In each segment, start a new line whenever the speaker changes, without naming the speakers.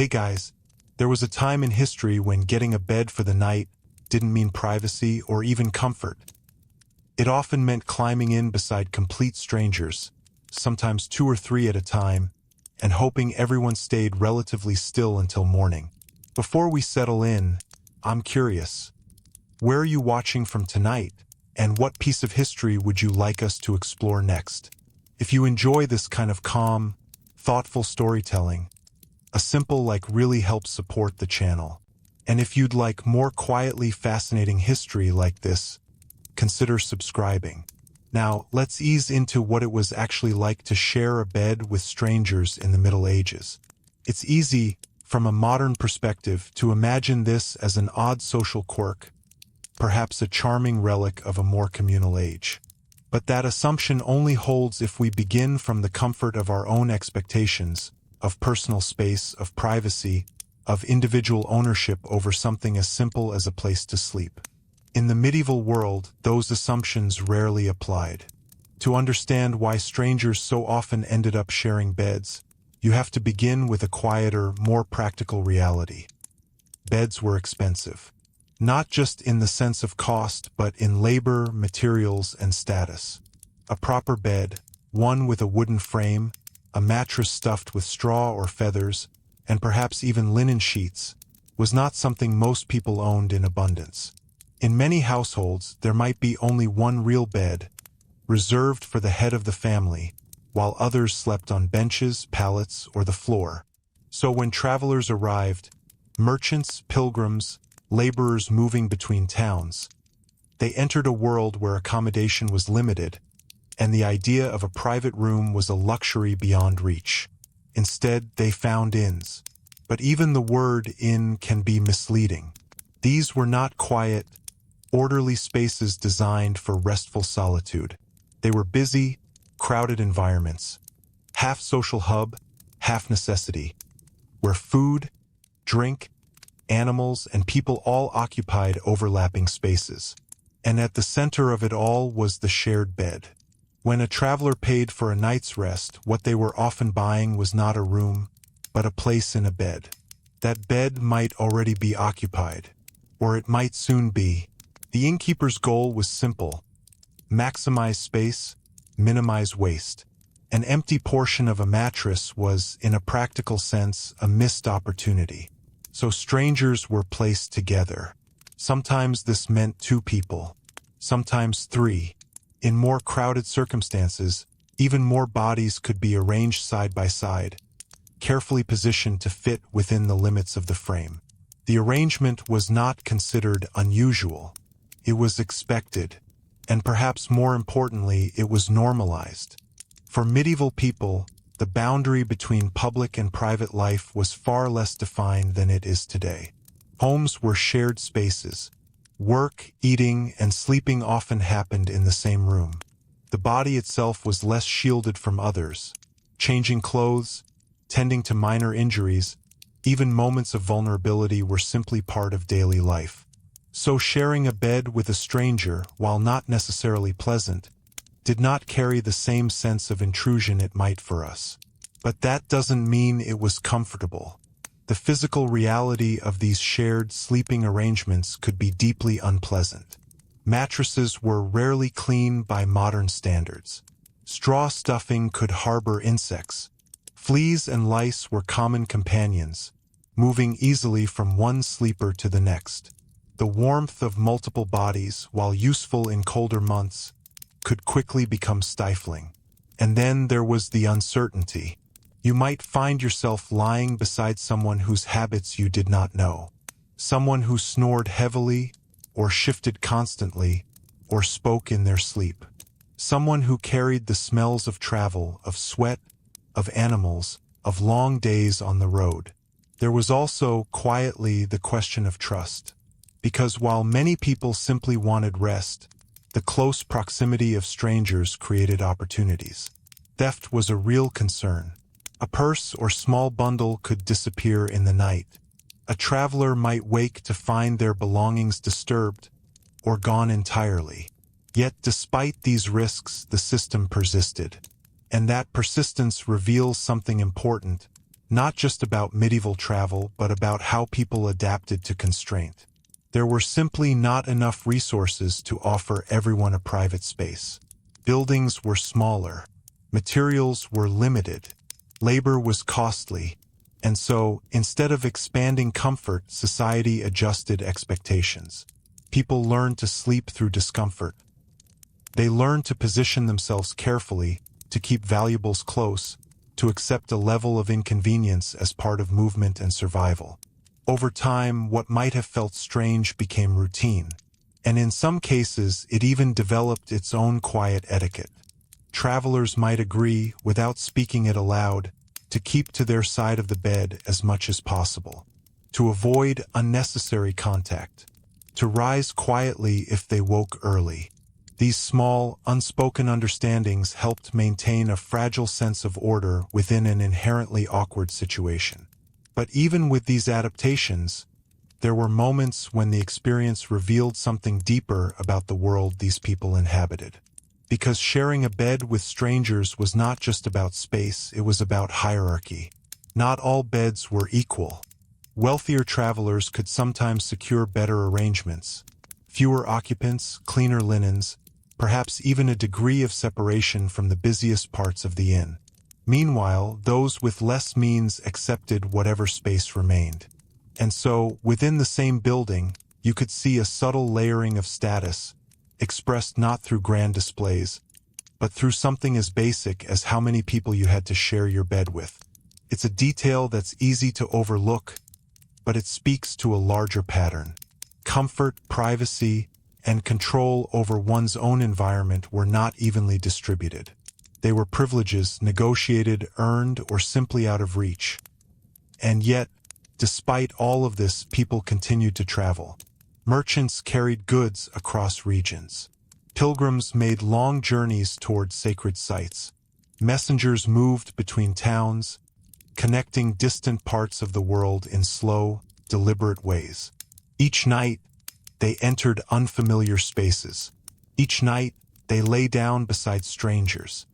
Hey guys, there was a time in history when getting a bed for the night didn't mean privacy or even comfort. It often meant climbing in beside complete strangers, sometimes 2 or 3 at a time, and hoping everyone stayed relatively still until morning. Before we settle in, I'm curious. Where are you watching from tonight, and what piece of history would you like us to explore next? If you enjoy this kind of calm, thoughtful storytelling, a simple like really helps support the channel. And if you'd like more quietly fascinating history like this, consider subscribing. Now, let's ease into what it was actually like to share a bed with strangers in the Middle Ages. It's easy, from a modern perspective, to imagine this as an odd social quirk, perhaps a charming relic of a more communal age. But that assumption only holds if we begin from the comfort of our own expectations, of personal space, of privacy, of individual ownership over something as simple as a place to sleep. In the medieval world, those assumptions rarely applied. To understand why strangers so often ended up sharing beds, you have to begin with a quieter, more practical reality. Beds were expensive. Not just in the sense of cost, but in labor, materials, and status. A proper bed, one with a wooden frame, a mattress stuffed with straw or feathers, and perhaps even linen sheets, was not something most people owned in abundance. In many households, there might be only one real bed, reserved for the head of the family, while others slept on benches, pallets, or the floor. So when travelers arrived, merchants, pilgrims, laborers moving between towns, they entered a world where accommodation was limited, and the idea of a private room was a luxury beyond reach. Instead, they found inns. But even the word inn can be misleading. These were not quiet, orderly spaces designed for restful solitude. They were busy, crowded environments, half social hub, half necessity, where food, drink, animals, and people all occupied overlapping spaces. And at the center of it all was the shared bed. When a traveler paid for a night's rest, what they were often buying was not a room, but a place in a bed. That bed might already be occupied, or it might soon be. The innkeeper's goal was simple: maximize space, minimize waste. An empty portion of a mattress was, in a practical sense, a missed opportunity. So strangers were placed together. Sometimes this meant 2 people, sometimes 3. In more crowded circumstances, even more bodies could be arranged side by side, carefully positioned to fit within the limits of the frame. The arrangement was not considered unusual. It was expected, and perhaps more importantly, it was normalized. For medieval people, the boundary between public and private life was far less defined than it is today. Homes were shared spaces. Work, eating, and sleeping often happened in the same room. The body itself was less shielded from others. Changing clothes, tending to minor injuries, even moments of vulnerability were simply part of daily life. So sharing a bed with a stranger, while not necessarily pleasant, did not carry the same sense of intrusion it might for us. But that doesn't mean it was comfortable. The physical reality of these shared sleeping arrangements could be deeply unpleasant. Mattresses were rarely clean by modern standards. Straw stuffing could harbor insects. Fleas and lice were common companions, moving easily from one sleeper to the next. The warmth of multiple bodies, while useful in colder months, could quickly become stifling. And then there was the uncertainty. You might find yourself lying beside someone whose habits you did not know. Someone who snored heavily, or shifted constantly, or spoke in their sleep. Someone who carried the smells of travel, of sweat, of animals, of long days on the road. There was also, quietly, the question of trust. Because while many people simply wanted rest, the close proximity of strangers created opportunities. Theft was a real concern. A purse or small bundle could disappear in the night. A traveler might wake to find their belongings disturbed or gone entirely. Yet despite these risks, the system persisted. And that persistence reveals something important. not just about medieval travel, but about how people adapted to constraint. There were simply not enough resources to offer everyone a private space. Buildings were smaller, materials were limited, labor was costly, and so, instead of expanding comfort, society adjusted expectations. People learned to sleep through discomfort. They learned to position themselves carefully, to keep valuables close, to accept a level of inconvenience as part of movement and survival. Over time, what might have felt strange became routine, and in some cases it even developed its own quiet etiquette. Travelers might agree, without speaking it aloud, to keep to their side of the bed as much as possible, to avoid unnecessary contact, to rise quietly if they woke early. These small, unspoken understandings helped maintain a fragile sense of order within an inherently awkward situation. But even with these adaptations, there were moments when the experience revealed something deeper about the world these people inhabited. Because sharing a bed with strangers was not just about space, it was about hierarchy. Not all beds were equal. Wealthier travelers could sometimes secure better arrangements, fewer occupants, cleaner linens, perhaps even a degree of separation from the busiest parts of the inn. Meanwhile, those with less means accepted whatever space remained. And so, within the same building, you could see a subtle layering of status, expressed not through grand displays, but through something as basic as how many people you had to share your bed with. It's a detail that's easy to overlook, but it speaks to a larger pattern. Comfort, privacy, and control over one's own environment were not evenly distributed. They were privileges negotiated, earned, or simply out of reach. And yet, despite all of this, people continued to travel. Merchants carried goods across regions. Pilgrims made long journeys toward sacred sites. Messengers moved between towns, connecting distant parts of the world in slow, deliberate ways. Each night, they entered unfamiliar spaces. Each night, they lay down beside strangers.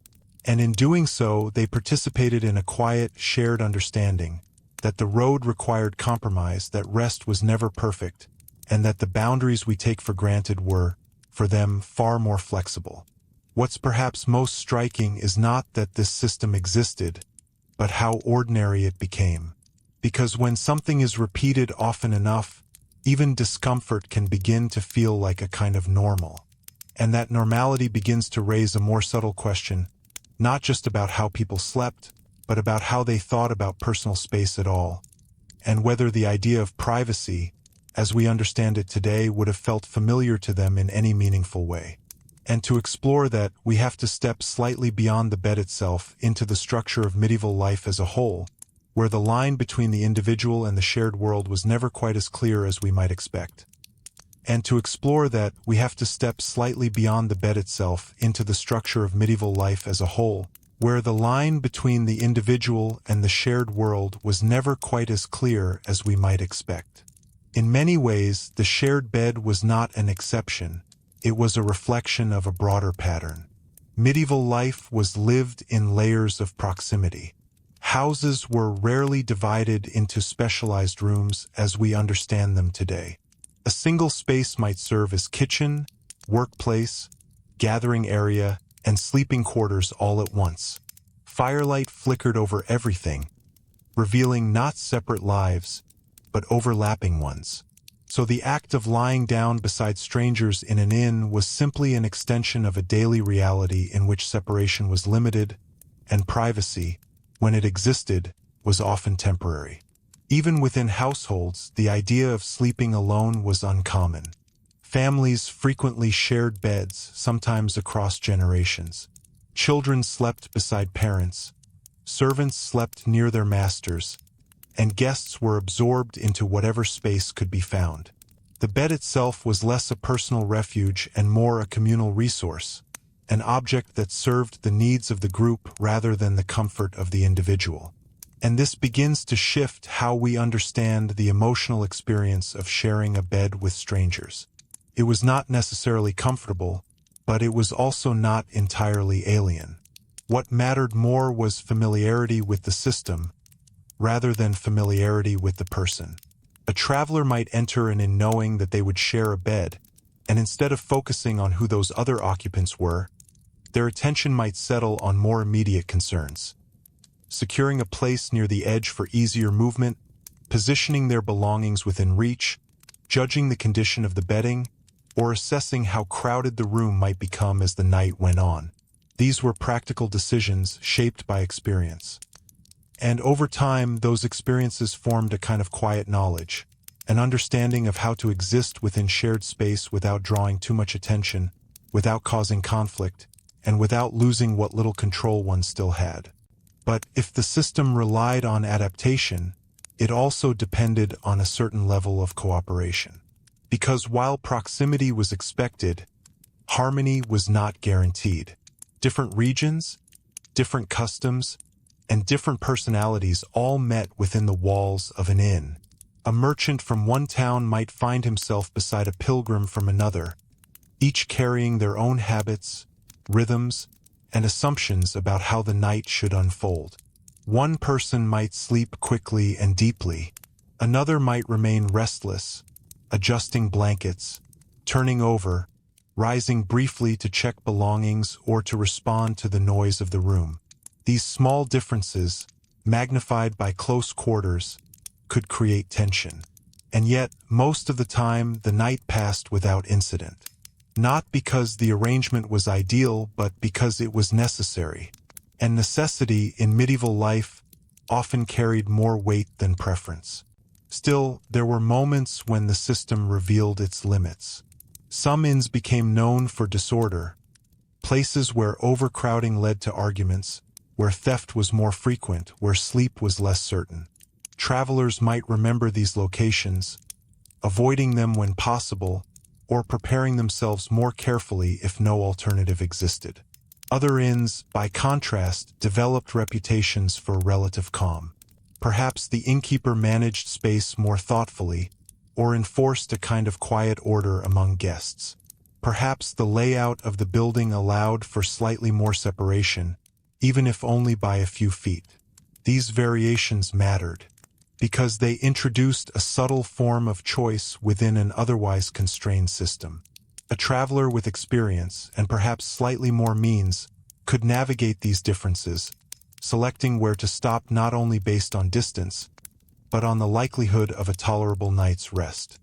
And in doing so, they participated in a quiet, shared understanding that the road required compromise, that rest was never perfect, and that the boundaries we take for granted were, for them, far more flexible. What's perhaps most striking is not that this system existed, but how ordinary it became. Because when something is repeated often enough, even discomfort can begin to feel like a kind of normal. And that normality begins to raise a more subtle question, not just about how people slept, but about how they thought about personal space at all, and whether the idea of privacy, as we understand it today, would have felt familiar to them in any meaningful way. And to explore that, we have to step slightly beyond the bed itself into the structure of medieval life as a whole, where the line between the individual and the shared world was never quite as clear as we might expect. And to explore that, we have to step slightly beyond the bed itself into the structure of medieval life as a whole, where the line between the individual and the shared world was never quite as clear as we might expect. In many ways, the shared bed was not an exception, it was a reflection of a broader pattern. Medieval life was lived in layers of proximity. Houses were rarely divided into specialized rooms as we understand them today. A single space might serve as kitchen, workplace, gathering area, and sleeping quarters all at once. Firelight flickered over everything, revealing not separate lives, but overlapping ones. So the act of lying down beside strangers in an inn was simply an extension of a daily reality in which separation was limited, and privacy, when it existed, was often temporary. Even within households, the idea of sleeping alone was uncommon. Families frequently shared beds, sometimes across generations. Children slept beside parents, servants slept near their masters, and guests were absorbed into whatever space could be found. The bed itself was less a personal refuge and more a communal resource, an object that served the needs of the group rather than the comfort of the individual. And this begins to shift how we understand the emotional experience of sharing a bed with strangers. It was not necessarily comfortable, but it was also not entirely alien. What mattered more was familiarity with the system, rather than familiarity with the person. A traveler might enter in knowing that they would share a bed, and instead of focusing on who those other occupants were, their attention might settle on more immediate concerns. Securing a place near the edge for easier movement, positioning their belongings within reach, judging the condition of the bedding, or assessing how crowded the room might become as the night went on. These were practical decisions shaped by experience. And over time, those experiences formed a kind of quiet knowledge, an understanding of how to exist within shared space without drawing too much attention, without causing conflict, and without losing what little control one still had. But if the system relied on adaptation, it also depended on a certain level of cooperation. Because while proximity was expected, harmony was not guaranteed. Different regions, different customs, and different personalities all met within the walls of an inn. A merchant from one town might find himself beside a pilgrim from another, each carrying their own habits, rhythms, and assumptions about how the night should unfold. One person might sleep quickly and deeply, another might remain restless, adjusting blankets, turning over, rising briefly to check belongings or to respond to the noise of the room. These small differences, magnified by close quarters, could create tension. And yet, most of the time, the night passed without incident. Not because the arrangement was ideal, but because it was necessary. And necessity in medieval life often carried more weight than preference. Still, there were moments when the system revealed its limits. Some inns became known for disorder, places where overcrowding led to arguments, where theft was more frequent, where sleep was less certain. Travelers might remember these locations, avoiding them when possible, or preparing themselves more carefully if no alternative existed. Other inns, by contrast, developed reputations for relative calm. Perhaps the innkeeper managed space more thoughtfully, or enforced a kind of quiet order among guests. Perhaps the layout of the building allowed for slightly more separation, even if only by a few feet. These variations mattered, because they introduced a subtle form of choice within an otherwise constrained system. A traveler with experience, and perhaps slightly more means, could navigate these differences, selecting where to stop not only based on distance, but on the likelihood of a tolerable night's rest.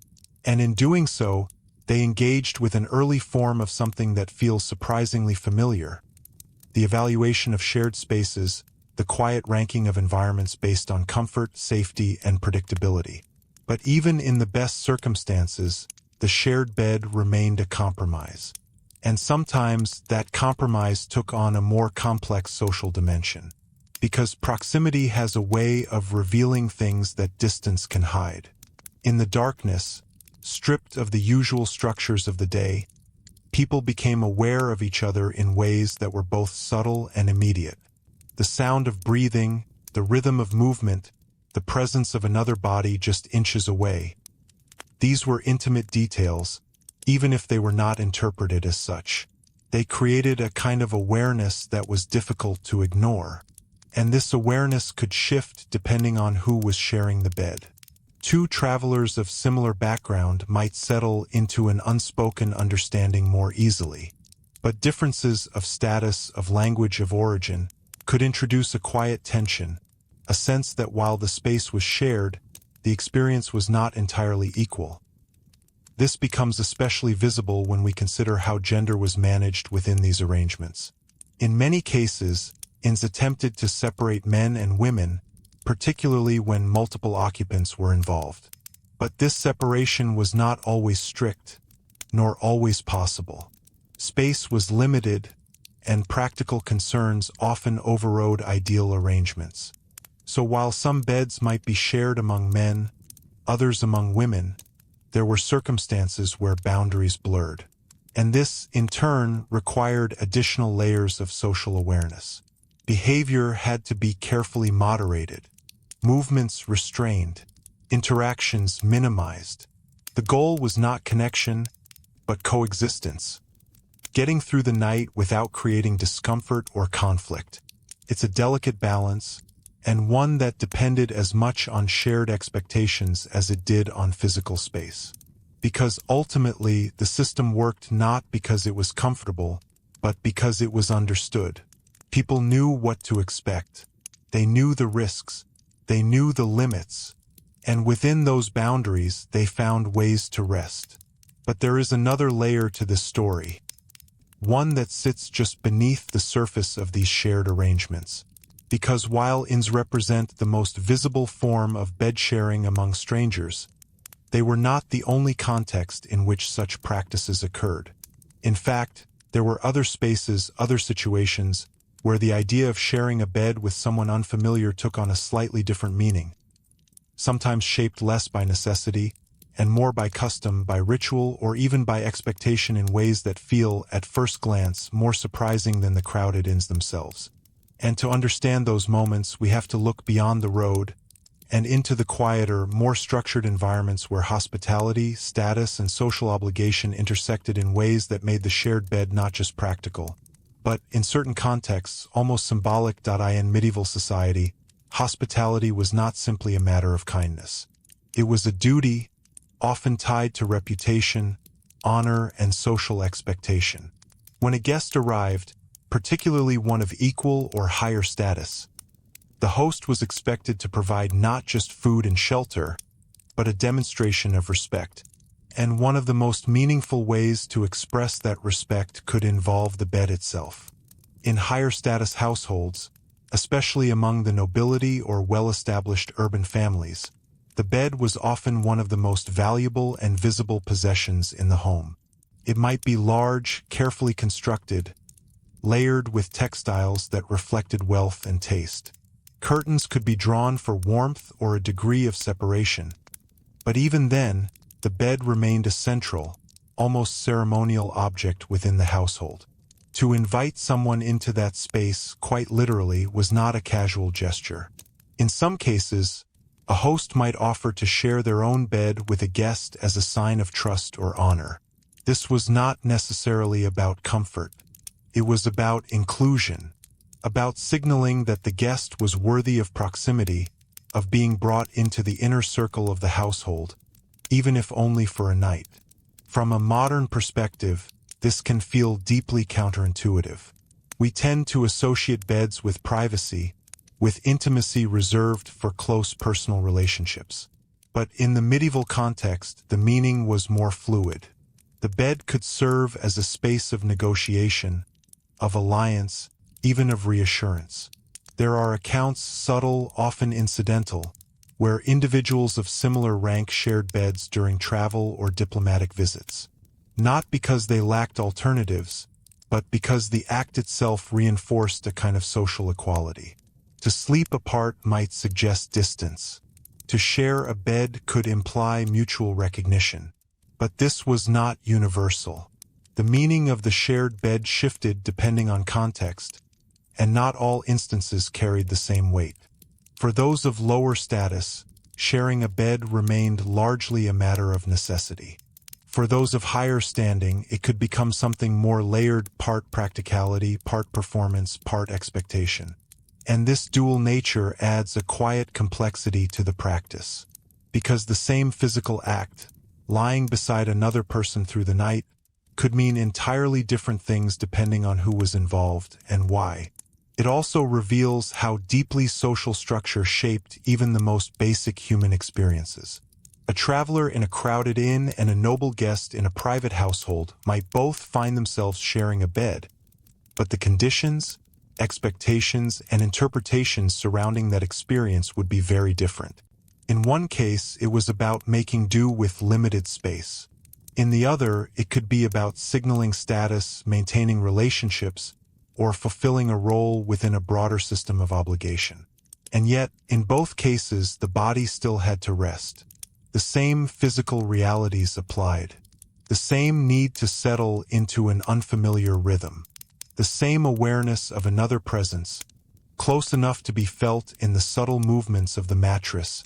And in doing so, they engaged with an early form of something that feels surprisingly familiar: the evaluation of shared spaces, the quiet ranking of environments based on comfort, safety, and predictability. But even in the best circumstances, the shared bed remained a compromise. And sometimes that compromise took on a more complex social dimension. Because proximity has a way of revealing things that distance can hide. In the darkness, stripped of the usual structures of the day, people became aware of each other in ways that were both subtle and immediate. The sound of breathing, the rhythm of movement, the presence of another body just inches away. These were intimate details, even if they were not interpreted as such. They created a kind of awareness that was difficult to ignore. And this awareness could shift depending on who was sharing the bed. Two travelers of similar background might settle into an unspoken understanding more easily. But differences of status, of language, of origin, could introduce a quiet tension, a sense that while the space was shared, the experience was not entirely equal. This becomes especially visible when we consider how gender was managed within these arrangements. In many cases, inns attempted to separate men and women, particularly when multiple occupants were involved. But this separation was not always strict, nor always possible. Space was limited, and practical concerns often overrode ideal arrangements. So while some beds might be shared among men, others among women, there were circumstances where boundaries blurred. And this, in turn, required additional layers of social awareness. Behavior had to be carefully moderated, movements restrained, interactions minimized. The goal was not connection, but coexistence. Getting through the night without creating discomfort or conflict. It's a delicate balance, and one that depended as much on shared expectations as it did on physical space. Because ultimately, the system worked not because it was comfortable, but because it was understood. People knew what to expect. They knew the risks. They knew the limits. And within those boundaries, they found ways to rest. But there is another layer to this story, one that sits just beneath the surface of these shared arrangements. Because while inns represent the most visible form of bed sharing among strangers, they were not the only context in which such practices occurred. In fact, there were other spaces, other situations, where the idea of sharing a bed with someone unfamiliar took on a slightly different meaning, sometimes shaped less by necessity and more by custom, by ritual, or even by expectation in ways that feel, at first glance, more surprising than the crowded inns themselves. And to understand those moments, we have to look beyond the road and into the quieter, more structured environments where hospitality, status, and social obligation intersected in ways that made the shared bed not just practical, but, in certain contexts, almost symbolic. In medieval society, hospitality was not simply a matter of kindness. It was a duty, often tied to reputation, honor, and social expectation. When a guest arrived, particularly one of equal or higher status, the host was expected to provide not just food and shelter, but a demonstration of respect. And one of the most meaningful ways to express that respect could involve the bed itself. In higher status households, especially among the nobility or well-established urban families, the bed was often one of the most valuable and visible possessions in the home. It might be large, carefully constructed, layered with textiles that reflected wealth and taste. Curtains could be drawn for warmth or a degree of separation. But even then, the bed remained a central, almost ceremonial object within the household. To invite someone into that space, quite literally, was not a casual gesture. In some cases, a host might offer to share their own bed with a guest as a sign of trust or honor. This was not necessarily about comfort. It was about inclusion, about signaling that the guest was worthy of proximity, of being brought into the inner circle of the household, even if only for a night. From a modern perspective, this can feel deeply counterintuitive. We tend to associate beds with privacy, with intimacy reserved for close personal relationships. But in the medieval context, the meaning was more fluid. The bed could serve as a space of negotiation, of alliance, even of reassurance. There are accounts, subtle, often incidental, where individuals of similar rank shared beds during travel or diplomatic visits. Not because they lacked alternatives, but because the act itself reinforced a kind of social equality. To sleep apart might suggest distance. To share a bed could imply mutual recognition. But this was not universal. The meaning of the shared bed shifted depending on context, and not all instances carried the same weight. For those of lower status, sharing a bed remained largely a matter of necessity. For those of higher standing, it could become something more layered, part practicality, part performance, part expectation. And this dual nature adds a quiet complexity to the practice. Because the same physical act, lying beside another person through the night, could mean entirely different things depending on who was involved and why. It also reveals how deeply social structure shaped even the most basic human experiences. A traveler in a crowded inn and a noble guest in a private household might both find themselves sharing a bed, but the conditions, expectations, and interpretations surrounding that experience would be very different. In one case, it was about making do with limited space. In the other, it could be about signaling status, maintaining relationships, or fulfilling a role within a broader system of obligation. And yet, in both cases, the body still had to rest. The same physical realities applied. The same need to settle into an unfamiliar rhythm. The same awareness of another presence, close enough to be felt in the subtle movements of the mattress,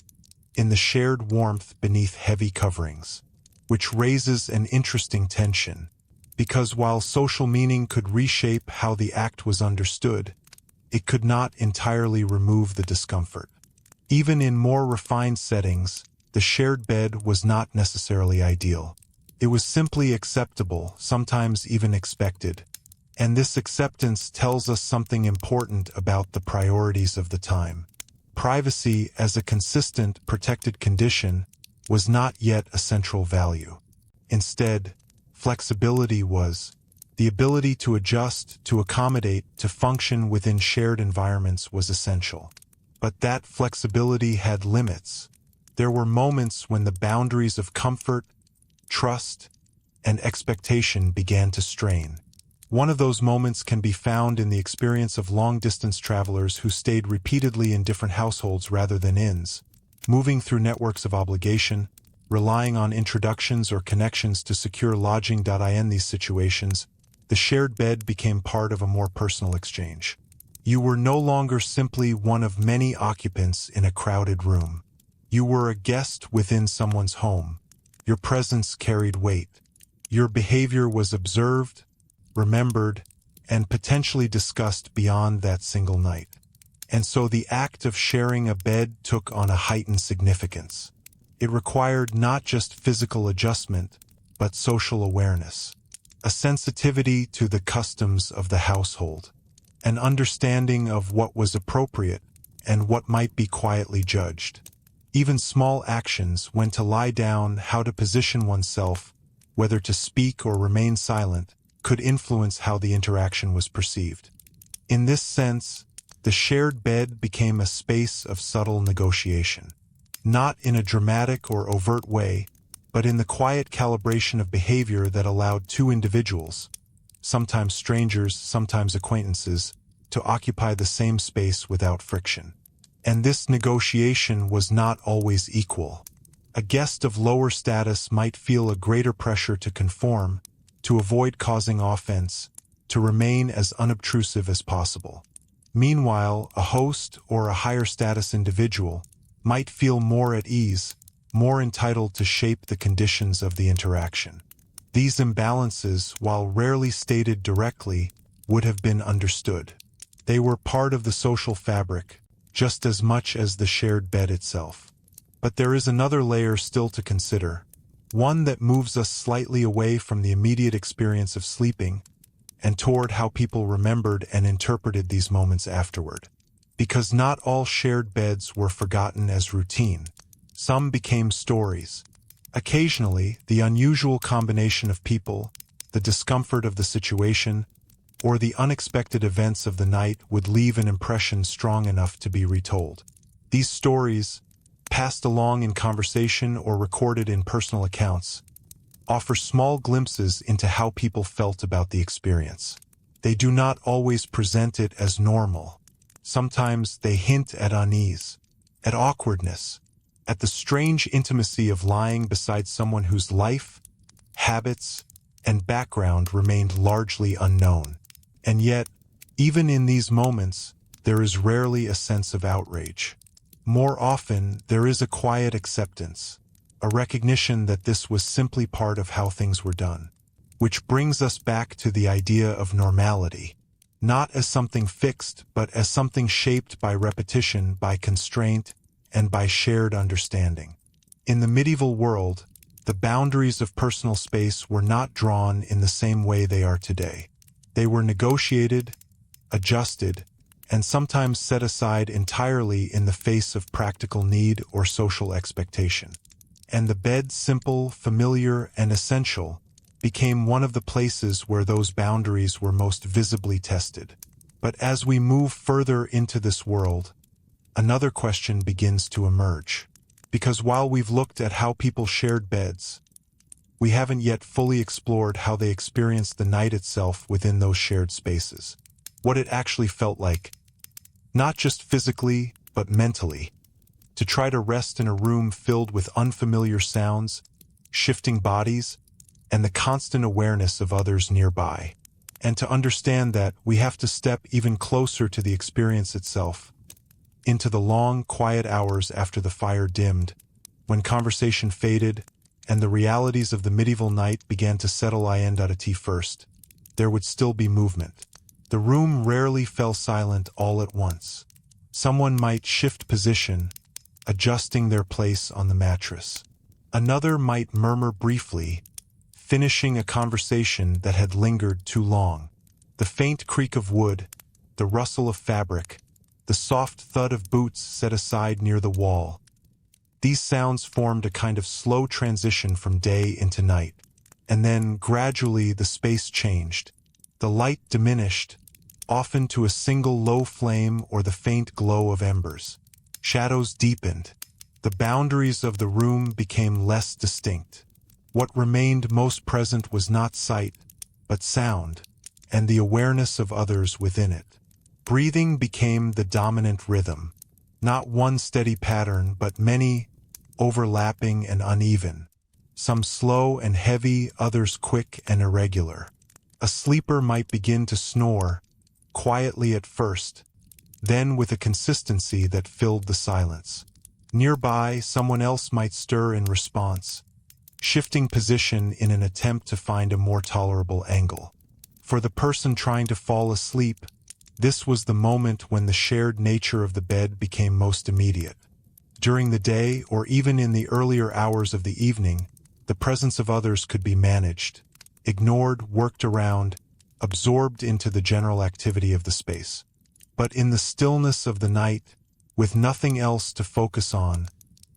in the shared warmth beneath heavy coverings. Which raises an interesting tension, because while social meaning could reshape how the act was understood, it could not entirely remove the discomfort. Even in more refined settings, the shared bed was not necessarily ideal. It was simply acceptable, sometimes even expected. And this acceptance tells us something important about the priorities of the time. Privacy as a consistent, protected condition was not yet a central value. Instead, flexibility was. The ability to adjust, to accommodate, to function within shared environments was essential. But that flexibility had limits. There were moments when the boundaries of comfort, trust, and expectation began to strain. One of those moments can be found in the experience of long-distance travelers who stayed repeatedly in different households rather than inns, moving through networks of obligation, relying on introductions or connections to secure lodging. In these situations, the shared bed became part of a more personal exchange. You were no longer simply one of many occupants in a crowded room. You were a guest within someone's home. Your presence carried weight. Your behavior was observed, remembered, and potentially discussed beyond that single night. And so the act of sharing a bed took on a heightened significance. It required not just physical adjustment, but social awareness, a sensitivity to the customs of the household, an understanding of what was appropriate and what might be quietly judged. Even small actions, when to lie down, how to position oneself, whether to speak or remain silent, could influence how the interaction was perceived. In this sense, the shared bed became a space of subtle negotiation, not in a dramatic or overt way, but in the quiet calibration of behavior that allowed two individuals, sometimes strangers, sometimes acquaintances, to occupy the same space without friction. And this negotiation was not always equal. A guest of lower status might feel a greater pressure to conform, to avoid causing offense, to remain as unobtrusive as possible. Meanwhile, a host or a higher status individual might feel more at ease, more entitled to shape the conditions of the interaction. These imbalances, while rarely stated directly, would have been understood. They were part of the social fabric, just as much as the shared bed itself. But there is another layer still to consider, one that moves us slightly away from the immediate experience of sleeping and toward how people remembered and interpreted these moments afterward. Because not all shared beds were forgotten as routine. Some became stories. Occasionally, the unusual combination of people, the discomfort of the situation, or the unexpected events of the night would leave an impression strong enough to be retold. These stories, passed along in conversation or recorded in personal accounts, offer small glimpses into how people felt about the experience. They do not always present it as normal. Sometimes they hint at unease, at awkwardness, at the strange intimacy of lying beside someone whose life, habits, and background remained largely unknown. And yet, even in these moments, there is rarely a sense of outrage. More often, there is a quiet acceptance, a recognition that this was simply part of how things were done. Which brings us back to the idea of normality, not as something fixed, but as something shaped by repetition, by constraint, and by shared understanding. In the medieval world, the boundaries of personal space were not drawn in the same way they are today. They were negotiated, adjusted, and sometimes set aside entirely in the face of practical need or social expectation. And the bed, simple, familiar, and essential, became one of the places where those boundaries were most visibly tested. But as we move further into this world, another question begins to emerge. Because while we've looked at how people shared beds, we haven't yet fully explored how they experienced the night itself within those shared spaces. What it actually felt like, not just physically, but mentally. To try to rest in a room filled with unfamiliar sounds, shifting bodies, and the constant awareness of others nearby. And to understand that we have to step even closer to the experience itself, into the long, quiet hours after the fire dimmed, when conversation faded, and the realities of the medieval night began to settle in. At first, there would still be movement. The room rarely fell silent all at once. Someone might shift position, adjusting their place on the mattress. Another might murmur briefly, finishing a conversation that had lingered too long. The faint creak of wood, the rustle of fabric, the soft thud of boots set aside near the wall. These sounds formed a kind of slow transition from day into night. And then, gradually, the space changed. The light diminished, often to a single low flame or the faint glow of embers. Shadows deepened. The boundaries of the room became less distinct. What remained most present was not sight, but sound, and the awareness of others within it. Breathing became the dominant rhythm. Not one steady pattern, but many, overlapping and uneven. Some slow and heavy, others quick and irregular. A sleeper might begin to snore, quietly at first, then with a consistency that filled the silence. Nearby, someone else might stir in response, shifting position in an attempt to find a more tolerable angle. For the person trying to fall asleep, this was the moment when the shared nature of the bed became most immediate. During the day, or even in the earlier hours of the evening, the presence of others could be managed, ignored, worked around, absorbed into the general activity of the space. But in the stillness of the night, with nothing else to focus on,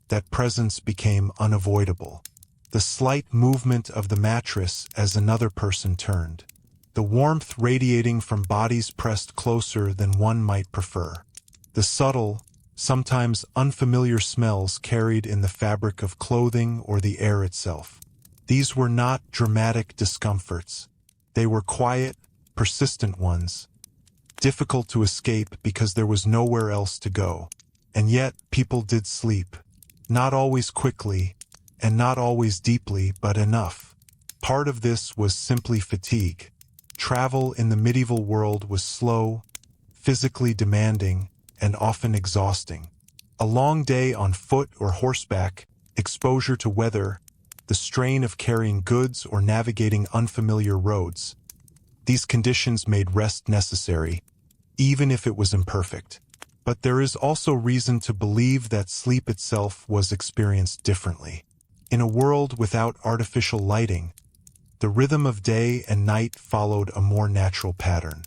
that presence became unavoidable. The slight movement of the mattress as another person turned. The warmth radiating from bodies pressed closer than one might prefer. The subtle, sometimes unfamiliar smells carried in the fabric of clothing or the air itself. These were not dramatic discomforts. They were quiet, persistent ones, difficult to escape because there was nowhere else to go. And yet, people did sleep. Not always quickly, and not always deeply, but enough. Part of this was simply fatigue. Travel in the medieval world was slow, physically demanding, and often exhausting. A long day on foot or horseback, exposure to weather, the strain of carrying goods or navigating unfamiliar roads. These conditions made rest necessary, even if it was imperfect. But there is also reason to believe that sleep itself was experienced differently. In a world without artificial lighting, the rhythm of day and night followed a more natural pattern.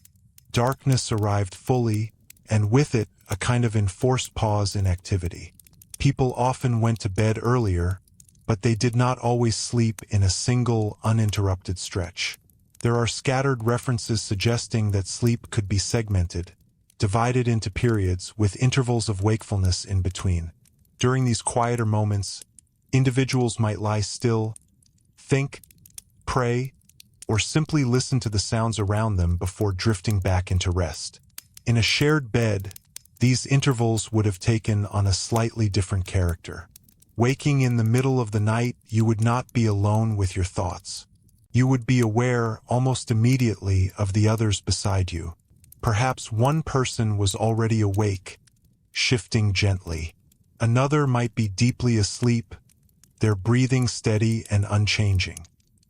Darkness arrived fully, and with it, a kind of enforced pause in activity. People often went to bed earlier, but they did not always sleep in a single, uninterrupted stretch. There are scattered references suggesting that sleep could be segmented, divided into periods with intervals of wakefulness in between. During these quieter moments, individuals might lie still, think, pray, or simply listen to the sounds around them before drifting back into rest. In a shared bed, these intervals would have taken on a slightly different character. Waking in the middle of the night, you would not be alone with your thoughts. You would be aware almost immediately of the others beside you. Perhaps one person was already awake, shifting gently. Another might be deeply asleep, their breathing steady and unchanging.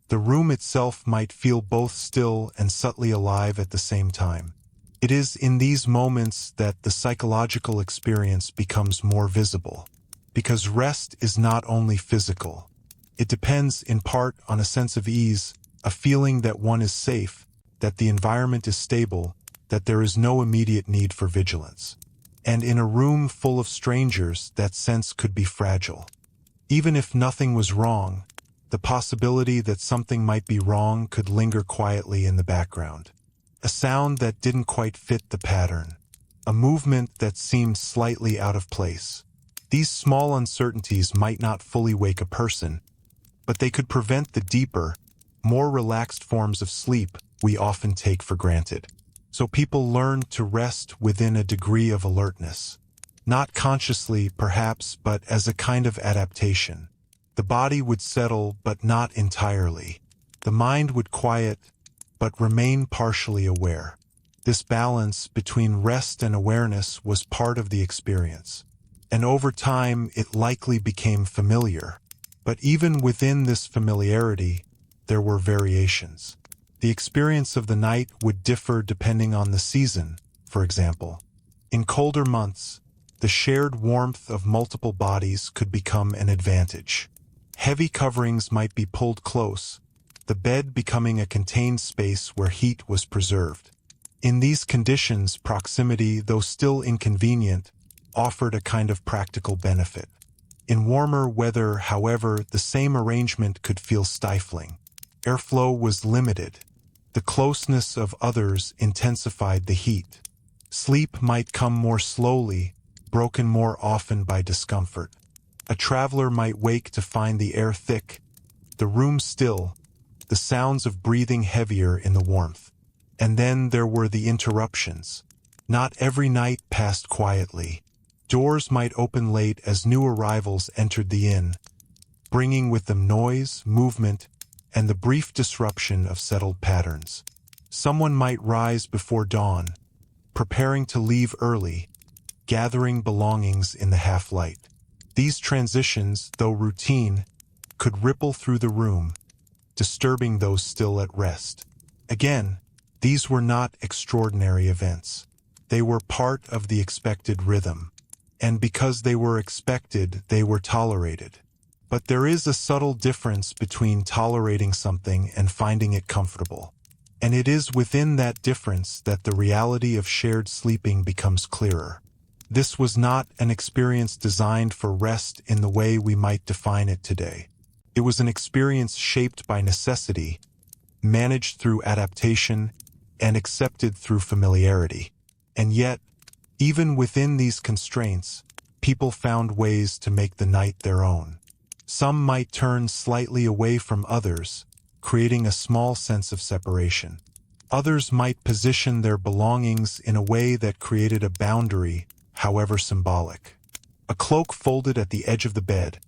The room itself might feel both still and subtly alive at the same time. It is in these moments that the psychological experience becomes more visible, because rest is not only physical. It depends in part on a sense of ease, a feeling that one is safe, that the environment is stable, that there is no immediate need for vigilance. And in a room full of strangers, that sense could be fragile. Even if nothing was wrong, the possibility that something might be wrong could linger quietly in the background. A sound that didn't quite fit the pattern. A movement that seemed slightly out of place. These small uncertainties might not fully wake a person, but they could prevent the deeper, more relaxed forms of sleep we often take for granted. So people learned to rest within a degree of alertness. Not consciously, perhaps, but as a kind of adaptation. The body would settle, but not entirely. The mind would quiet, but remain partially aware. This balance between rest and awareness was part of the experience. And over time, it likely became familiar. But even within this familiarity, there were variations. The experience of the night would differ depending on the season, for example. In colder months, the shared warmth of multiple bodies could become an advantage. Heavy coverings might be pulled close, the bed becoming a contained space where heat was preserved. In these conditions, proximity, though still inconvenient, offered a kind of practical benefit. In warmer weather, however, the same arrangement could feel stifling. Airflow was limited. The closeness of others intensified the heat. Sleep might come more slowly, broken more often by discomfort. A traveler might wake to find the air thick, the room still, the sounds of breathing heavier in the warmth. And then there were the interruptions. Not every night passed quietly. Doors might open late as new arrivals entered the inn, bringing with them noise, movement, and the brief disruption of settled patterns. Someone might rise before dawn, preparing to leave early, gathering belongings in the half-light. These transitions, though routine, could ripple through the room, disturbing those still at rest. Again, these were not extraordinary events. They were part of the expected rhythm. And because they were expected, they were tolerated. But there is a subtle difference between tolerating something and finding it comfortable. And it is within that difference that the reality of shared sleeping becomes clearer. This was not an experience designed for rest in the way we might define it today. It was an experience shaped by necessity, managed through adaptation, and accepted through familiarity. And yet, even within these constraints, people found ways to make the night their own. Some might turn slightly away from others, creating a small sense of separation. Others might position their belongings in a way that created a boundary, however symbolic. A cloak folded at the edge of the bed,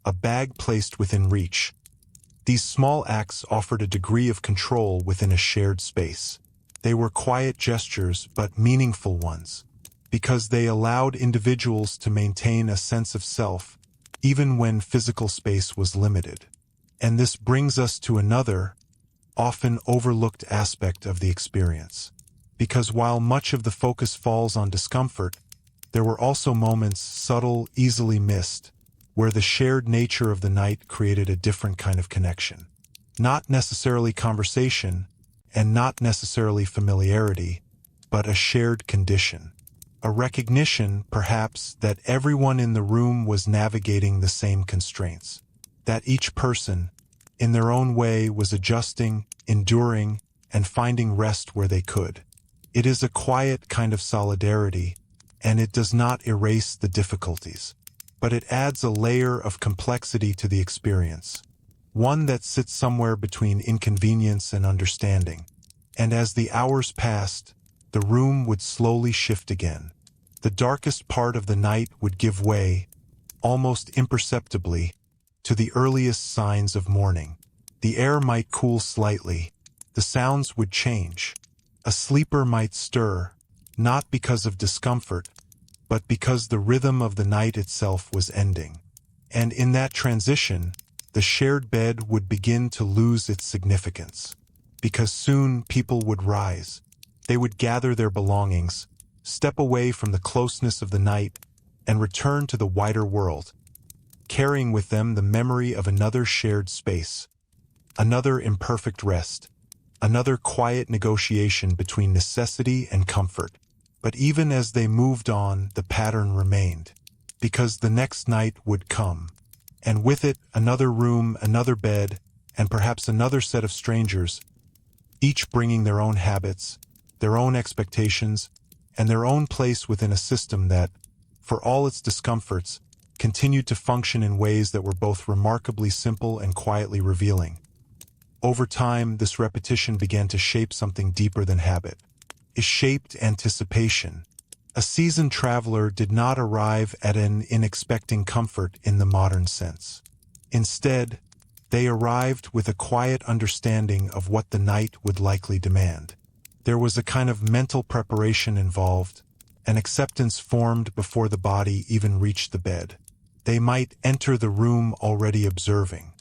a bag placed within reach. These small acts offered a degree of control within a shared space. They were quiet gestures, but meaningful ones, because they allowed individuals to maintain a sense of self, even when physical space was limited. And this brings us to another, often overlooked aspect of the experience. Because while much of the focus falls on discomfort, there were also moments, subtle, easily missed, where the shared nature of the night created a different kind of connection. Not necessarily conversation, and not necessarily familiarity, but a shared condition. A recognition, perhaps, that everyone in the room was navigating the same constraints. That each person, in their own way, was adjusting, enduring, and finding rest where they could. It is a quiet kind of solidarity, and it does not erase the difficulties. But it adds a layer of complexity to the experience, one that sits somewhere between inconvenience and understanding. And as the hours passed, the room would slowly shift again. The darkest part of the night would give way, almost imperceptibly, to the earliest signs of morning. The air might cool slightly. The sounds would change. A sleeper might stir, not because of discomfort, but because the rhythm of the night itself was ending. And in that transition, the shared bed would begin to lose its significance. Because soon people would rise. They would gather their belongings, step away from the closeness of the night, and return to the wider world, carrying with them the memory of another shared space, another imperfect rest, another quiet negotiation between necessity and comfort. But even as they moved on, the pattern remained, because the next night would come, and with it another room, another bed, and perhaps another set of strangers, each bringing their own habits, their own expectations, and their own place within a system that, for all its discomforts, continued to function in ways that were both remarkably simple and quietly revealing. Over time, this repetition began to shape something deeper than habit. It shaped anticipation. A seasoned traveler did not arrive at an inn expecting comfort in the modern sense. Instead, they arrived with a quiet understanding of what the night would likely demand. There was a kind of mental preparation involved, an acceptance formed before the body even reached the bed. They might enter the room already observing.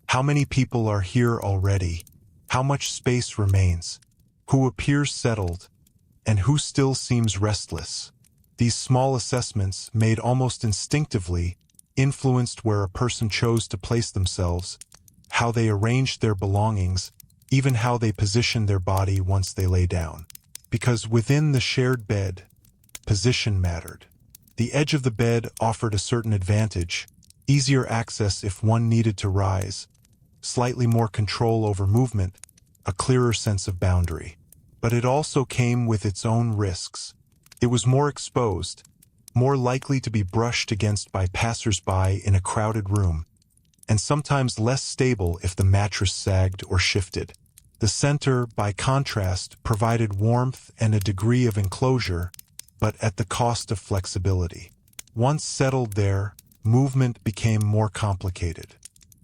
How many people are here already? how much space remains, who appears settled, and who still seems restless. These small assessments, made almost instinctively, influenced where a person chose to place themselves, how they arranged their belongings, even how they positioned their body once they lay down. Because within the shared bed, position mattered. The edge of the bed offered a certain advantage, easier access if one needed to rise, slightly more control over movement, a clearer sense of boundary. But it also came with its own risks. It was more exposed, more likely to be brushed against by passers-by in a crowded room, and sometimes less stable if the mattress sagged or shifted. The center, by contrast, provided warmth and a degree of enclosure, but at the cost of flexibility. Once settled there, movement became more complicated.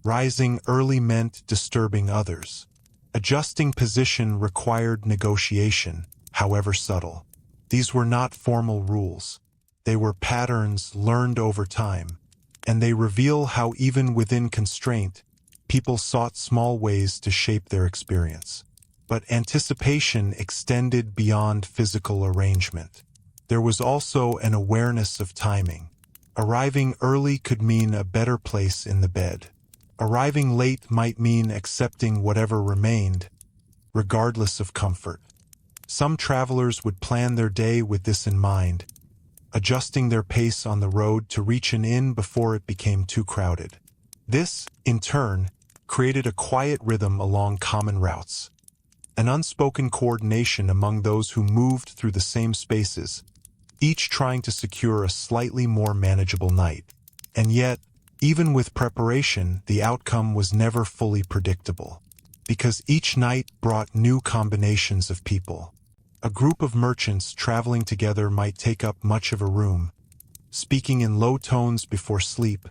Rising early meant disturbing others. Adjusting position required negotiation, however subtle. These were not formal rules. They were patterns learned over time, and they reveal how even within constraint, people sought small ways to shape their experience. But anticipation extended beyond physical arrangement. There was also an awareness of timing. Arriving early could mean a better place in the bed. Arriving late might mean accepting whatever remained, regardless of comfort. Some travelers would plan their day with this in mind, adjusting their pace on the road to reach an inn before it became too crowded. This, in turn, created a quiet rhythm along common routes, an unspoken coordination among those who moved through the same spaces, each trying to secure a slightly more manageable night. And yet, even with preparation, the outcome was never fully predictable, because each night brought new combinations of people. A group of merchants traveling together might take up much of a room, speaking in low tones before sleep,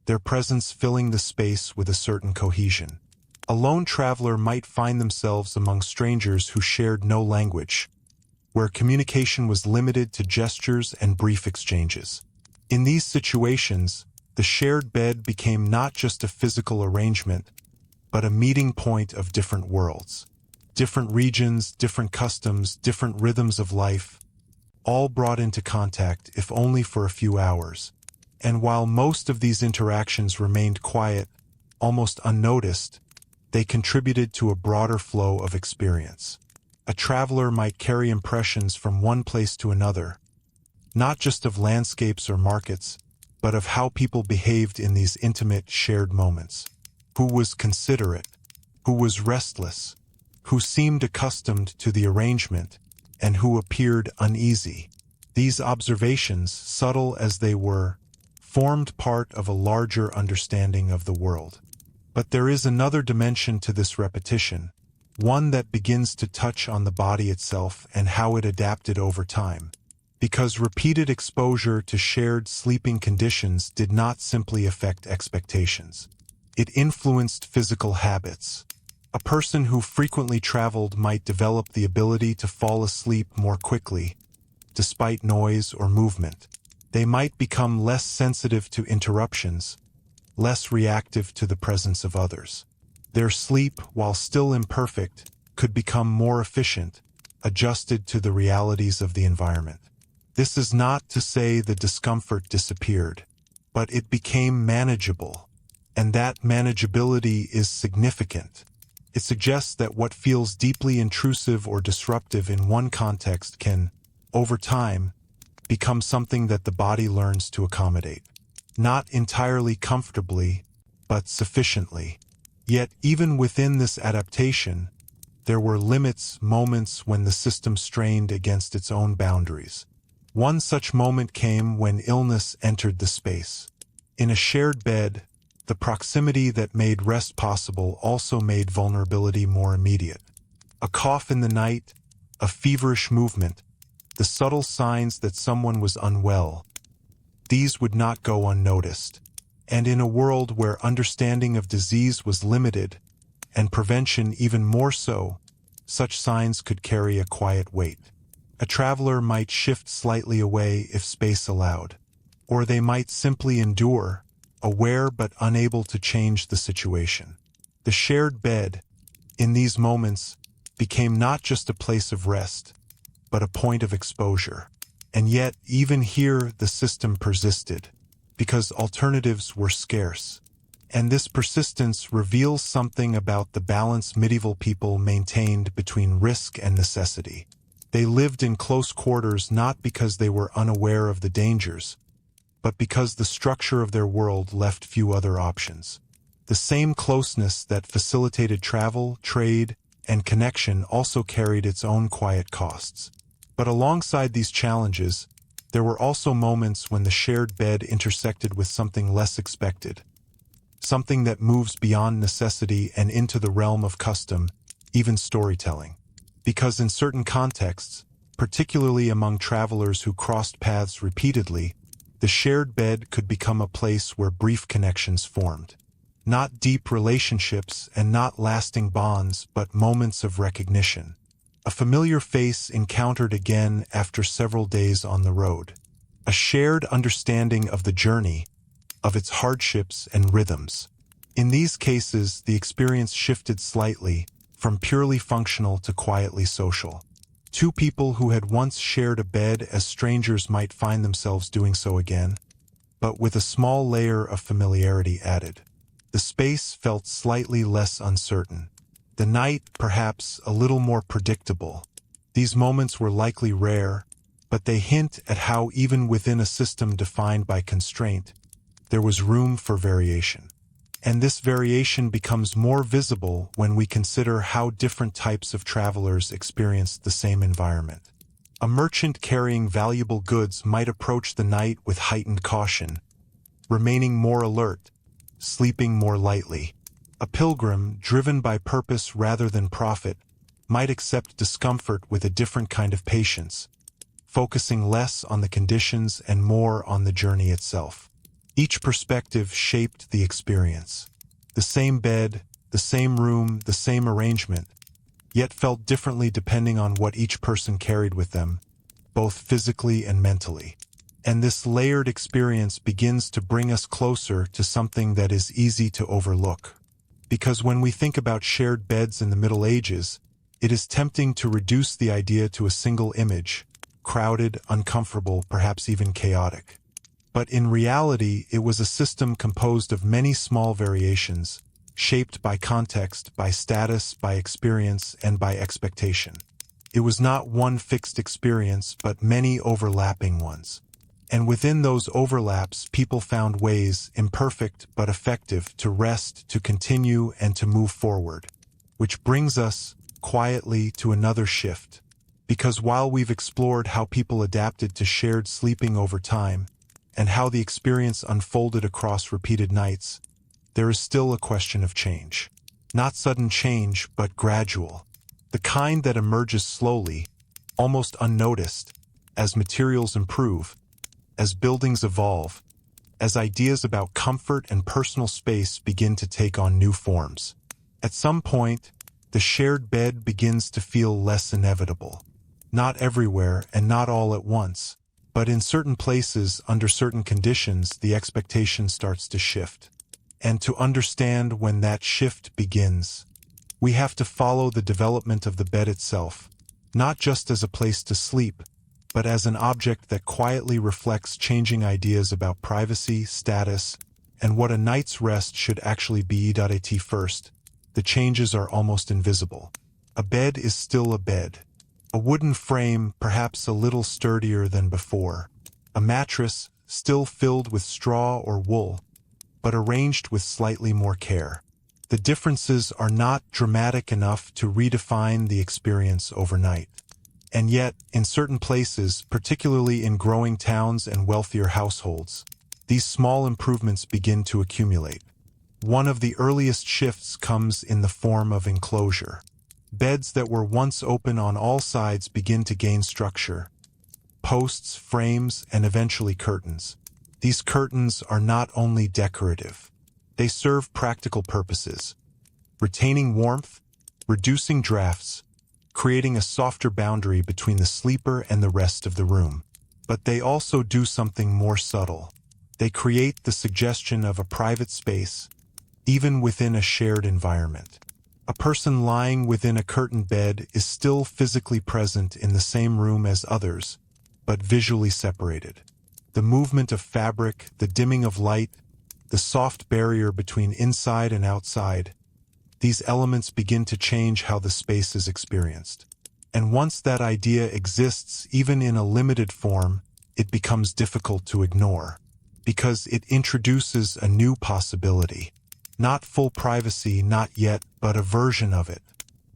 their presence filling the space with a certain cohesion. A lone traveler might find themselves among strangers who shared no language, where communication was limited to gestures and brief exchanges. In these situations, the shared bed became not just a physical arrangement, but a meeting point of different worlds. Different regions, different customs, different rhythms of life, all brought into contact, if only for a few hours. And while most of these interactions remained quiet, almost unnoticed, they contributed to a broader flow of experience. A traveler might carry impressions from one place to another, not just of landscapes or markets, but of how people behaved in these intimate, shared moments. Who was considerate? Who was restless? Who seemed accustomed to the arrangement, and who appeared uneasy? These observations, subtle as they were, formed part of a larger understanding of the world. But there is another dimension to this repetition, one that begins to touch on the body itself and how it adapted over time. Because repeated exposure to shared sleeping conditions did not simply affect expectations. It influenced physical habits. A person who frequently traveled might develop the ability to fall asleep more quickly, despite noise or movement. They might become less sensitive to interruptions, less reactive to the presence of others. Their sleep, while still imperfect, could become more efficient, adjusted to the realities of the environment. This is not to say the discomfort disappeared, but it became manageable, and that manageability is significant. It suggests that what feels deeply intrusive or disruptive in one context can, over time, become something that the body learns to accommodate. Not entirely comfortably, but sufficiently. Yet even within this adaptation, there were limits, moments when the system strained against its own boundaries. One such moment came when illness entered the space. In a shared bed, the proximity that made rest possible also made vulnerability more immediate. A cough in the night, a feverish movement, the subtle signs that someone was unwell, these would not go unnoticed. And in a world where understanding of disease was limited, and prevention even more so, such signs could carry a quiet weight. A traveler might shift slightly away if space allowed, or they might simply endure, aware but unable to change the situation. The shared bed, in these moments, became not just a place of rest, but a point of exposure. And yet, even here, the system persisted, because alternatives were scarce. And this persistence reveals something about the balance medieval people maintained between risk and necessity. They lived in close quarters not because they were unaware of the dangers, but because the structure of their world left few other options. The same closeness that facilitated travel, trade, and connection also carried its own quiet costs. But alongside these challenges, there were also moments when the shared bed intersected with something less expected, something that moves beyond necessity and into the realm of custom, even storytelling. Because in certain contexts, particularly among travelers who crossed paths repeatedly, the shared bed could become a place where brief connections formed. Not deep relationships and not lasting bonds, but moments of recognition. A familiar face encountered again after several days on the road. A shared understanding of the journey, of its hardships and rhythms. In these cases, the experience shifted slightly, from purely functional to quietly social. Two people who had once shared a bed as strangers might find themselves doing so again, but with a small layer of familiarity added. The space felt slightly less uncertain. The night, perhaps, a little more predictable. These moments were likely rare, but they hint at how even within a system defined by constraint, there was room for variation. And this variation becomes more visible when we consider how different types of travelers experienced the same environment. A merchant carrying valuable goods might approach the night with heightened caution, remaining more alert, sleeping more lightly. A pilgrim, driven by purpose rather than profit, might accept discomfort with a different kind of patience, focusing less on the conditions and more on the journey itself. Each perspective shaped the experience. The same bed, the same room, the same arrangement, yet felt differently depending on what each person carried with them, both physically and mentally. And this layered experience begins to bring us closer to something that is easy to overlook. Because when we think about shared beds in the Middle Ages, it is tempting to reduce the idea to a single image, crowded, uncomfortable, perhaps even chaotic. But in reality, it was a system composed of many small variations, shaped by context, by status, by experience, and by expectation. It was not one fixed experience, but many overlapping ones. And within those overlaps, people found ways, imperfect but effective, to rest, to continue, and to move forward. Which brings us, quietly, to another shift. Because while we've explored how people adapted to shared sleeping over time, and how the experience unfolded across repeated nights, there is still a question of change. Not sudden change, but gradual. The kind that emerges slowly, almost unnoticed, as materials improve, as buildings evolve, as ideas about comfort and personal space begin to take on new forms. At some point, the shared bed begins to feel less inevitable. Not everywhere and not all at once, but in certain places, under certain conditions, the expectation starts to shift. And to understand when that shift begins, we have to follow the development of the bed itself, not just as a place to sleep, but as an object that quietly reflects changing ideas about privacy, status, and what a night's rest should actually be. At first, the changes are almost invisible. A bed is still a bed. A wooden frame, perhaps a little sturdier than before. A mattress, still filled with straw or wool, but arranged with slightly more care. The differences are not dramatic enough to redefine the experience overnight. And yet, in certain places, particularly in growing towns and wealthier households, these small improvements begin to accumulate. One of the earliest shifts comes in the form of enclosure. Beds that were once open on all sides begin to gain structure. Posts, frames, and eventually curtains. These curtains are not only decorative. They serve practical purposes, retaining warmth, reducing drafts, creating a softer boundary between the sleeper and the rest of the room. But they also do something more subtle. They create the suggestion of a private space, even within a shared environment. A person lying within a curtained bed is still physically present in the same room as others, but visually separated. The movement of fabric, the dimming of light, the soft barrier between inside and outside, these elements begin to change how the space is experienced. And once that idea exists, even in a limited form, it becomes difficult to ignore, because it introduces a new possibility. Not full privacy, not yet, but a version of it.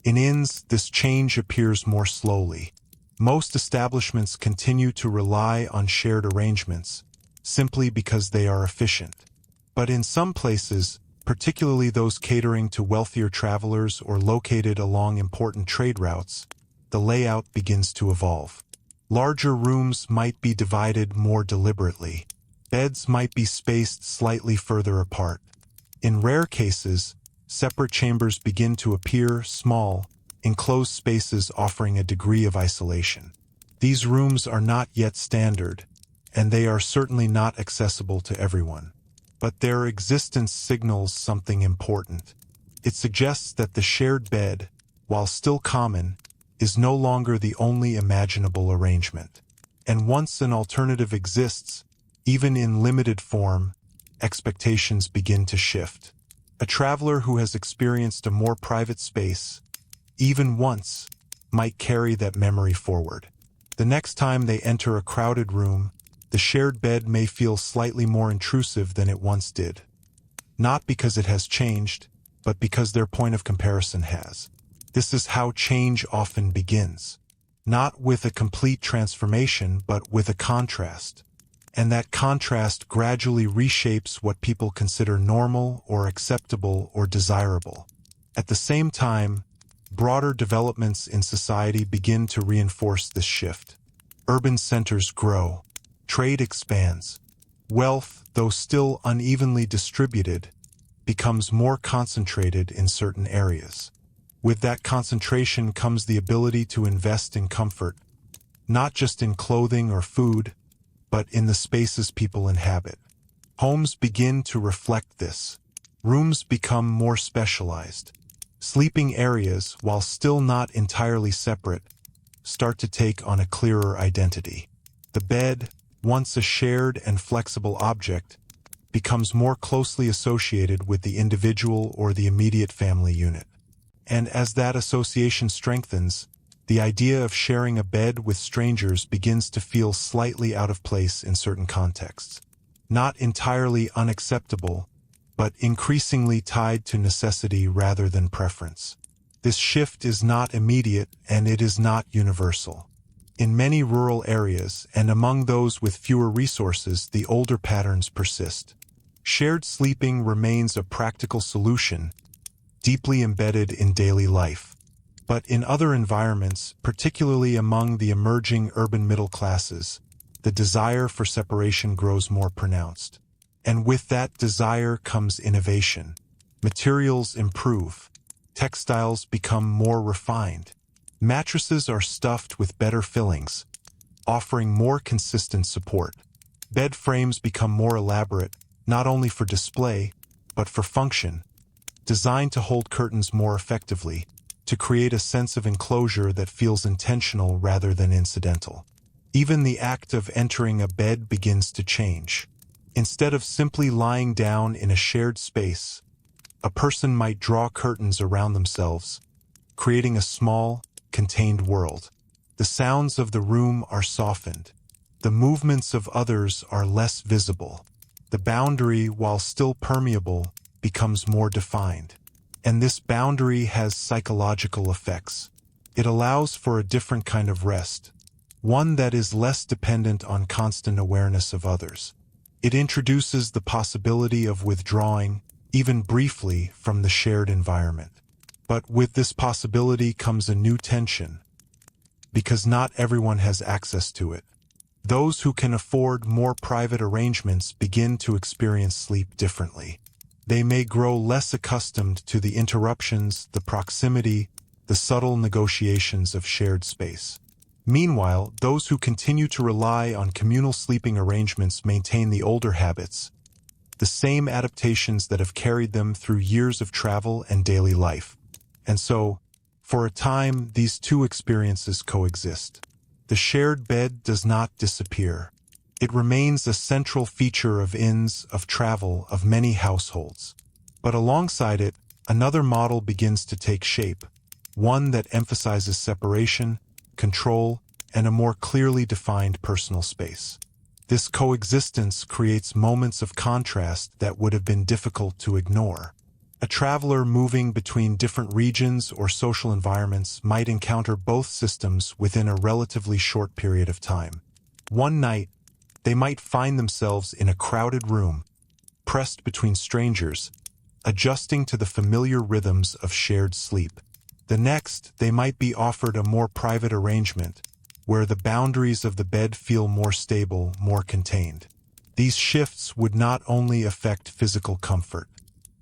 In inns, this change appears more slowly. Most establishments continue to rely on shared arrangements, simply because they are efficient. But in some places, particularly those catering to wealthier travelers or located along important trade routes, the layout begins to evolve. Larger rooms might be divided more deliberately. Beds might be spaced slightly further apart. In rare cases, separate chambers begin to appear, small, enclosed spaces offering a degree of isolation. These rooms are not yet standard, and they are certainly not accessible to everyone. But their existence signals something important. It suggests that the shared bed, while still common, is no longer the only imaginable arrangement. And once an alternative exists, even in limited form, expectations begin to shift. A traveler who has experienced a more private space, even once, might carry that memory forward. The next time they enter a crowded room, the shared bed may feel slightly more intrusive than it once did. Not because it has changed, but because their point of comparison has. This is how change often begins. Not with a complete transformation, but with a contrast. And that contrast gradually reshapes what people consider normal or acceptable or desirable. At the same time, broader developments in society begin to reinforce this shift. Urban centers grow. Trade expands. Wealth, though still unevenly distributed, becomes more concentrated in certain areas. With that concentration comes the ability to invest in comfort, not just in clothing or food, but in the spaces people inhabit. Homes begin to reflect this. Rooms become more specialized. Sleeping areas, while still not entirely separate, start to take on a clearer identity. The bed, once a shared and flexible object, becomes more closely associated with the individual or the immediate family unit. And as that association strengthens, the idea of sharing a bed with strangers begins to feel slightly out of place in certain contexts. Not entirely unacceptable, but increasingly tied to necessity rather than preference. This shift is not immediate and it is not universal. In many rural areas and among those with fewer resources, the older patterns persist. Shared sleeping remains a practical solution, deeply embedded in daily life. But in other environments, particularly among the emerging urban middle classes, the desire for separation grows more pronounced. And with that desire comes innovation. Materials improve. Textiles become more refined. Mattresses are stuffed with better fillings, offering more consistent support. Bed frames become more elaborate, not only for display, but for function, designed to hold curtains more effectively, to create a sense of enclosure that feels intentional rather than incidental. Even the act of entering a bed begins to change. Instead of simply lying down in a shared space, a person might draw curtains around themselves, creating a small, contained world. The sounds of the room are softened. The movements of others are less visible. The boundary, while still permeable, becomes more defined. And this boundary has psychological effects. It allows for a different kind of rest, one that is less dependent on constant awareness of others. It introduces the possibility of withdrawing, even briefly, from the shared environment. But with this possibility comes a new tension, because not everyone has access to it. Those who can afford more private arrangements begin to experience sleep differently. They may grow less accustomed to the interruptions, the proximity, the subtle negotiations of shared space. Meanwhile, those who continue to rely on communal sleeping arrangements maintain the older habits, the same adaptations that have carried them through years of travel and daily life. And so, for a time, these two experiences coexist. The shared bed does not disappear. It remains a central feature of inns, of travel, of many households. But alongside it, another model begins to take shape, one that emphasizes separation, control, and a more clearly defined personal space. This coexistence creates moments of contrast that would have been difficult to ignore. A traveler moving between different regions or social environments might encounter both systems within a relatively short period of time. One night, they might find themselves in a crowded room, pressed between strangers, adjusting to the familiar rhythms of shared sleep. The next, they might be offered a more private arrangement, where the boundaries of the bed feel more stable, more contained. These shifts would not only affect physical comfort,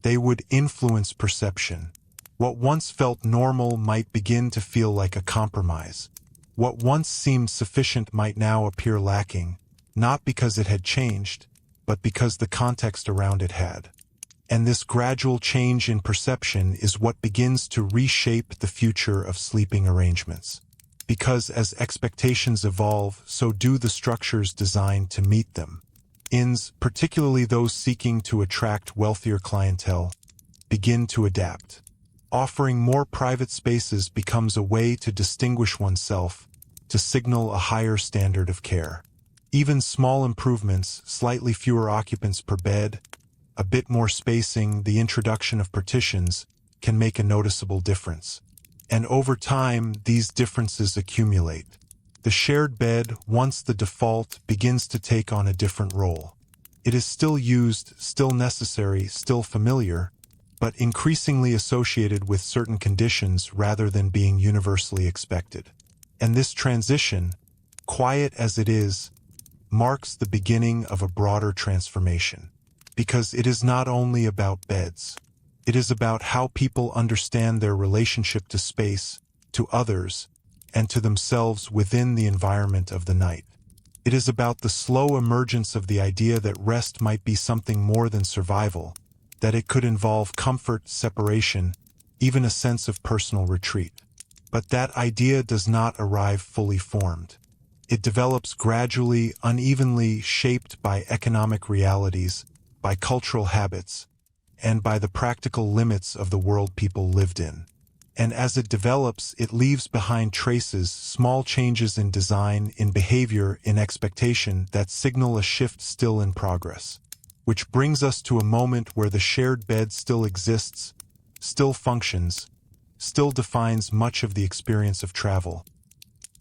they would influence perception. What once felt normal might begin to feel like a compromise. What once seemed sufficient might now appear lacking, not because it had changed, but because the context around it had. And this gradual change in perception is what begins to reshape the future of sleeping arrangements. Because as expectations evolve, so do the structures designed to meet them. Inns, particularly those seeking to attract wealthier clientele, begin to adapt. Offering more private spaces becomes a way to distinguish oneself, to signal a higher standard of care. Even small improvements, slightly fewer occupants per bed, a bit more spacing, the introduction of partitions, can make a noticeable difference. And over time, these differences accumulate. The shared bed, once the default, begins to take on a different role. It is still used, still necessary, still familiar, but increasingly associated with certain conditions rather than being universally expected. And this transition, quiet as it is, marks the beginning of a broader transformation. Because it is not only about beds. It is about how people understand their relationship to space, to others, and to themselves within the environment of the night. It is about the slow emergence of the idea that rest might be something more than survival, that it could involve comfort, separation, even a sense of personal retreat. But that idea does not arrive fully formed. It develops gradually, unevenly, shaped by economic realities, by cultural habits, and by the practical limits of the world people lived in. And as it develops, it leaves behind traces, small changes in design, in behavior, in expectation that signal a shift still in progress. Which brings us to a moment where the shared bed still exists, still functions, still defines much of the experience of travel,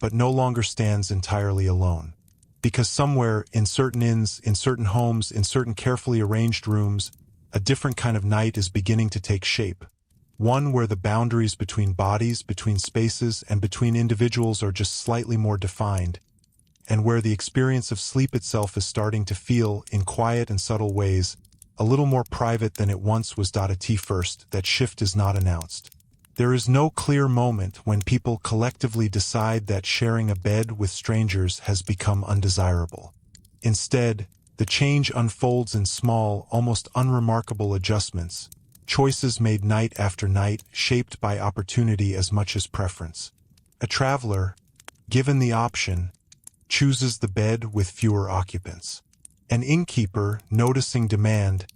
but no longer stands entirely alone. Because somewhere, in certain inns, in certain homes, in certain carefully arranged rooms, a different kind of night is beginning to take shape. One where the boundaries between bodies, between spaces, and between individuals are just slightly more defined, and where the experience of sleep itself is starting to feel, in quiet and subtle ways, a little more private than it once was. At first, that shift is not announced. There is no clear moment when people collectively decide that sharing a bed with strangers has become undesirable. Instead, the change unfolds in small, almost unremarkable adjustments, choices made night after night, shaped by opportunity as much as preference. A traveler, given the option, chooses the bed with fewer occupants. An innkeeper, noticing demand,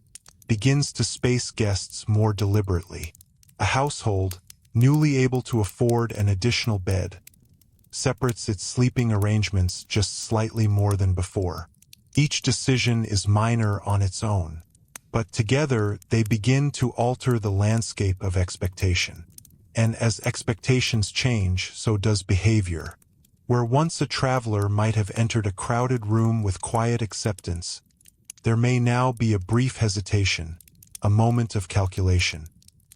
begins to space guests more deliberately. A household, newly able to afford an additional bed, separates its sleeping arrangements just slightly more than before. Each decision is minor on its own, but together they begin to alter the landscape of expectation. And as expectations change, so does behavior. Where once a traveler might have entered a crowded room with quiet acceptance, there may now be a brief hesitation, a moment of calculation.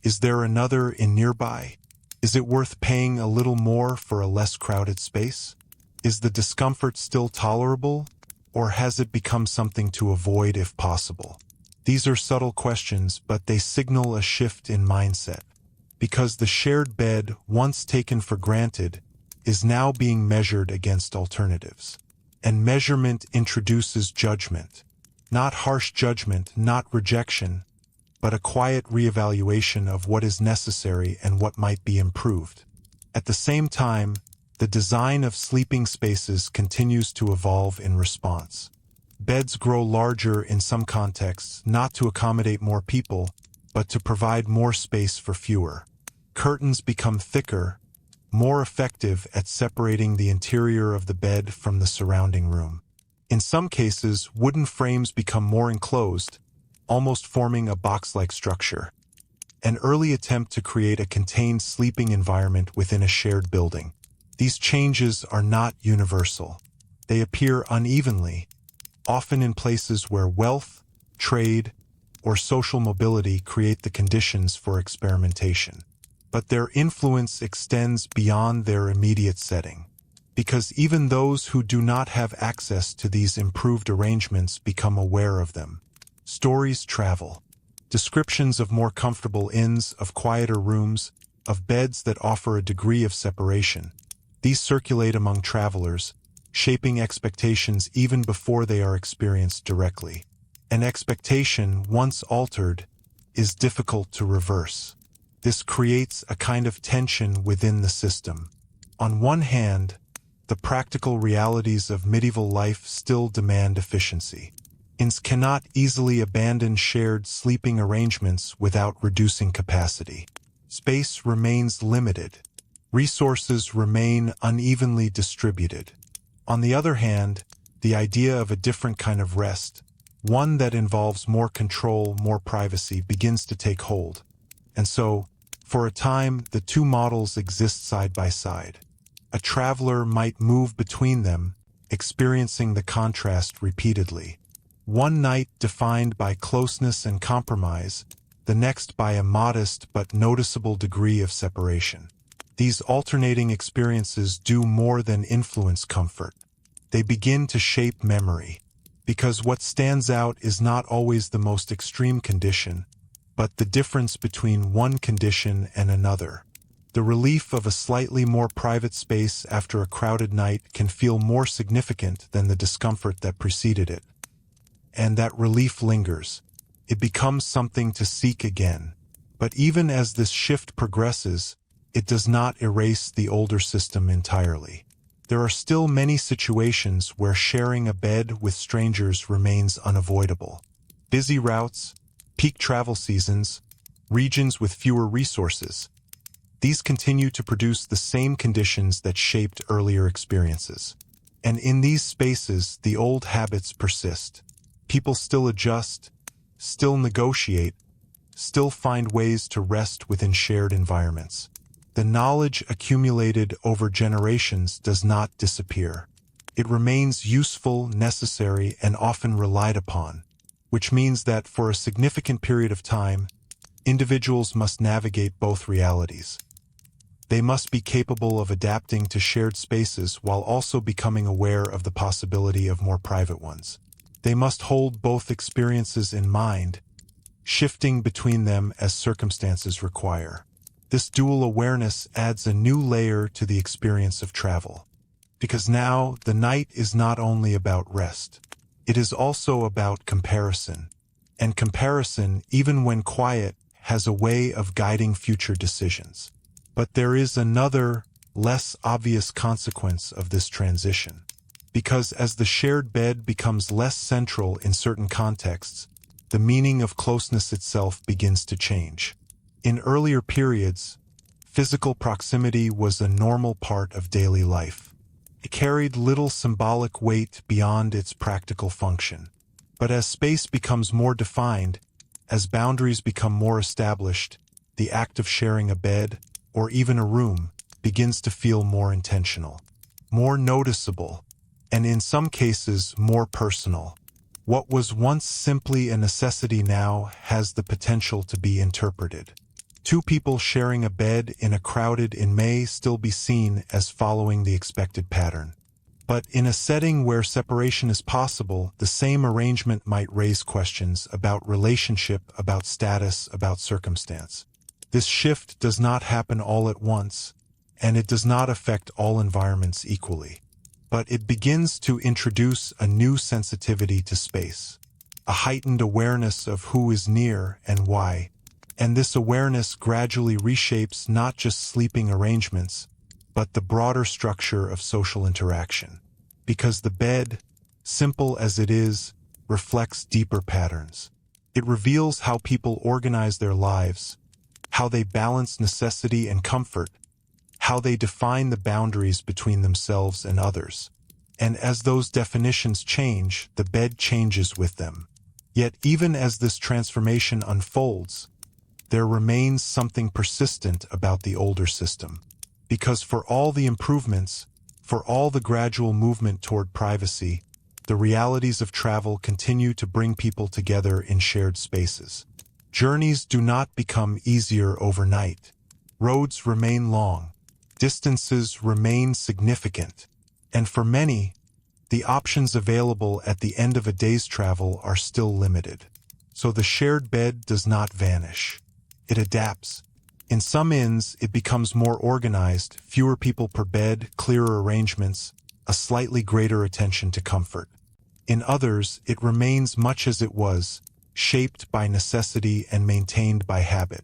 Is there another in nearby? Is it worth paying a little more for a less crowded space? Is the discomfort still tolerable, or has it become something to avoid if possible? These are subtle questions, but they signal a shift in mindset. Because the shared bed, once taken for granted, is now being measured against alternatives. And measurement introduces judgment. Not harsh judgment, not rejection, but a quiet reevaluation of what is necessary and what might be improved. At the same time, the design of sleeping spaces continues to evolve in response. Beds grow larger in some contexts, not to accommodate more people, but to provide more space for fewer. Curtains become thicker, more effective at separating the interior of the bed from the surrounding room. In some cases, wooden frames become more enclosed, almost forming a box-like structure. An early attempt to create a contained sleeping environment within a shared building. These changes are not universal. They appear unevenly, often in places where wealth, trade, or social mobility create the conditions for experimentation. But their influence extends beyond their immediate setting, because even those who do not have access to these improved arrangements become aware of them. Stories travel. Descriptions of more comfortable inns, of quieter rooms, of beds that offer a degree of separation. These circulate among travelers, shaping expectations even before they are experienced directly. An expectation, once altered, is difficult to reverse. This creates a kind of tension within the system. On one hand, the practical realities of medieval life still demand efficiency. Inns cannot easily abandon shared sleeping arrangements without reducing capacity. Space remains limited. Resources remain unevenly distributed. On the other hand, the idea of a different kind of rest, one that involves more control, more privacy, begins to take hold. And so, for a time, the two models exist side by side. A traveler might move between them, experiencing the contrast repeatedly. One night defined by closeness and compromise, the next by a modest but noticeable degree of separation. These alternating experiences do more than influence comfort. They begin to shape memory, because what stands out is not always the most extreme condition, but the difference between one condition and another. The relief of a slightly more private space after a crowded night can feel more significant than the discomfort that preceded it. And that relief lingers. It becomes something to seek again. But even as this shift progresses, it does not erase the older system entirely. There are still many situations where sharing a bed with strangers remains unavoidable. Busy routes, peak travel seasons, regions with fewer resources. These continue to produce the same conditions that shaped earlier experiences. And in these spaces, the old habits persist. People still adjust, still negotiate, still find ways to rest within shared environments. The knowledge accumulated over generations does not disappear. It remains useful, necessary, and often relied upon, which means that for a significant period of time, individuals must navigate both realities. They must be capable of adapting to shared spaces while also becoming aware of the possibility of more private ones. They must hold both experiences in mind, shifting between them as circumstances require. This dual awareness adds a new layer to the experience of travel. Because now, the night is not only about rest. It is also about comparison. And comparison, even when quiet, has a way of guiding future decisions. But there is another, less obvious consequence of this transition. Because as the shared bed becomes less central in certain contexts, the meaning of closeness itself begins to change. In earlier periods, physical proximity was a normal part of daily life. It carried little symbolic weight beyond its practical function. But as space becomes more defined, as boundaries become more established, the act of sharing a bed, or even a room, begins to feel more intentional, more noticeable, and in some cases more personal. What was once simply a necessity now has the potential to be interpreted. Two people sharing a bed in a crowded inn may still be seen as following the expected pattern. But in a setting where separation is possible, the same arrangement might raise questions about relationship, about status, about circumstance. This shift does not happen all at once, and it does not affect all environments equally. But it begins to introduce a new sensitivity to space. a heightened awareness of who is near and why. And this awareness gradually reshapes not just sleeping arrangements, but the broader structure of social interaction. Because the bed, simple as it is, reflects deeper patterns. It reveals how people organize their lives, how they balance necessity and comfort, how they define the boundaries between themselves and others. And as those definitions change, the bed changes with them. Yet even as this transformation unfolds, there remains something persistent about the older system. Because for all the improvements, for all the gradual movement toward privacy, the realities of travel continue to bring people together in shared spaces. Journeys do not become easier overnight. Roads remain long. Distances remain significant. And for many, the options available at the end of a day's travel are still limited. So the shared bed does not vanish. It adapts. In some inns, it becomes more organized, fewer people per bed, clearer arrangements, a slightly greater attention to comfort. In others, it remains much as it was, shaped by necessity and maintained by habit.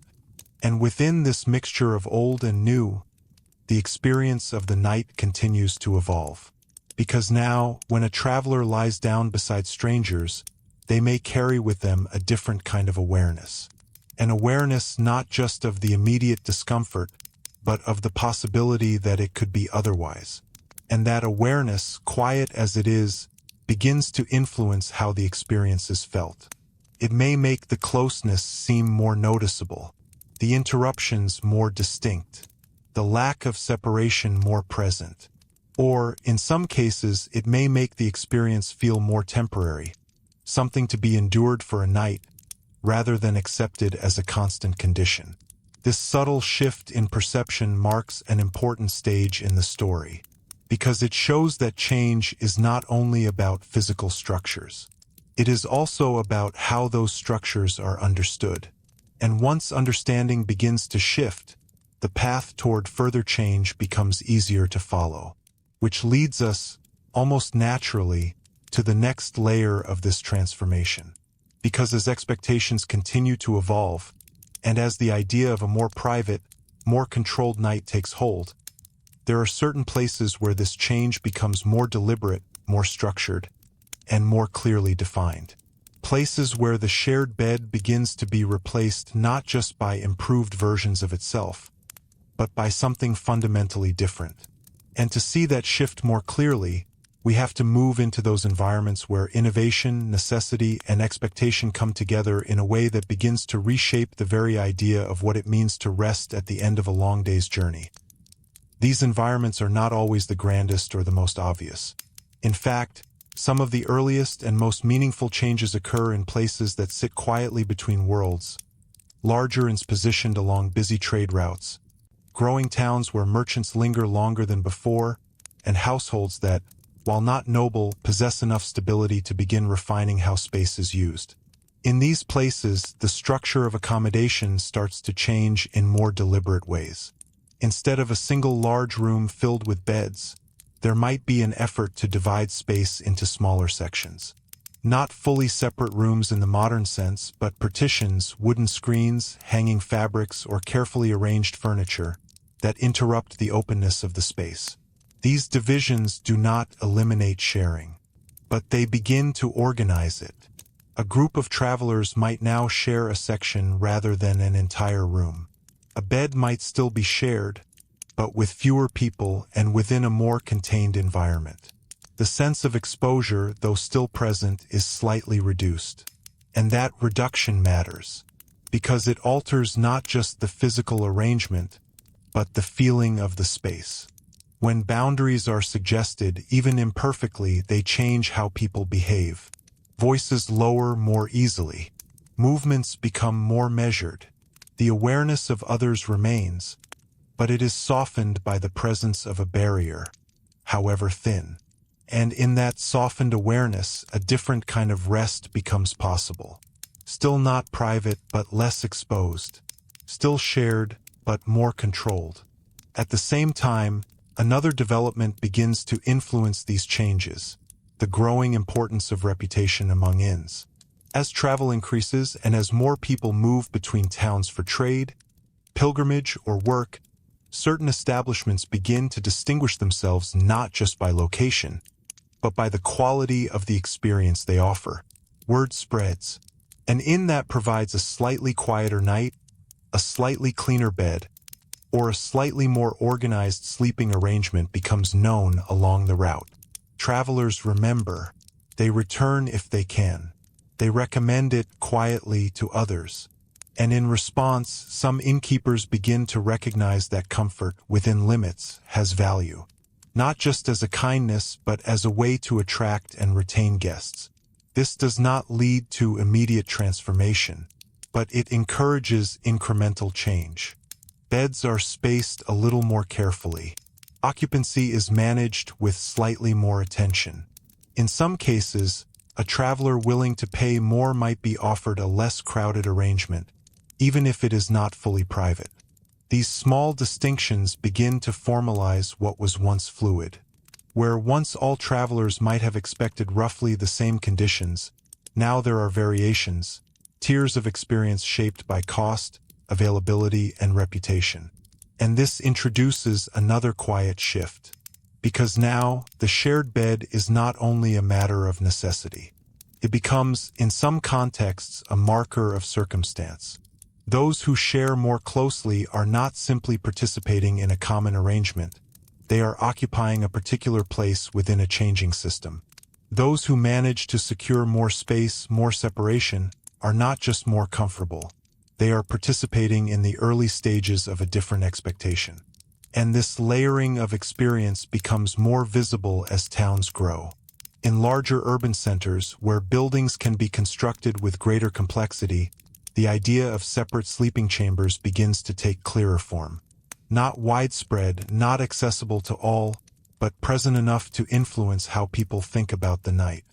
And within this mixture of old and new, the experience of the night continues to evolve. Because now, when a traveler lies down beside strangers, they may carry with them a different kind of awareness. An awareness not just of the immediate discomfort, but of the possibility that it could be otherwise. And that awareness, quiet as it is, begins to influence how the experience is felt. It may make the closeness seem more noticeable, the interruptions more distinct, the lack of separation more present. Or, in some cases, it may make the experience feel more temporary, something to be endured for a night, rather than accepted as a constant condition. This subtle shift in perception marks an important stage in the story, because it shows that change is not only about physical structures. It is also about how those structures are understood. And once understanding begins to shift, the path toward further change becomes easier to follow, which leads us, almost naturally, to the next layer of this transformation. Because as expectations continue to evolve, and as the idea of a more private, more controlled night takes hold, there are certain places where this change becomes more deliberate, more structured, and more clearly defined. Places where the shared bed begins to be replaced not just by improved versions of itself, but by something fundamentally different. And to see that shift more clearly, we have to move into those environments where innovation, necessity, and expectation come together in a way that begins to reshape the very idea of what it means to rest at the end of a long day's journey. These environments are not always the grandest or the most obvious. In fact, some of the earliest and most meaningful changes occur in places that sit quietly between worlds, larger inns positioned along busy trade routes, growing towns where merchants linger longer than before, and households that, while not noble, possess enough stability to begin refining how space is used. In these places, the structure of accommodation starts to change in more deliberate ways. Instead of a single large room filled with beds, there might be an effort to divide space into smaller sections. Not fully separate rooms in the modern sense, but partitions, wooden screens, hanging fabrics, or carefully arranged furniture that interrupt the openness of the space. These divisions do not eliminate sharing, but they begin to organize it. A group of travelers might now share a section rather than an entire room. A bed might still be shared, but with fewer people and within a more contained environment. The sense of exposure, though still present, is slightly reduced. And that reduction matters, because it alters not just the physical arrangement, but the feeling of the space. When boundaries are suggested, even imperfectly, they change how people behave. Voices lower more easily. Movements become more measured. The awareness of others remains, but it is softened by the presence of a barrier, however thin. And in that softened awareness, a different kind of rest becomes possible. Still not private, but less exposed. Still shared, but more controlled. At the same time, another development begins to influence these changes, the growing importance of reputation among inns. As travel increases and as more people move between towns for trade, pilgrimage, or work, certain establishments begin to distinguish themselves not just by location, but by the quality of the experience they offer. Word spreads, and in that provides a slightly quieter night, a slightly cleaner bed, or a slightly more organized sleeping arrangement becomes known along the route. Travelers remember, they return if they can. They recommend it quietly to others. And in response, some innkeepers begin to recognize that comfort, within limits, has value. Not just as a kindness, but as a way to attract and retain guests. This does not lead to immediate transformation, but it encourages incremental change. Beds are spaced a little more carefully. Occupancy is managed with slightly more attention. In some cases, a traveler willing to pay more might be offered a less crowded arrangement, even if it is not fully private. These small distinctions begin to formalize what was once fluid. Where once all travelers might have expected roughly the same conditions, now there are variations, tiers of experience shaped by cost, availability, and reputation. And this introduces another quiet shift. Because now, the shared bed is not only a matter of necessity. It becomes, in some contexts, a marker of circumstance. Those who share more closely are not simply participating in a common arrangement. They are occupying a particular place within a changing system. Those who manage to secure more space, more separation, are not just more comfortable. They are participating in the early stages of a different expectation. And this layering of experience becomes more visible as towns grow. In larger urban centers, where buildings can be constructed with greater complexity, the idea of separate sleeping chambers begins to take clearer form. Not widespread, not accessible to all, but present enough to influence how people think about the night.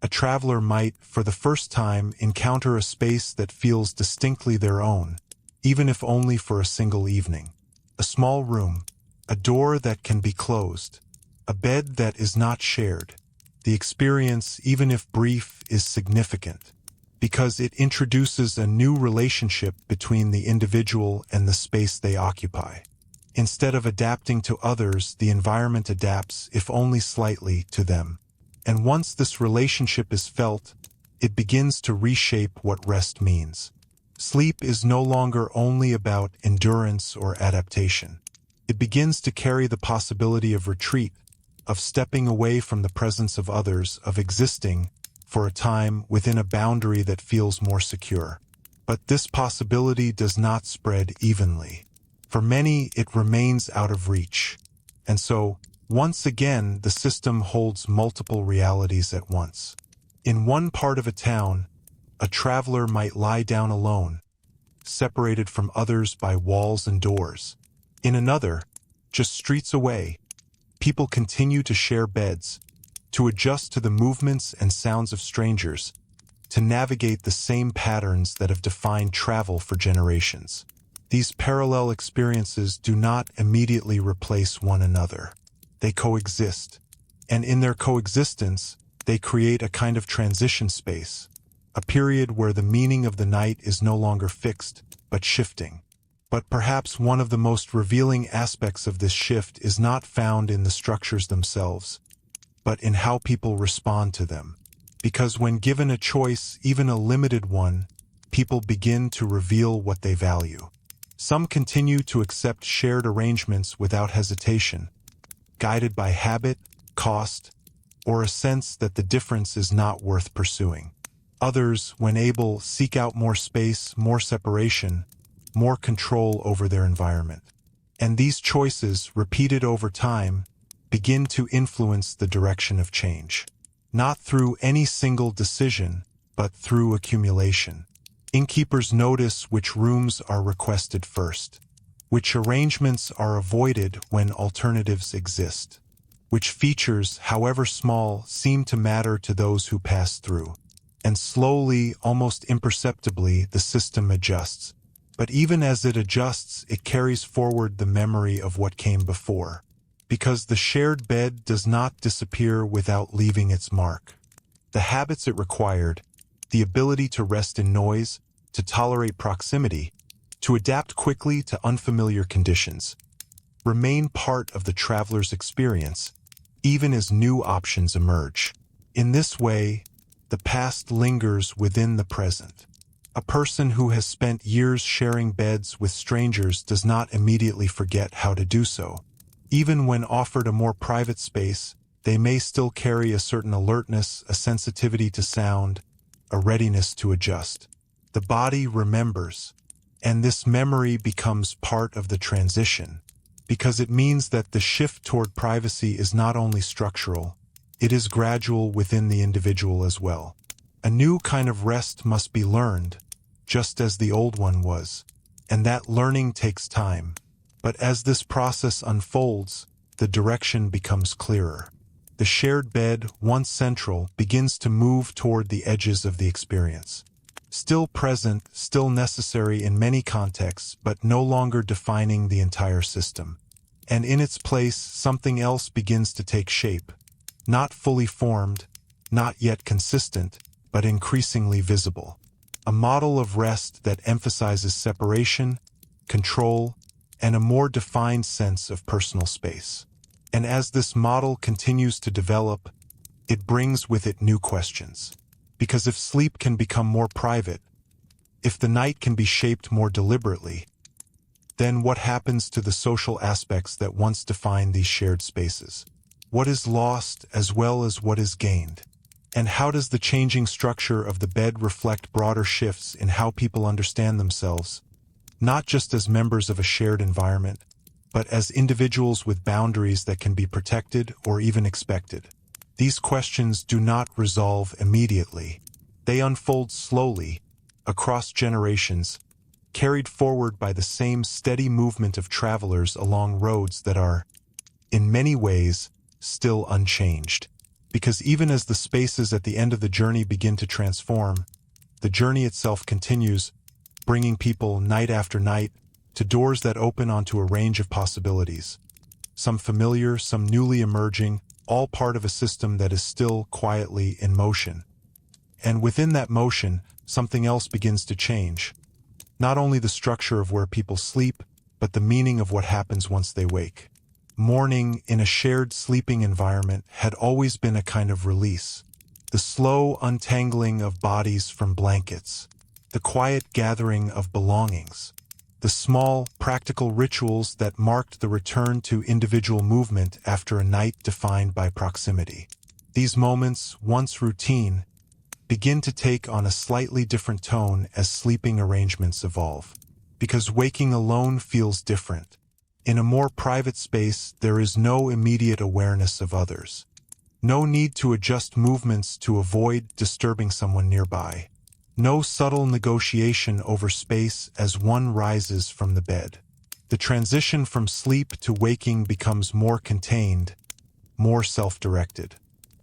A traveler might, for the first time, encounter a space that feels distinctly their own, even if only for a single evening. A small room, a door that can be closed, a bed that is not shared. The experience, even if brief, is significant, because it introduces a new relationship between the individual and the space they occupy. Instead of adapting to others, the environment adapts, if only slightly, to them. And once this relationship is felt, it begins to reshape what rest means. Sleep is no longer only about endurance or adaptation. It begins to carry the possibility of retreat, of stepping away from the presence of others, of existing, for a time, within a boundary that feels more secure. But this possibility does not spread evenly. For many, it remains out of reach. And so, once again, the system holds multiple realities at once. In one part of a town, a traveler might lie down alone, separated from others by walls and doors. In another, just streets away, people continue to share beds, to adjust to the movements and sounds of strangers, to navigate the same patterns that have defined travel for generations. These parallel experiences do not immediately replace one another. They coexist, and in their coexistence, they create a kind of transition space, a period where the meaning of the night is no longer fixed, but shifting. But perhaps one of the most revealing aspects of this shift is not found in the structures themselves, but in how people respond to them. Because when given a choice, even a limited one, people begin to reveal what they value. Some continue to accept shared arrangements without hesitation, guided by habit, cost, or a sense that the difference is not worth pursuing. Others, when able, seek out more space, more separation, more control over their environment. And these choices, repeated over time, begin to influence the direction of change. Not through any single decision, but through accumulation. Innkeepers notice which rooms are requested first, which arrangements are avoided when alternatives exist, which features, however small, seem to matter to those who pass through. And slowly, almost imperceptibly, the system adjusts. But even as it adjusts, it carries forward the memory of what came before. Because the shared bed does not disappear without leaving its mark. The habits it required, the ability to rest in noise, to tolerate proximity, to adapt quickly to unfamiliar conditions, remain part of the traveler's experience, even as new options emerge. In this way, the past lingers within the present. A person who has spent years sharing beds with strangers does not immediately forget how to do so. Even when offered a more private space, they may still carry a certain alertness, a sensitivity to sound, a readiness to adjust. The body remembers, and this memory becomes part of the transition, because it means that the shift toward privacy is not only structural, it is gradual within the individual as well. A new kind of rest must be learned, just as the old one was, and that learning takes time. But as this process unfolds, the direction becomes clearer. The shared bed, once central, begins to move toward the edges of the experience. Still present, still necessary in many contexts, but no longer defining the entire system. And in its place, something else begins to take shape. Not fully formed, not yet consistent, but increasingly visible. A model of rest that emphasizes separation, control, and a more defined sense of personal space. And as this model continues to develop, it brings with it new questions. Because if sleep can become more private, if the night can be shaped more deliberately, then what happens to the social aspects that once defined these shared spaces? What is lost as well as what is gained? And how does the changing structure of the bed reflect broader shifts in how people understand themselves, not just as members of a shared environment, but as individuals with boundaries that can be protected or even expected? These questions do not resolve immediately. They unfold slowly, across generations, carried forward by the same steady movement of travelers along roads that are, in many ways, still unchanged. Because even as the spaces at the end of the journey begin to transform, the journey itself continues, bringing people night after night to doors that open onto a range of possibilities. Some familiar, some newly emerging, all part of a system that is still quietly in motion. And within that motion, something else begins to change. Not only the structure of where people sleep, but the meaning of what happens once they wake. Morning in a shared sleeping environment had always been a kind of release. The slow untangling of bodies from blankets. The quiet gathering of belongings. The small, practical rituals that marked the return to individual movement after a night defined by proximity. These moments, once routine, begin to take on a slightly different tone as sleeping arrangements evolve. Because waking alone feels different. In a more private space, there is no immediate awareness of others. No need to adjust movements to avoid disturbing someone nearby. No subtle negotiation over space as one rises from the bed. The transition from sleep to waking becomes more contained, more self-directed.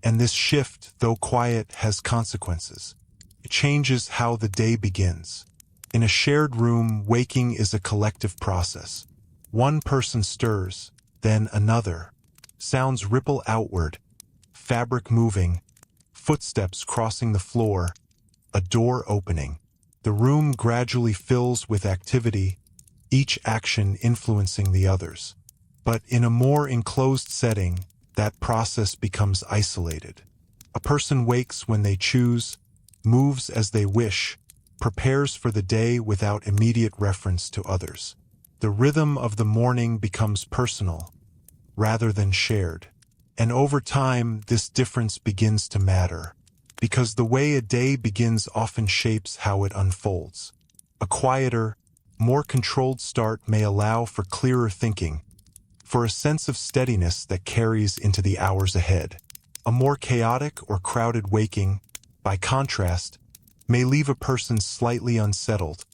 And this shift, though quiet, has consequences. It changes how the day begins. In a shared room, waking is a collective process. One person stirs, then another. Sounds ripple outward, fabric moving, footsteps crossing the floor, a door opening. The room gradually fills with activity, each action influencing the others. But in a more enclosed setting, that process becomes isolated. A person wakes when they choose, moves as they wish, prepares for the day without immediate reference to others. The rhythm of the morning becomes personal, rather than shared. And over time, this difference begins to matter, because the way a day begins often shapes how it unfolds. A quieter, more controlled start may allow for clearer thinking, for a sense of steadiness that carries into the hours ahead. A more chaotic or crowded waking, by contrast, may leave a person slightly unsettled,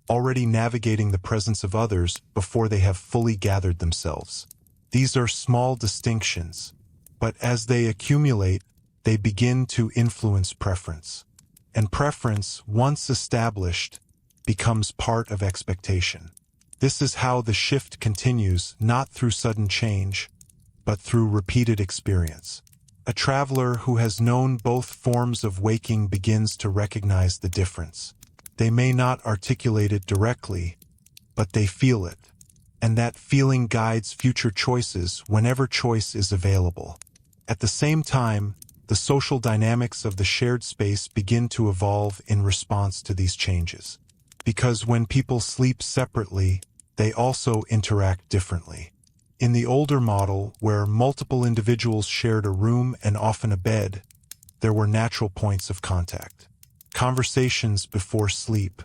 already navigating the presence of others before they have fully gathered themselves. These are small distinctions, but as they accumulate, they begin to influence preference. And preference, once established, becomes part of expectation. This is how the shift continues, not through sudden change, but through repeated experience. A traveler who has known both forms of waking begins to recognize the difference. They may not articulate it directly, but they feel it. And that feeling guides future choices whenever choice is available. At the same time, the social dynamics of the shared space begin to evolve in response to these changes. Because when people sleep separately, they also interact differently. In the older model, where multiple individuals shared a room and often a bed, there were natural points of contact. Conversations before sleep,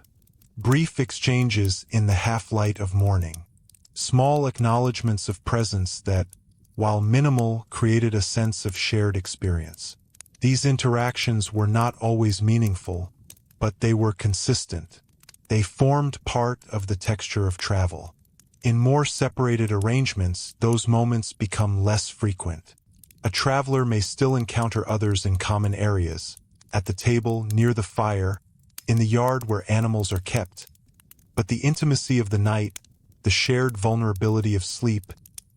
brief exchanges in the half-light of morning, small acknowledgments of presence that, while minimal, created a sense of shared experience. These interactions were not always meaningful, but they were consistent. They formed part of the texture of travel. In more separated arrangements, those moments become less frequent. A traveler may still encounter others in common areas, at the table, near the fire, in the yard where animals are kept. But the intimacy of the night, the shared vulnerability of sleep,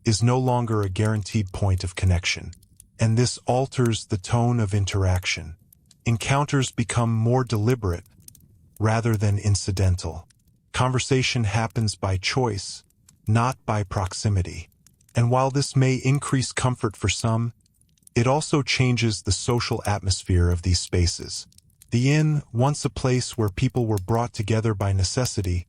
is no longer a guaranteed point of connection. And this alters the tone of interaction. Encounters become more deliberate, rather than incidental. Conversation happens by choice, not by proximity. And while this may increase comfort for some, it also changes the social atmosphere of these spaces. The inn, once a place where people were brought together by necessity,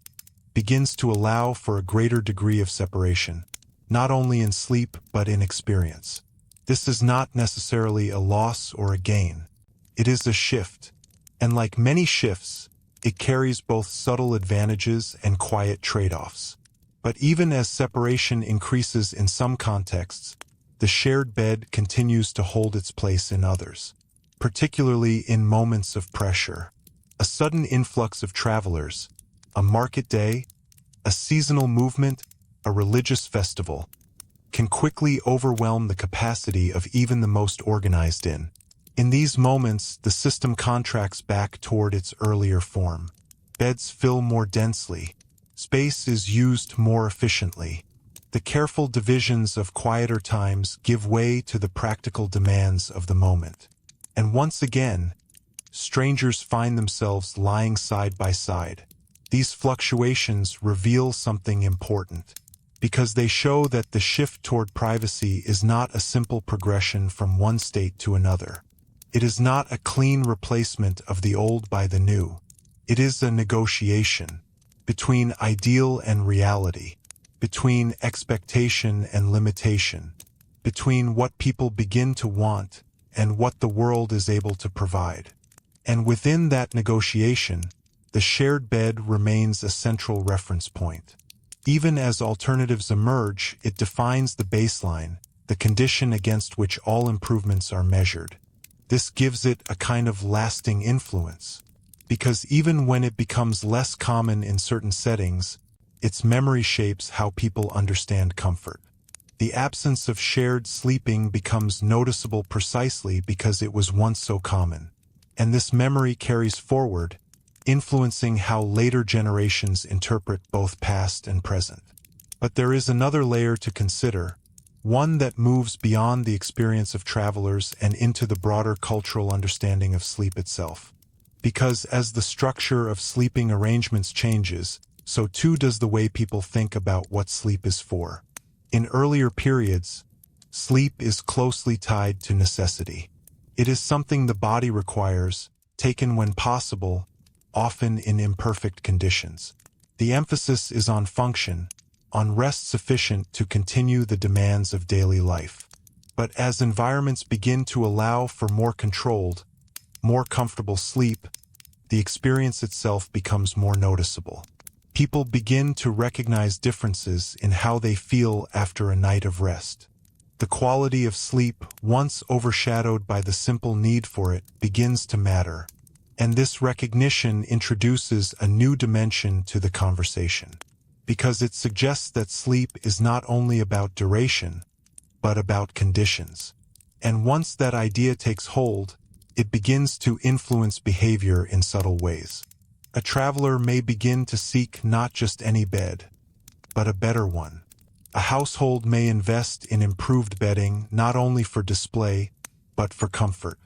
begins to allow for a greater degree of separation, not only in sleep but in experience. This is not necessarily a loss or a gain. It is a shift, and like many shifts, it carries both subtle advantages and quiet trade-offs. But even as separation increases in some contexts, the shared bed continues to hold its place in others, particularly in moments of pressure. A sudden influx of travelers, a market day, a seasonal movement, a religious festival, can quickly overwhelm the capacity of even the most organized inn. In these moments, the system contracts back toward its earlier form. Beds fill more densely. Space is used more efficiently. The careful divisions of quieter times give way to the practical demands of the moment. And once again, strangers find themselves lying side by side. These fluctuations reveal something important, because they show that the shift toward privacy is not a simple progression from one state to another. It is not a clean replacement of the old by the new. It is a negotiation between ideal and reality, between expectation and limitation, between what people begin to want and what the world is able to provide. And within that negotiation, the shared bed remains a central reference point. Even as alternatives emerge, it defines the baseline, the condition against which all improvements are measured. This gives it a kind of lasting influence, because even when it becomes less common in certain settings, its memory shapes how people understand comfort. The absence of shared sleeping becomes noticeable precisely because it was once so common, and this memory carries forward, influencing how later generations interpret both past and present. But there is another layer to consider, one that moves beyond the experience of travelers and into the broader cultural understanding of sleep itself. Because as the structure of sleeping arrangements changes, so too does the way people think about what sleep is for. In earlier periods, sleep is closely tied to necessity. It is something the body requires, taken when possible, often in imperfect conditions. The emphasis is on function, on rest sufficient to continue the demands of daily life. But as environments begin to allow for more controlled, more comfortable sleep, the experience itself becomes more noticeable. People begin to recognize differences in how they feel after a night of rest. The quality of sleep, once overshadowed by the simple need for it, begins to matter. And this recognition introduces a new dimension to the conversation, because it suggests that sleep is not only about duration, but about conditions. And once that idea takes hold, it begins to influence behavior in subtle ways. A traveler may begin to seek not just any bed, but a better one. A household may invest in improved bedding not only for display, but for comfort.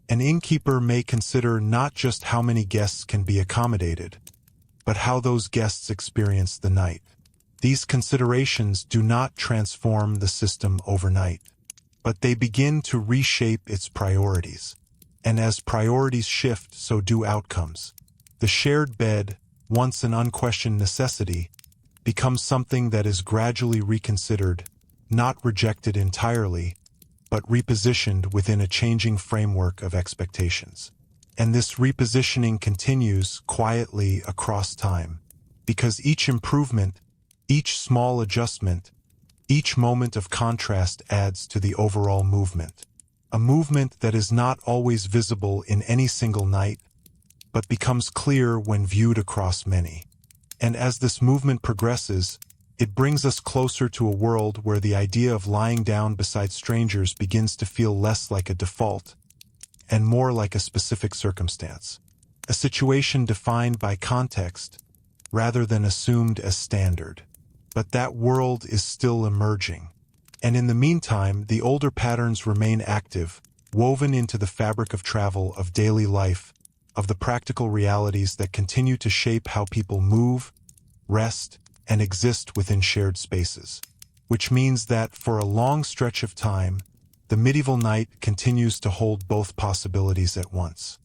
An innkeeper may consider not just how many guests can be accommodated, but how those guests experience the night. These considerations do not transform the system overnight, but they begin to reshape its priorities. And as priorities shift, so do outcomes. The shared bed, once an unquestioned necessity, becomes something that is gradually reconsidered, not rejected entirely, but repositioned within a changing framework of expectations. And this repositioning continues quietly across time, because each improvement, each small adjustment, each moment of contrast adds to the overall movement. A movement that is not always visible in any single night, but becomes clear when viewed across many. And as this movement progresses, it brings us closer to a world where the idea of lying down beside strangers begins to feel less like a default and more like a specific circumstance, a situation defined by context rather than assumed as standard. But that world is still emerging. And in the meantime, the older patterns remain active, woven into the fabric of travel, of daily life, of the practical realities that continue to shape how people move, rest, and exist within shared spaces. Which means that, for a long stretch of time, the medieval night continues to hold both possibilities at once.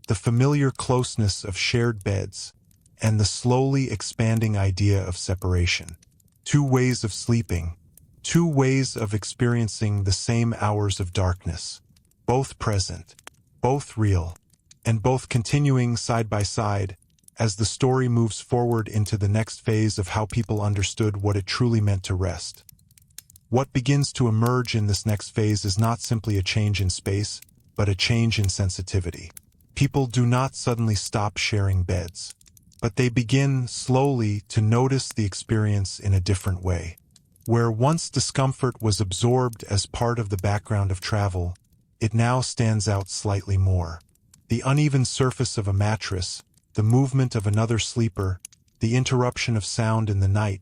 The familiar closeness of shared beds, and the slowly expanding idea of separation. Two ways of sleeping, two ways of experiencing the same hours of darkness, both present, both real, and both continuing side by side as the story moves forward into the next phase of how people understood what it truly meant to rest. What begins to emerge in this next phase is not simply a change in space, but a change in sensitivity. People do not suddenly stop sharing beds, but they begin slowly to notice the experience in a different way. Where once discomfort was absorbed as part of the background of travel, it now stands out slightly more. The uneven surface of a mattress, the movement of another sleeper, the interruption of sound in the night,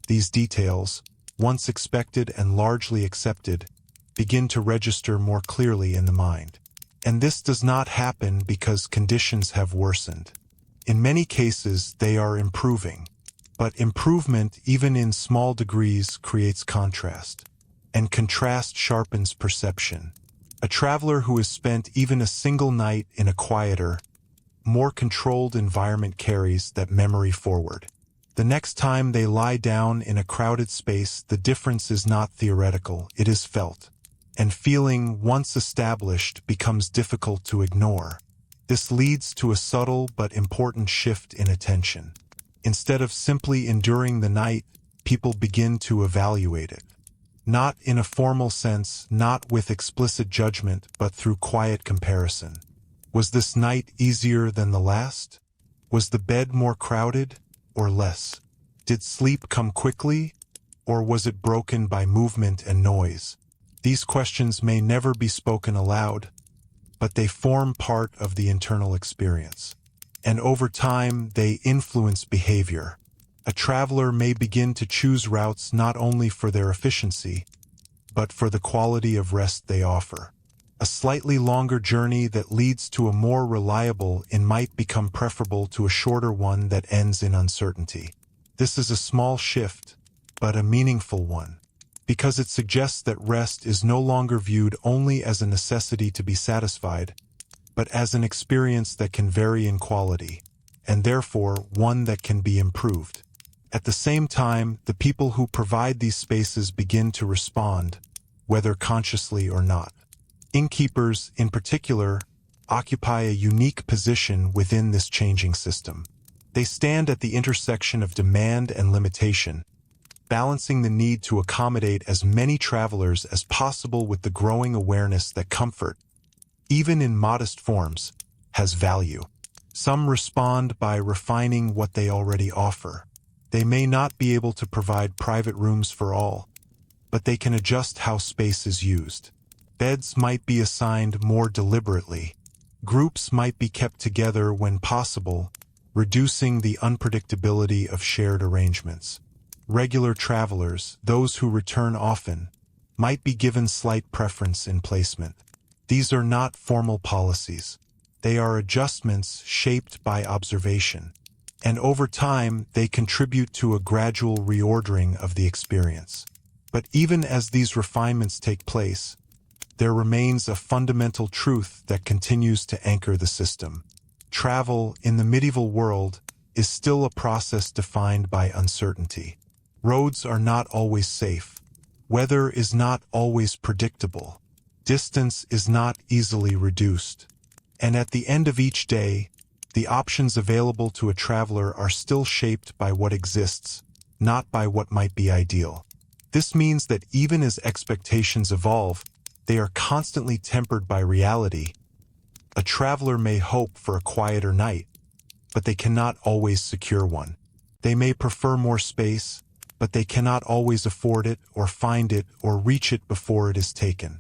these details, once expected and largely accepted, begin to register more clearly in the mind. And this does not happen because conditions have worsened. In many cases, they are improving. But improvement, even in small degrees, creates contrast. And contrast sharpens perception. A traveler who has spent even a single night in a quieter, more controlled environment carries that memory forward. The next time they lie down in a crowded space, the difference is not theoretical, it is felt. And feeling, once established, becomes difficult to ignore. This leads to a subtle but important shift in attention. Instead of simply enduring the night, people begin to evaluate it. Not in a formal sense, not with explicit judgment, but through quiet comparison. Was this night easier than the last? Was the bed more crowded or less? Did sleep come quickly, or was it broken by movement and noise? These questions may never be spoken aloud, but they form part of the internal experience. And over time, they influence behavior. A traveler may begin to choose routes not only for their efficiency, but for the quality of rest they offer. A slightly longer journey that leads to a more reliable inn might become preferable to a shorter one that ends in uncertainty. This is a small shift, but a meaningful one, because it suggests that rest is no longer viewed only as a necessity to be satisfied, but as an experience that can vary in quality, and therefore one that can be improved. At the same time, the people who provide these spaces begin to respond, whether consciously or not. Innkeepers, in particular, occupy a unique position within this changing system. They stand at the intersection of demand and limitation, balancing the need to accommodate as many travelers as possible with the growing awareness that comfort, even in modest forms, has value. Some respond by refining what they already offer. They may not be able to provide private rooms for all, but they can adjust how space is used. Beds might be assigned more deliberately. Groups might be kept together when possible, reducing the unpredictability of shared arrangements. Regular travelers, those who return often, might be given slight preference in placement. These are not formal policies. They are adjustments shaped by observation. And over time, they contribute to a gradual reordering of the experience. But even as these refinements take place, there remains a fundamental truth that continues to anchor the system. Travel in the medieval world is still a process defined by uncertainty. Roads are not always safe. Weather is not always predictable. Distance is not easily reduced. And at the end of each day, the options available to a traveler are still shaped by what exists, not by what might be ideal. This means that even as expectations evolve, they are constantly tempered by reality. A traveler may hope for a quieter night, but they cannot always secure one. They may prefer more space, but they cannot always afford it or find it or reach it before it is taken.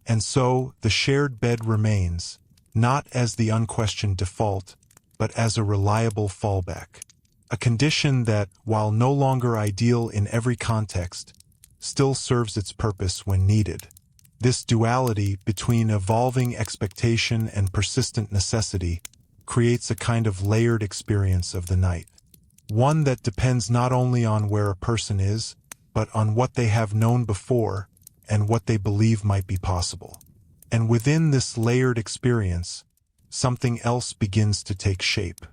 And so, the shared bed remains, not as the unquestioned default, but as a reliable fallback. A condition that, while no longer ideal in every context, still serves its purpose when needed. This duality between evolving expectation and persistent necessity creates a kind of layered experience of the night. One that depends not only on where a person is, but on what they have known before and what they believe might be possible. And within this layered experience, something else begins to take shape.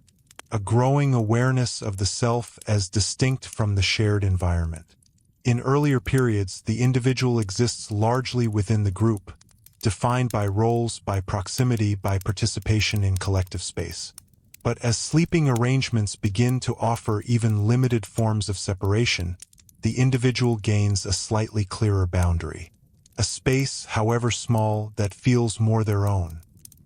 A growing awareness of the self as distinct from the shared environment. In earlier periods, the individual exists largely within the group, defined by roles, by proximity, by participation in collective space. But as sleeping arrangements begin to offer even limited forms of separation, the individual gains a slightly clearer boundary. A space, however small, that feels more their own.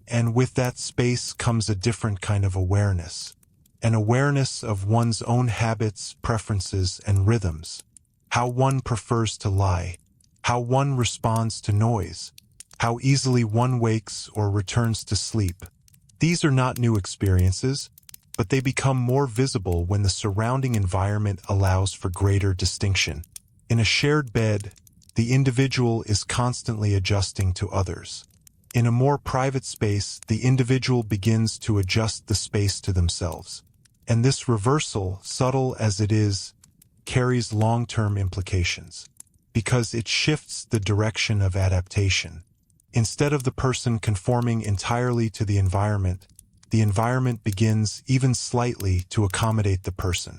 And with that space comes a different kind of awareness. An awareness of one's own habits, preferences, and rhythms. How one prefers to lie. How one responds to noise. How easily one wakes or returns to sleep. These are not new experiences, but they become more visible when the surrounding environment allows for greater distinction. In a shared bed, the individual is constantly adjusting to others. In a more private space, the individual begins to adjust the space to themselves. And this reversal, subtle as it is, carries long-term implications, because it shifts the direction of adaptation. Instead of the person conforming entirely to the environment begins, even slightly, to accommodate the person.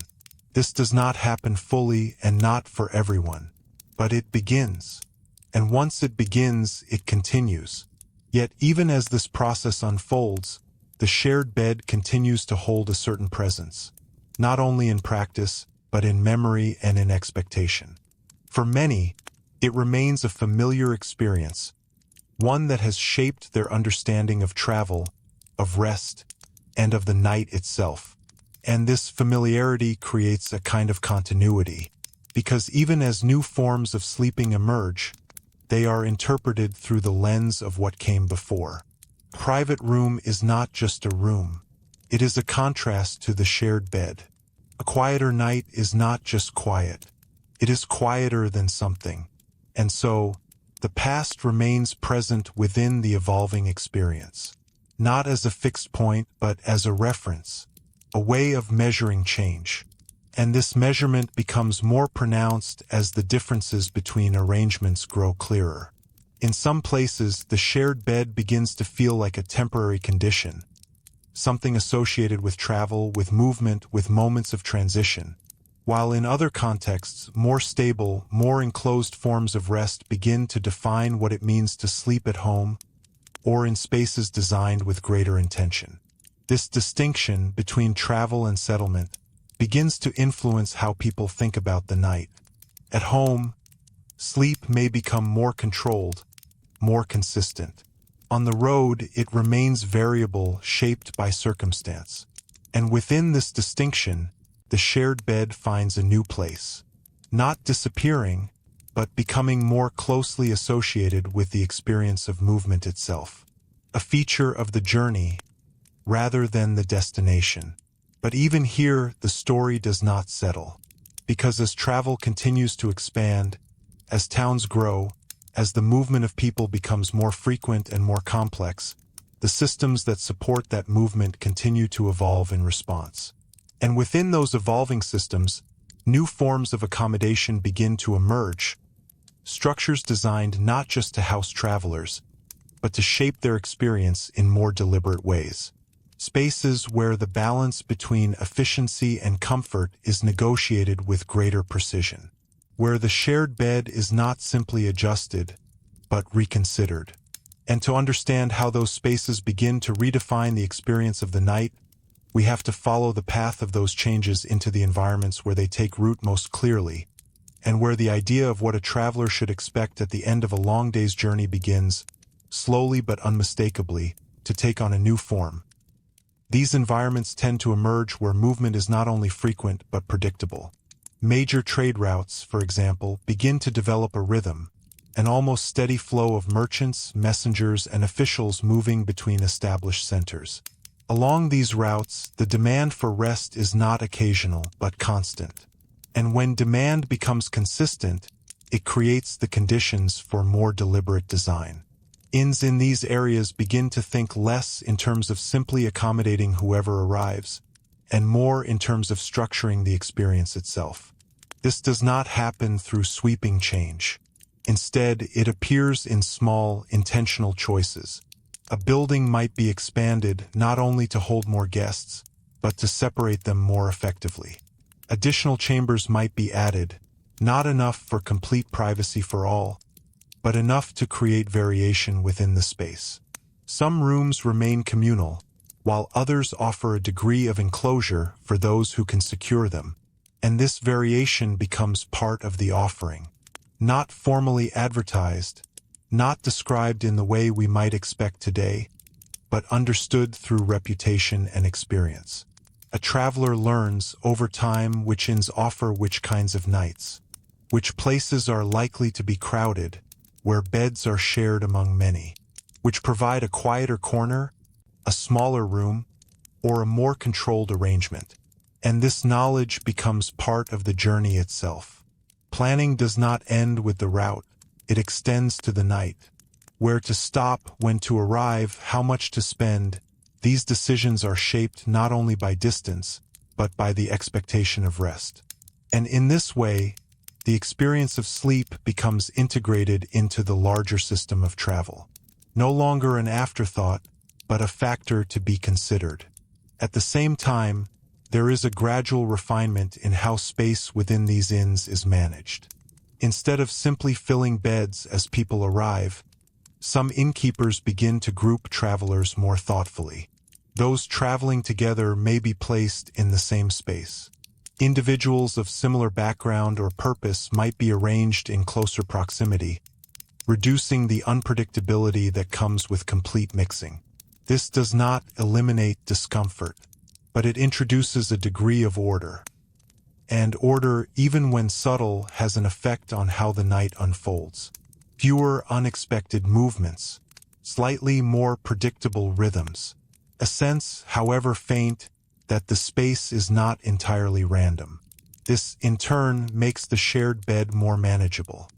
This does not happen fully and not for everyone, but it begins. And once it begins, it continues. Yet even as this process unfolds, the shared bed continues to hold a certain presence, not only in practice, but in memory and in expectation. For many, it remains a familiar experience, one that has shaped their understanding of travel, of rest, and of the night itself. And this familiarity creates a kind of continuity, because even as new forms of sleeping emerge, they are interpreted through the lens of what came before. Private room is not just a room. It is a contrast to the shared bed. A quieter night is not just quiet. It is quieter than something. And so, the past remains present within the evolving experience. Not as a fixed point, but as a reference, a way of measuring change. And this measurement becomes more pronounced as the differences between arrangements grow clearer. In some places, the shared bed begins to feel like a temporary condition, something associated with travel, with movement, with moments of transition. While in other contexts, more stable, more enclosed forms of rest begin to define what it means to sleep at home, or in spaces designed with greater intention. This distinction between travel and settlement begins to influence how people think about the night. At home, sleep may become more controlled, more consistent. On the road, it remains variable, shaped by circumstance. And within this distinction, the shared bed finds a new place, not disappearing, but becoming more closely associated with the experience of movement itself, a feature of the journey rather than the destination. But even here, the story does not settle, because as travel continues to expand, as towns grow, As the movement of people becomes more frequent and more complex, the systems that support that movement continue to evolve in response. And within those evolving systems, new forms of accommodation begin to emerge, structures designed not just to house travelers, but to shape their experience in more deliberate ways. Spaces where the balance between efficiency and comfort is negotiated with greater precision. Where the shared bed is not simply adjusted, but reconsidered. And to understand how those spaces begin to redefine the experience of the night, we have to follow the path of those changes into the environments where they take root most clearly, and where the idea of what a traveler should expect at the end of a long day's journey begins, slowly but unmistakably, to take on a new form. These environments tend to emerge where movement is not only frequent but predictable. Major trade routes, for example, begin to develop a rhythm, an almost steady flow of merchants, messengers, and officials moving between established centers. Along these routes, the demand for rest is not occasional but constant. And when demand becomes consistent, it creates the conditions for more deliberate design. Inns in these areas begin to think less in terms of simply accommodating whoever arrives, and more in terms of structuring the experience itself. This does not happen through sweeping change. Instead, it appears in small, intentional choices. A building might be expanded not only to hold more guests, but to separate them more effectively. Additional chambers might be added, not enough for complete privacy for all, but enough to create variation within the space. Some rooms remain communal, while others offer a degree of enclosure for those who can secure them, and this variation becomes part of the offering. Not formally advertised, not described in the way we might expect today, but understood through reputation and experience. A traveler learns over time which inns offer which kinds of nights, which places are likely to be crowded, where beds are shared among many, which provide a quieter corner, a smaller room, or a more controlled arrangement. And this knowledge becomes part of the journey itself. Planning does not end with the route, it extends to the night. Where to stop, when to arrive, how much to spend, these decisions are shaped not only by distance, but by the expectation of rest. And in this way, the experience of sleep becomes integrated into the larger system of travel. No longer an afterthought, but a factor to be considered. At the same time, there is a gradual refinement in how space within these inns is managed. Instead of simply filling beds as people arrive, some innkeepers begin to group travelers more thoughtfully. Those traveling together may be placed in the same space. Individuals of similar background or purpose might be arranged in closer proximity, reducing the unpredictability that comes with complete mixing. This does not eliminate discomfort, but it introduces a degree of order. And order, even when subtle, has an effect on how the night unfolds. Fewer unexpected movements, slightly more predictable rhythms. A sense, however faint, that the space is not entirely random. This, in turn, makes the shared bed more manageable.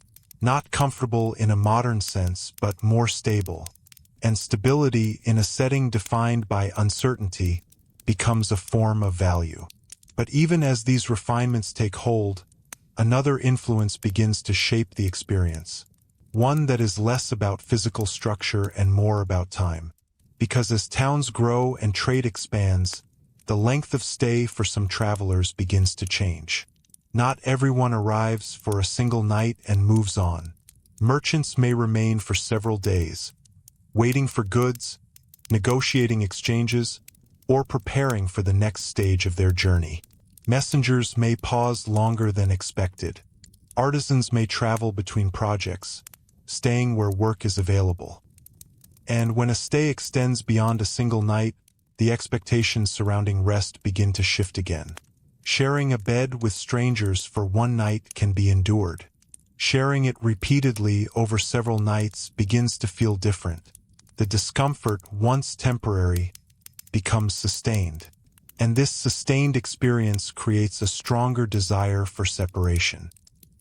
Not comfortable in a modern sense, but more stable. And stability in a setting defined by uncertainty becomes a form of value. But even as these refinements take hold, another influence begins to shape the experience. One that is less about physical structure and more about time. Because as towns grow and trade expands, the length of stay for some travelers begins to change. Not everyone arrives for a single night and moves on. Merchants may remain for several days, waiting for goods, negotiating exchanges, or preparing for the next stage of their journey. Messengers may pause longer than expected. Artisans may travel between projects, staying where work is available. And when a stay extends beyond a single night, the expectations surrounding rest begin to shift again. Sharing a bed with strangers for one night can be endured. Sharing it repeatedly over several nights begins to feel different. The discomfort, once temporary, becomes sustained. And this sustained experience creates a stronger desire for separation.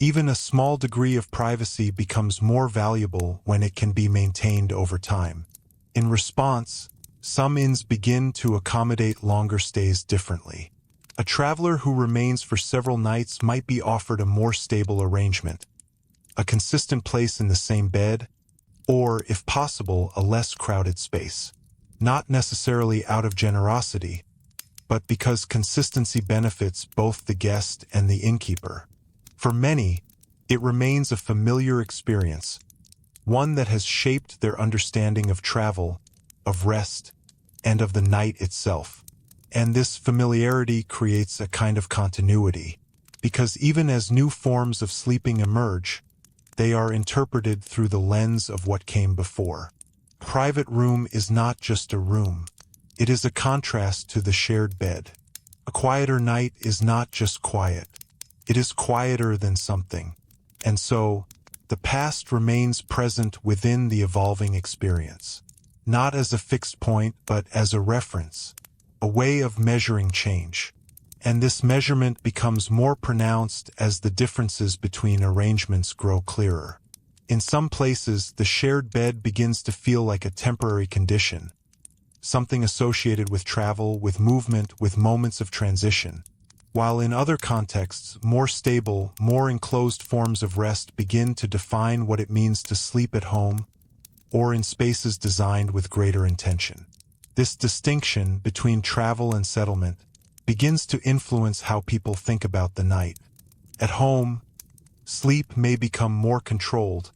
Even a small degree of privacy becomes more valuable when it can be maintained over time. In response, some inns begin to accommodate longer stays differently. A traveler who remains for several nights might be offered a more stable arrangement, a consistent place in the same bed, or, if possible, a less crowded space. Not necessarily out of generosity, but because consistency benefits both the guest and the innkeeper. For many, it remains a familiar experience, one that has shaped their understanding of travel, of rest, and of the night itself. And this familiarity creates a kind of continuity, because even as new forms of sleeping emerge, they are interpreted through the lens of what came before. Private room is not just a room. It is a contrast to the shared bed. A quieter night is not just quiet. It is quieter than something. And so, the past remains present within the evolving experience. Not as a fixed point, but as a reference, a way of measuring change. And this measurement becomes more pronounced as the differences between arrangements grow clearer. In some places, the shared bed begins to feel like a temporary condition, something associated with travel, with movement, with moments of transition. While in other contexts, more stable, more enclosed forms of rest begin to define what it means to sleep at home or in spaces designed with greater intention. This distinction between travel and settlement begins to influence how people think about the night. At home, sleep may become more controlled,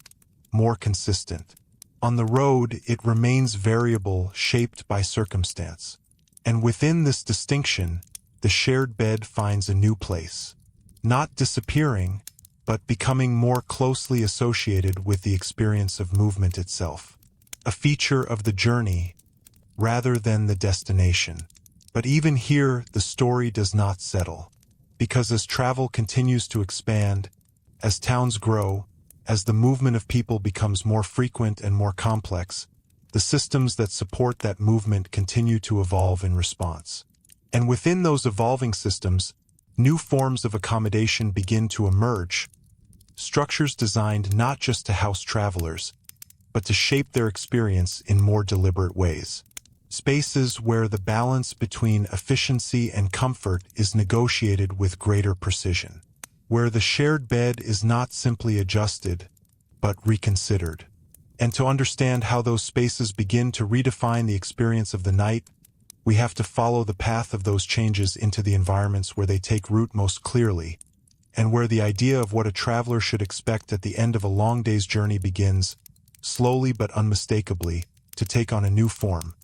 more consistent. On the road, it remains variable, shaped by circumstance. And within this distinction, the shared bed finds a new place, not disappearing, but becoming more closely associated with the experience of movement itself, a feature of the journey rather than the destination. But even here, the story does not settle, because as travel continues to expand, as towns grow, as the movement of people becomes more frequent and more complex, the systems that support that movement continue to evolve in response. And within those evolving systems, new forms of accommodation begin to emerge, structures designed not just to house travelers, but to shape their experience in more deliberate ways. Spaces where the balance between efficiency and comfort is negotiated with greater precision, where the shared bed is not simply adjusted, but reconsidered. And to understand how those spaces begin to redefine the experience of the night, we have to follow the path of those changes into the environments where they take root most clearly, and where the idea of what a traveler should expect at the end of a long day's journey begins, slowly but unmistakably, to take on a new form.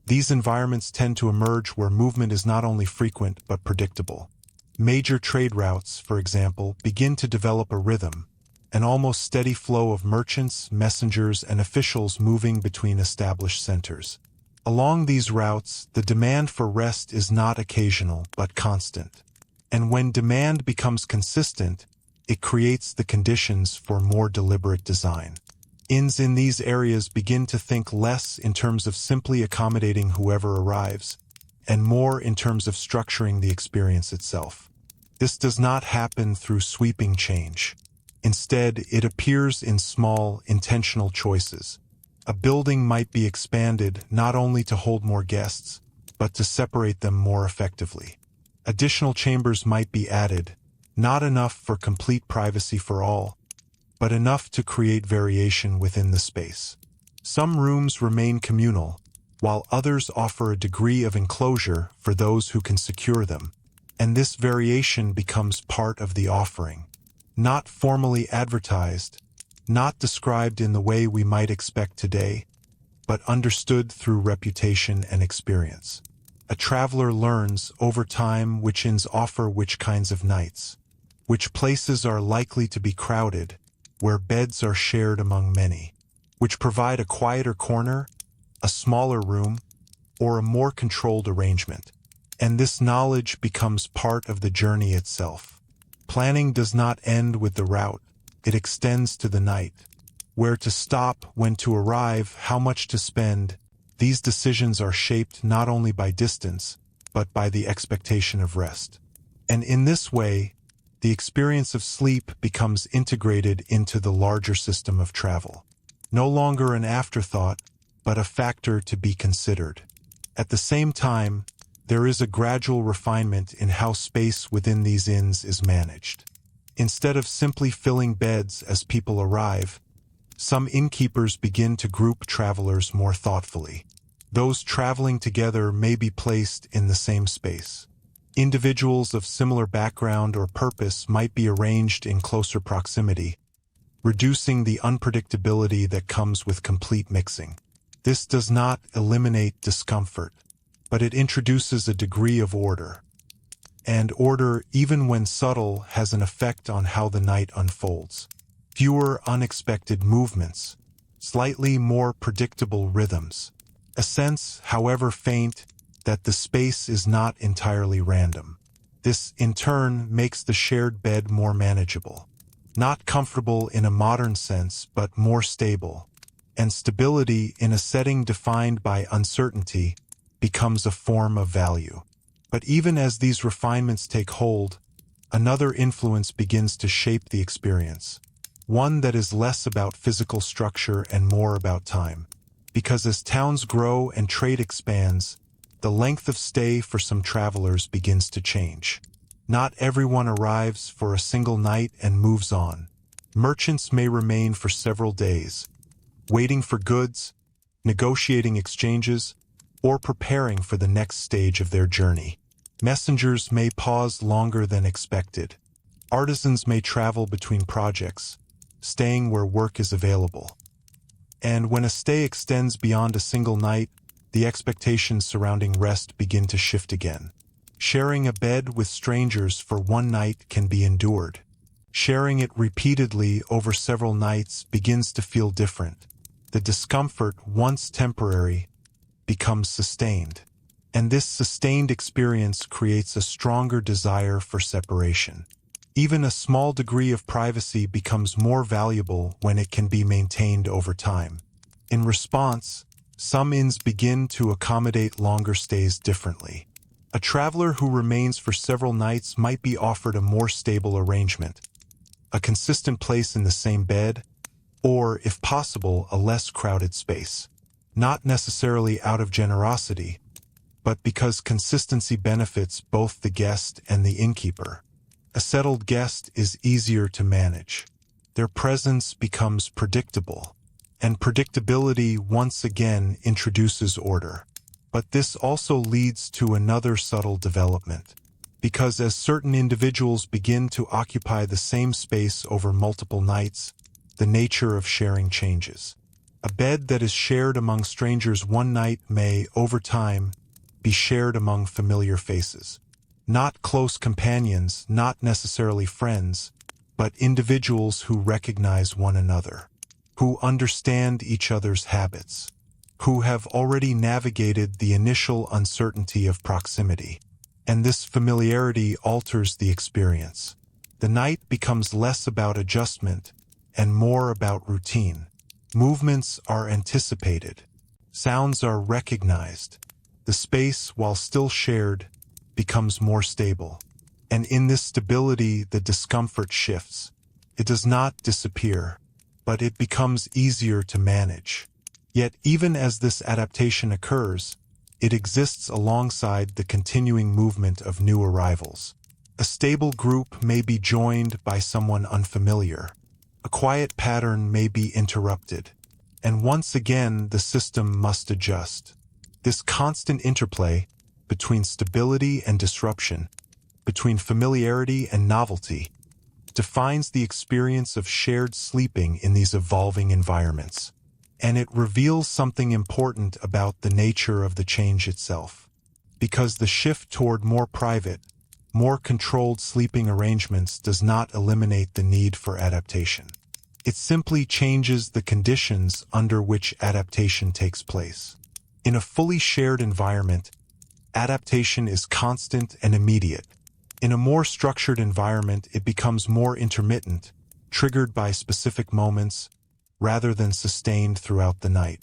These environments tend to emerge where movement is not only frequent but predictable. Major trade routes, for example, begin to develop a rhythm, an almost steady flow of merchants, messengers, and officials moving between established centers. Along these routes, the demand for rest is not occasional but constant. And when demand becomes consistent, it creates the conditions for more deliberate design. Inns in these areas begin to think less in terms of simply accommodating whoever arrives, and more in terms of structuring the experience itself. This does not happen through sweeping change. Instead, it appears in small, intentional choices. A building might be expanded not only to hold more guests, but to separate them more effectively. Additional chambers might be added, not enough for complete privacy for all, but enough to create variation within the space. Some rooms remain communal, while others offer a degree of enclosure for those who can secure them, and this variation becomes part of the offering. Not formally advertised, not described in the way we might expect today, but understood through reputation and experience. A traveler learns over time which inns offer which kinds of nights, which places are likely to be crowded, where beds are shared among many, which provide a quieter corner, a smaller room, or a more controlled arrangement. And this knowledge becomes part of the journey itself. Planning does not end with the route, it extends to the night. Where to stop, when to arrive, how much to spend, these decisions are shaped not only by distance, but by the expectation of rest. And in this way, the the experience of sleep becomes integrated into the larger system of travel. No longer an afterthought, but a factor to be considered. At the same time, there is a gradual refinement in how space within these inns is managed. Instead of simply filling beds as people arrive, some innkeepers begin to group travelers more thoughtfully. Those traveling together may be placed in the same space. Individuals of similar background or purpose might be arranged in closer proximity, reducing the unpredictability that comes with complete mixing. This does not eliminate discomfort, but it introduces a degree of order. And order, even when subtle, has an effect on how the night unfolds. Fewer unexpected movements, slightly more predictable rhythms. A sense, however faint, that the space is not entirely random. This, in turn, makes the shared bed more manageable. Not comfortable in a modern sense, but more stable. And stability in a setting defined by uncertainty becomes a form of value. But even as these refinements take hold, another influence begins to shape the experience. One that is less about physical structure and more about time. Because as towns grow and trade expands, the length of stay for some travelers begins to change. Not everyone arrives for a single night and moves on. Merchants may remain for several days, waiting for goods, negotiating exchanges, or preparing for the next stage of their journey. Messengers may pause longer than expected. Artisans may travel between projects, staying where work is available. And when a stay extends beyond a single night, the expectations surrounding rest begin to shift again. Sharing a bed with strangers for one night can be endured. Sharing it repeatedly over several nights begins to feel different. The discomfort, once temporary, becomes sustained. And this sustained experience creates a stronger desire for separation. Even a small degree of privacy becomes more valuable when it can be maintained over time. In response, some inns begin to accommodate longer stays differently. A traveler who remains for several nights might be offered a more stable arrangement, a consistent place in the same bed, or, if possible, a less crowded space. Not necessarily out of generosity, but because consistency benefits both the guest and the innkeeper. A settled guest is easier to manage. Their presence becomes predictable, and predictability once again introduces order. But this also leads to another subtle development, because as certain individuals begin to occupy the same space over multiple nights, the nature of sharing changes. A bed that is shared among strangers one night may, over time, be shared among familiar faces. Not close companions, not necessarily friends, but individuals who recognize one another, who understand each other's habits, who have already navigated the initial uncertainty of proximity. And this familiarity alters the experience. The night becomes less about adjustment and more about routine. Movements are anticipated. Sounds are recognized. The space, while still shared, becomes more stable. And in this stability, the discomfort shifts. It does not disappear, but it becomes easier to manage. Yet even as this adaptation occurs, it exists alongside the continuing movement of new arrivals. A stable group may be joined by someone unfamiliar. A quiet pattern may be interrupted. And once again, the system must adjust. This constant interplay between stability and disruption, between familiarity and novelty, defines the experience of shared sleeping in these evolving environments. And it reveals something important about the nature of the change itself. Because the shift toward more private, more controlled sleeping arrangements does not eliminate the need for adaptation. It simply changes the conditions under which adaptation takes place. In a fully shared environment, adaptation is constant and immediate. In a more structured environment, it becomes more intermittent, triggered by specific moments, rather than sustained throughout the night.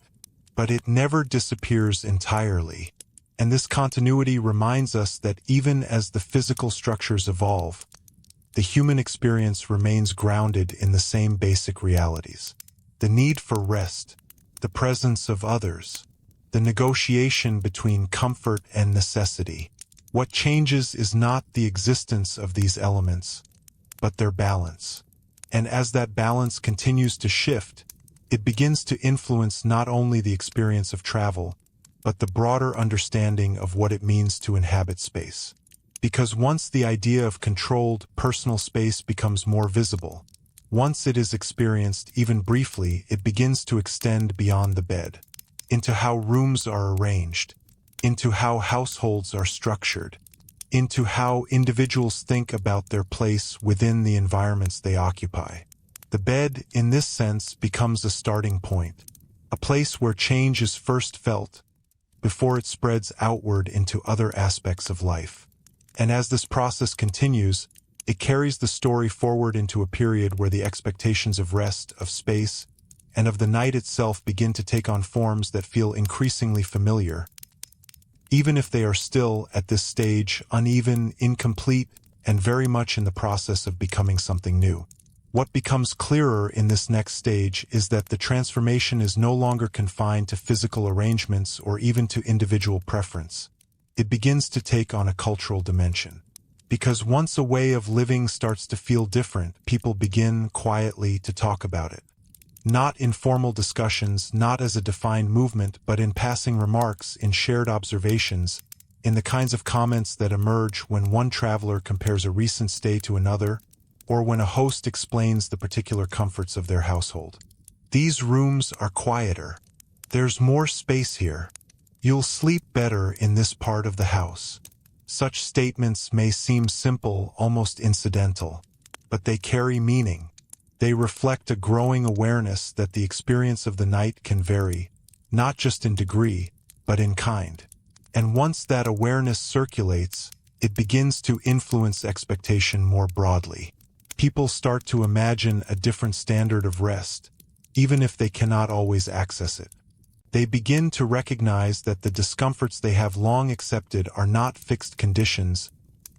But it never disappears entirely. And this continuity reminds us that even as the physical structures evolve, the human experience remains grounded in the same basic realities. The need for rest, the presence of others, the negotiation between comfort and necessity. What changes is not the existence of these elements, but their balance. And as that balance continues to shift, it begins to influence not only the experience of travel, but the broader understanding of what it means to inhabit space. Because once the idea of controlled, personal space becomes more visible, once it is experienced even briefly, it begins to extend beyond the bed, into how rooms are arranged, into how households are structured, into how individuals think about their place within the environments they occupy. The bed, in this sense, becomes a starting point, a place where change is first felt, before it spreads outward into other aspects of life. And as this process continues, it carries the story forward into a period where the expectations of rest, of space, and of the night itself begin to take on forms that feel increasingly familiar, even if they are still, at this stage, uneven, incomplete, and very much in the process of becoming something new. What becomes clearer in this next stage is that the transformation is no longer confined to physical arrangements or even to individual preference. It begins to take on a cultural dimension. Because once a way of living starts to feel different, people begin quietly to talk about it. Not in formal discussions, not as a defined movement, but in passing remarks, in shared observations, in the kinds of comments that emerge when one traveler compares a recent stay to another, or when a host explains the particular comforts of their household. These rooms are quieter. There's more space here. You'll sleep better in this part of the house. Such statements may seem simple, almost incidental, but they carry meaning. They reflect a growing awareness that the experience of the night can vary, not just in degree, but in kind. And once that awareness circulates, it begins to influence expectation more broadly. People start to imagine a different standard of rest, even if they cannot always access it. They begin to recognize that the discomforts they have long accepted are not fixed conditions,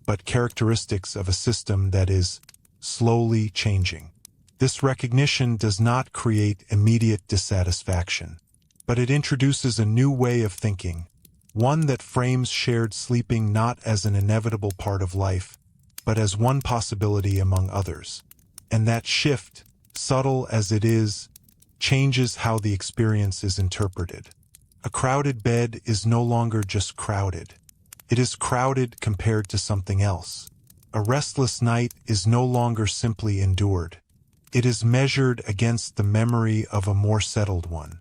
but characteristics of a system that is slowly changing. This recognition does not create immediate dissatisfaction, but it introduces a new way of thinking, one that frames shared sleeping not as an inevitable part of life, but as one possibility among others. And that shift, subtle as it is, changes how the experience is interpreted. A crowded bed is no longer just crowded. It is crowded compared to something else. A restless night is no longer simply endured. It is measured against the memory of a more settled one.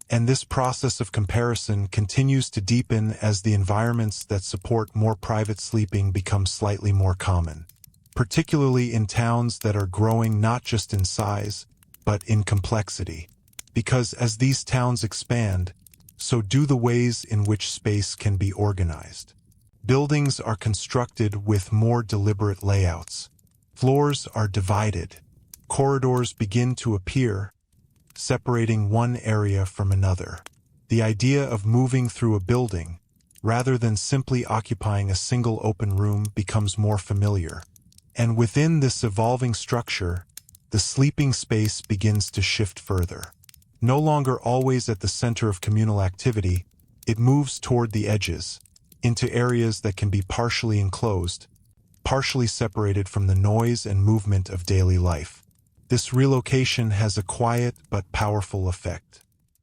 And this process of comparison continues to deepen as the environments that support more private sleeping become slightly more common, particularly in towns that are growing not just in size, but in complexity. Because as these towns expand, so do the ways in which space can be organized. Buildings are constructed with more deliberate layouts. Floors are divided. Corridors begin to appear, separating one area from another. The idea of moving through a building, rather than simply occupying a single open room, becomes more familiar. And within this evolving structure, the sleeping space begins to shift further. No longer always at the center of communal activity, it moves toward the edges, into areas that can be partially enclosed, partially separated from the noise and movement of daily life. This relocation has a quiet but powerful effect,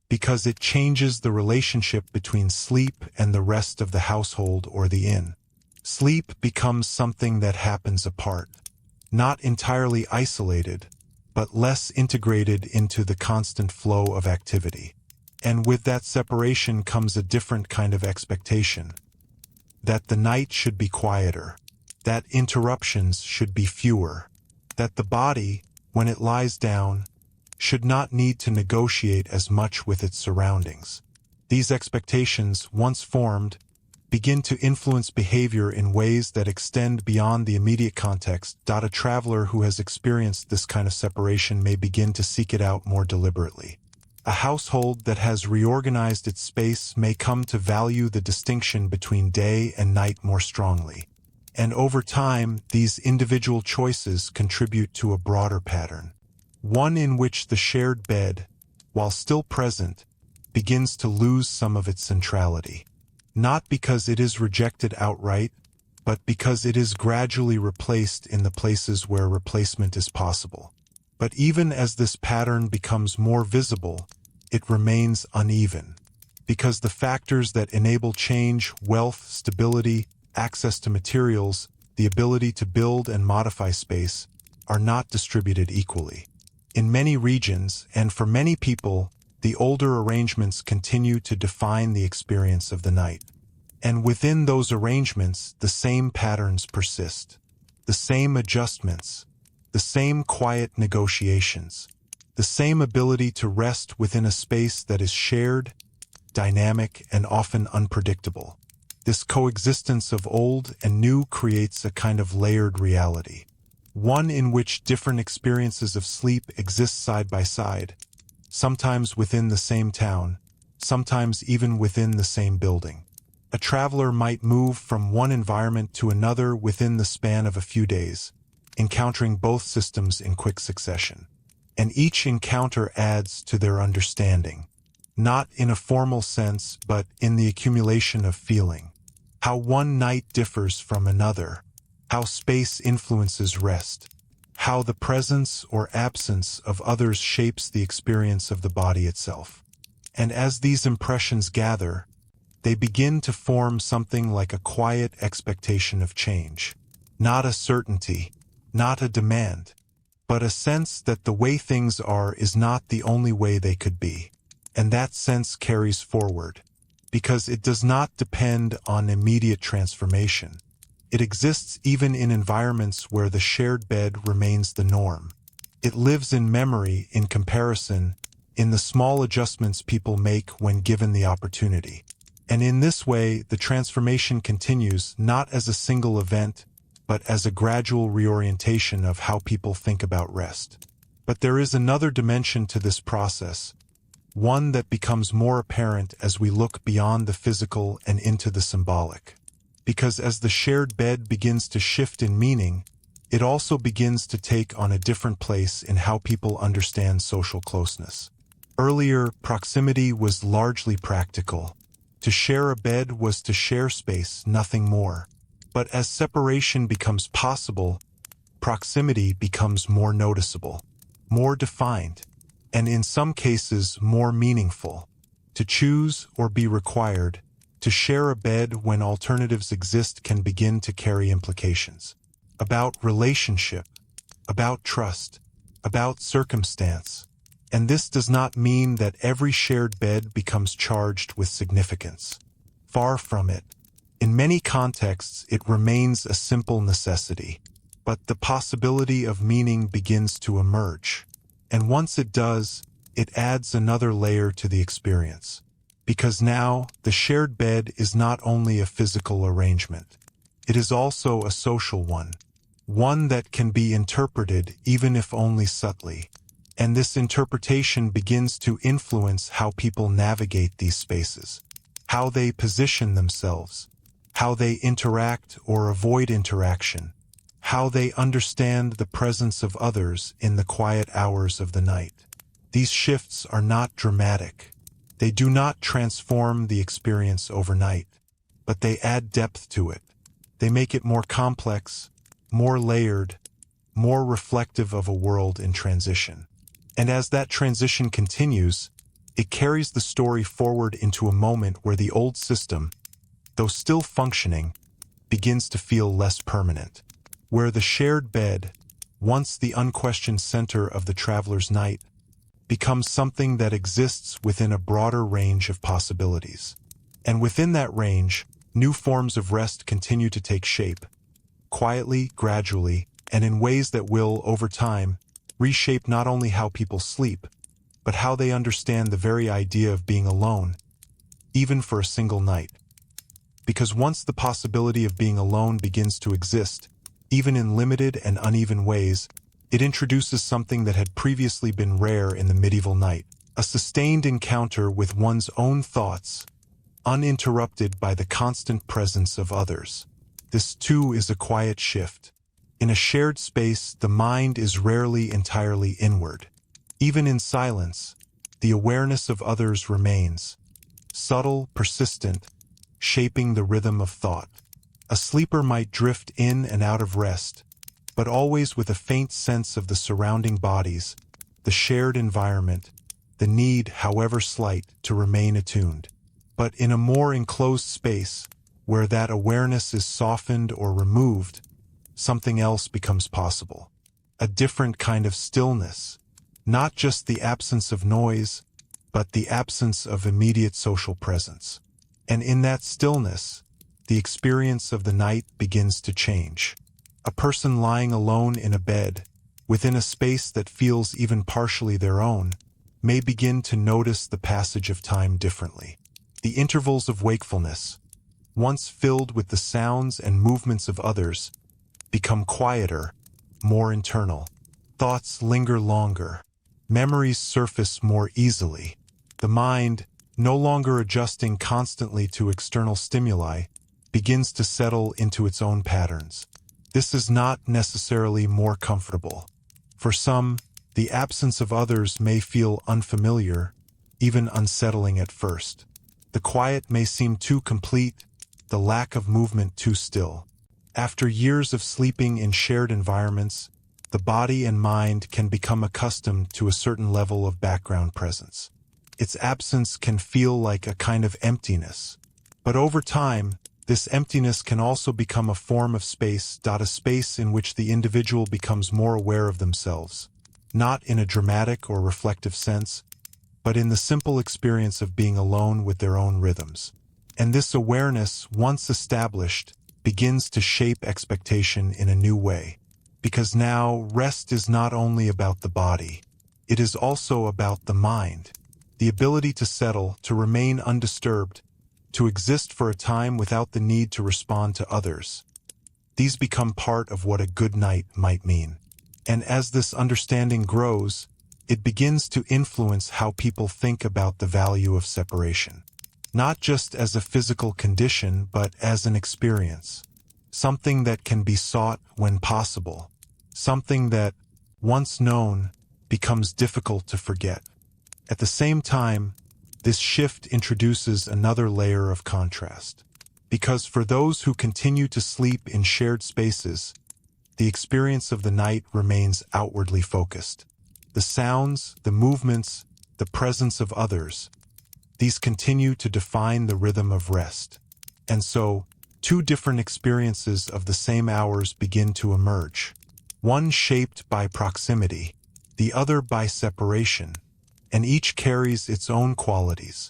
because it changes the relationship between sleep and the rest of the household or the inn. Sleep becomes something that happens apart, not entirely isolated, but less integrated into the constant flow of activity. And with that separation comes a different kind of expectation, that the night should be quieter, that interruptions should be fewer, that the body, when it lies down, should not need to negotiate as much with its surroundings. These expectations, once formed, begin to influence behavior in ways that extend beyond the immediate context. A traveler who has experienced this kind of separation may begin to seek it out more deliberately. A household that has reorganized its space may come to value the distinction between day and night more strongly. And over time, these individual choices contribute to a broader pattern. One in which the shared bed, while still present, begins to lose some of its centrality. Not because it is rejected outright, but because it is gradually replaced in the places where replacement is possible. But even as this pattern becomes more visible, it remains uneven. Because the factors that enable change, wealth, stability, access to materials, the ability to build and modify space, are not distributed equally. In many regions, and for many people, the older arrangements continue to define the experience of the night. And within those arrangements, the same patterns persist. The same adjustments, the same quiet negotiations, the same ability to rest within a space that is shared, dynamic, and often unpredictable. This coexistence of old and new creates a kind of layered reality, one in which different experiences of sleep exist side by side, sometimes within the same town, sometimes even within the same building. A traveler might move from one environment to another within the span of a few days, encountering both systems in quick succession. And each encounter adds to their understanding, not in a formal sense, but in the accumulation of feeling. How one night differs from another, how space influences rest, how the presence or absence of others shapes the experience of the body itself. And as these impressions gather, they begin to form something like a quiet expectation of change. Not a certainty, not a demand, but a sense that the way things are is not the only way they could be. And that sense carries forward, because it does not depend on immediate transformation. It exists even in environments where the shared bed remains the norm. It lives in memory, in comparison, in the small adjustments people make when given the opportunity. And in this way, the transformation continues not as a single event, but as a gradual reorientation of how people think about rest. But there is another dimension to this process, one that becomes more apparent as we look beyond the physical and into the symbolic. Because as the shared bed begins to shift in meaning, it also begins to take on a different place in how people understand social closeness. Earlier, proximity was largely practical. To share a bed was to share space, nothing more. But as separation becomes possible, proximity becomes more noticeable, more defined, and in some cases more meaningful. To choose or be required, to share a bed when alternatives exist can begin to carry implications. About relationship, about trust, about circumstance. And this does not mean that every shared bed becomes charged with significance. Far from it. In many contexts, it remains a simple necessity. But the possibility of meaning begins to emerge. And once it does, it adds another layer to the experience. Because now, the shared bed is not only a physical arrangement. It is also a social one. One that can be interpreted even if only subtly. And this interpretation begins to influence how people navigate these spaces, how they position themselves, how they interact or avoid interaction, how they understand the presence of others in the quiet hours of the night. These shifts are not dramatic. They do not transform the experience overnight, but they add depth to it. They make it more complex, more layered, more reflective of a world in transition. And as that transition continues, it carries the story forward into a moment where the old system, though still functioning, begins to feel less permanent. Where the shared bed, once the unquestioned center of the traveler's night, becomes something that exists within a broader range of possibilities. And within that range, new forms of rest continue to take shape, quietly, gradually, and in ways that will, over time, reshape not only how people sleep, but how they understand the very idea of being alone, even for a single night. Because once the possibility of being alone begins to exist, even in limited and uneven ways, it introduces something that had previously been rare in the medieval night, a sustained encounter with one's own thoughts, uninterrupted by the constant presence of others. This too is a quiet shift. In a shared space, the mind is rarely entirely inward. Even in silence, the awareness of others remains, subtle, persistent, shaping the rhythm of thought. A sleeper might drift in and out of rest, but always with a faint sense of the surrounding bodies, the shared environment, the need, however slight, to remain attuned. But in a more enclosed space, where that awareness is softened or removed, something else becomes possible. A different kind of stillness, not just the absence of noise, but the absence of immediate social presence. And in that stillness, the experience of the night begins to change. A person lying alone in a bed, within a space that feels even partially their own, may begin to notice the passage of time differently. The intervals of wakefulness, once filled with the sounds and movements of others, become quieter, more internal. Thoughts linger longer. Memories surface more easily. The mind, no longer adjusting constantly to external stimuli, begins to settle into its own patterns. This is not necessarily more comfortable. For some, the absence of others may feel unfamiliar, even unsettling at first. The quiet may seem too complete, the lack of movement too still. After years of sleeping in shared environments, the body and mind can become accustomed to a certain level of background presence. Its absence can feel like a kind of emptiness. But over time, this emptiness can also become a form of space, a space in which the individual becomes more aware of themselves, not in a dramatic or reflective sense, but in the simple experience of being alone with their own rhythms. And this awareness, once established, begins to shape expectation in a new way. Because now, rest is not only about the body, it is also about the mind. The ability to settle, to remain undisturbed, to exist for a time without the need to respond to others. These become part of what a good night might mean. And as this understanding grows, it begins to influence how people think about the value of separation. Not just as a physical condition, but as an experience. Something that can be sought when possible. Something that, once known, becomes difficult to forget. At the same time, this shift introduces another layer of contrast. Because for those who continue to sleep in shared spaces, the experience of the night remains outwardly focused. The sounds, the movements, the presence of others, these continue to define the rhythm of rest. And so, two different experiences of the same hours begin to emerge. One shaped by proximity, the other by separation, and each carries its own qualities.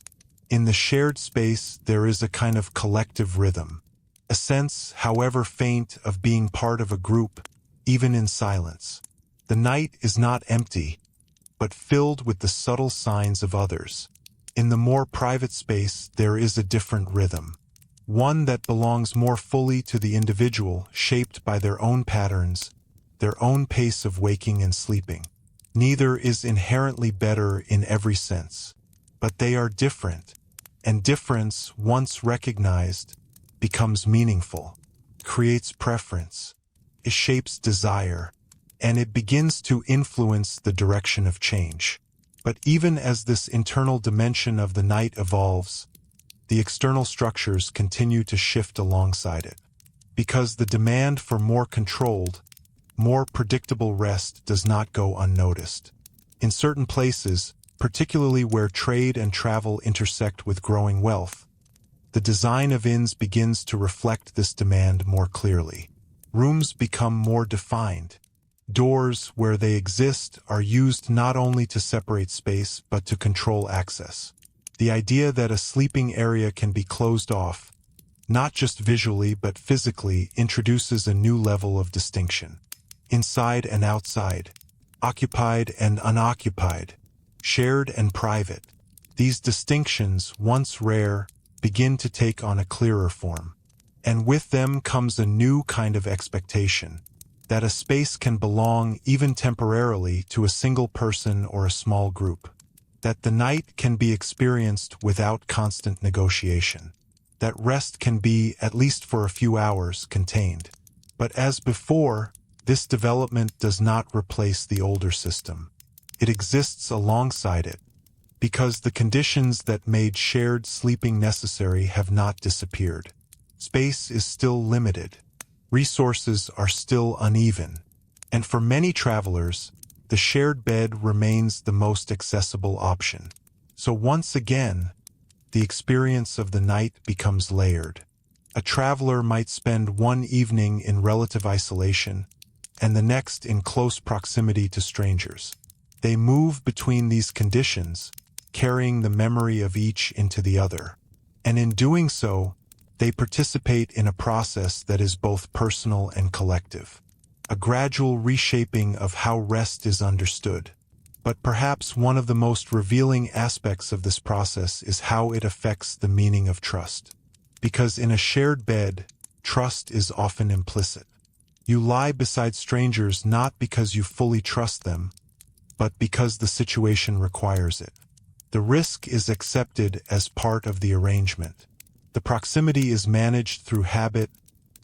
In the shared space, there is a kind of collective rhythm, a sense, however faint, of being part of a group, even in silence. The night is not empty, but filled with the subtle signs of others. In the more private space, there is a different rhythm, one that belongs more fully to the individual, shaped by their own patterns, their own pace of waking and sleeping. Neither is inherently better in every sense, but they are different, and difference, once recognized, becomes meaningful, creates preference, it shapes desire, and it begins to influence the direction of change. But even as this internal dimension of the night evolves, the external structures continue to shift alongside it. Because the demand for more controlled, more predictable rest does not go unnoticed. In certain places, particularly where trade and travel intersect with growing wealth, the design of inns begins to reflect this demand more clearly. Rooms become more defined. Doors, where they exist, are used not only to separate space but to control access. The idea that a sleeping area can be closed off, not just visually but physically, introduces a new level of distinction. Inside and outside, occupied and unoccupied, shared and private. These distinctions, once rare, begin to take on a clearer form. And with them comes a new kind of expectation, that a space can belong even temporarily to a single person or a small group, that the night can be experienced without constant negotiation. that rest can be, at least for a few hours, contained. But as before, this development does not replace the older system. It exists alongside it, because the conditions that made shared sleeping necessary have not disappeared. Space is still limited. Resources are still uneven. And for many travelers, the shared bed remains the most accessible option. So once again, the experience of the night becomes layered. A traveler might spend one evening in relative isolation, and the next in close proximity to strangers. They move between these conditions, carrying the memory of each into the other. And in doing so, they participate in a process that is both personal and collective. A gradual reshaping of how rest is understood. But perhaps one of the most revealing aspects of this process is how it affects the meaning of trust. Because in a shared bed, trust is often implicit. You lie beside strangers not because you fully trust them, but because the situation requires it. The risk is accepted as part of the arrangement. The proximity is managed through habit,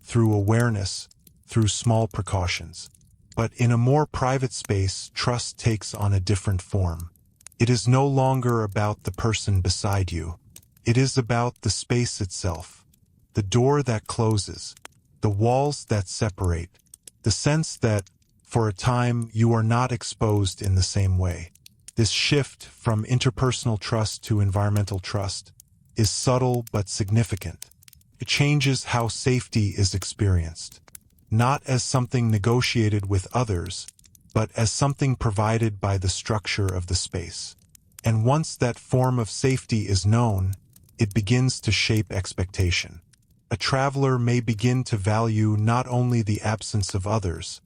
through awareness, through small precautions. But in a more private space, trust takes on a different form. It is no longer about the person beside you. It is about the space itself, the door that closes, the walls that separate, the sense that, for a time, you are not exposed in the same way. This shift from interpersonal trust to environmental trust is subtle but significant. It changes how safety is experienced, not as something negotiated with others, but as something provided by the structure of the space. And once that form of safety is known, it begins to shape expectation. A traveler may begin to value not only the absence of others,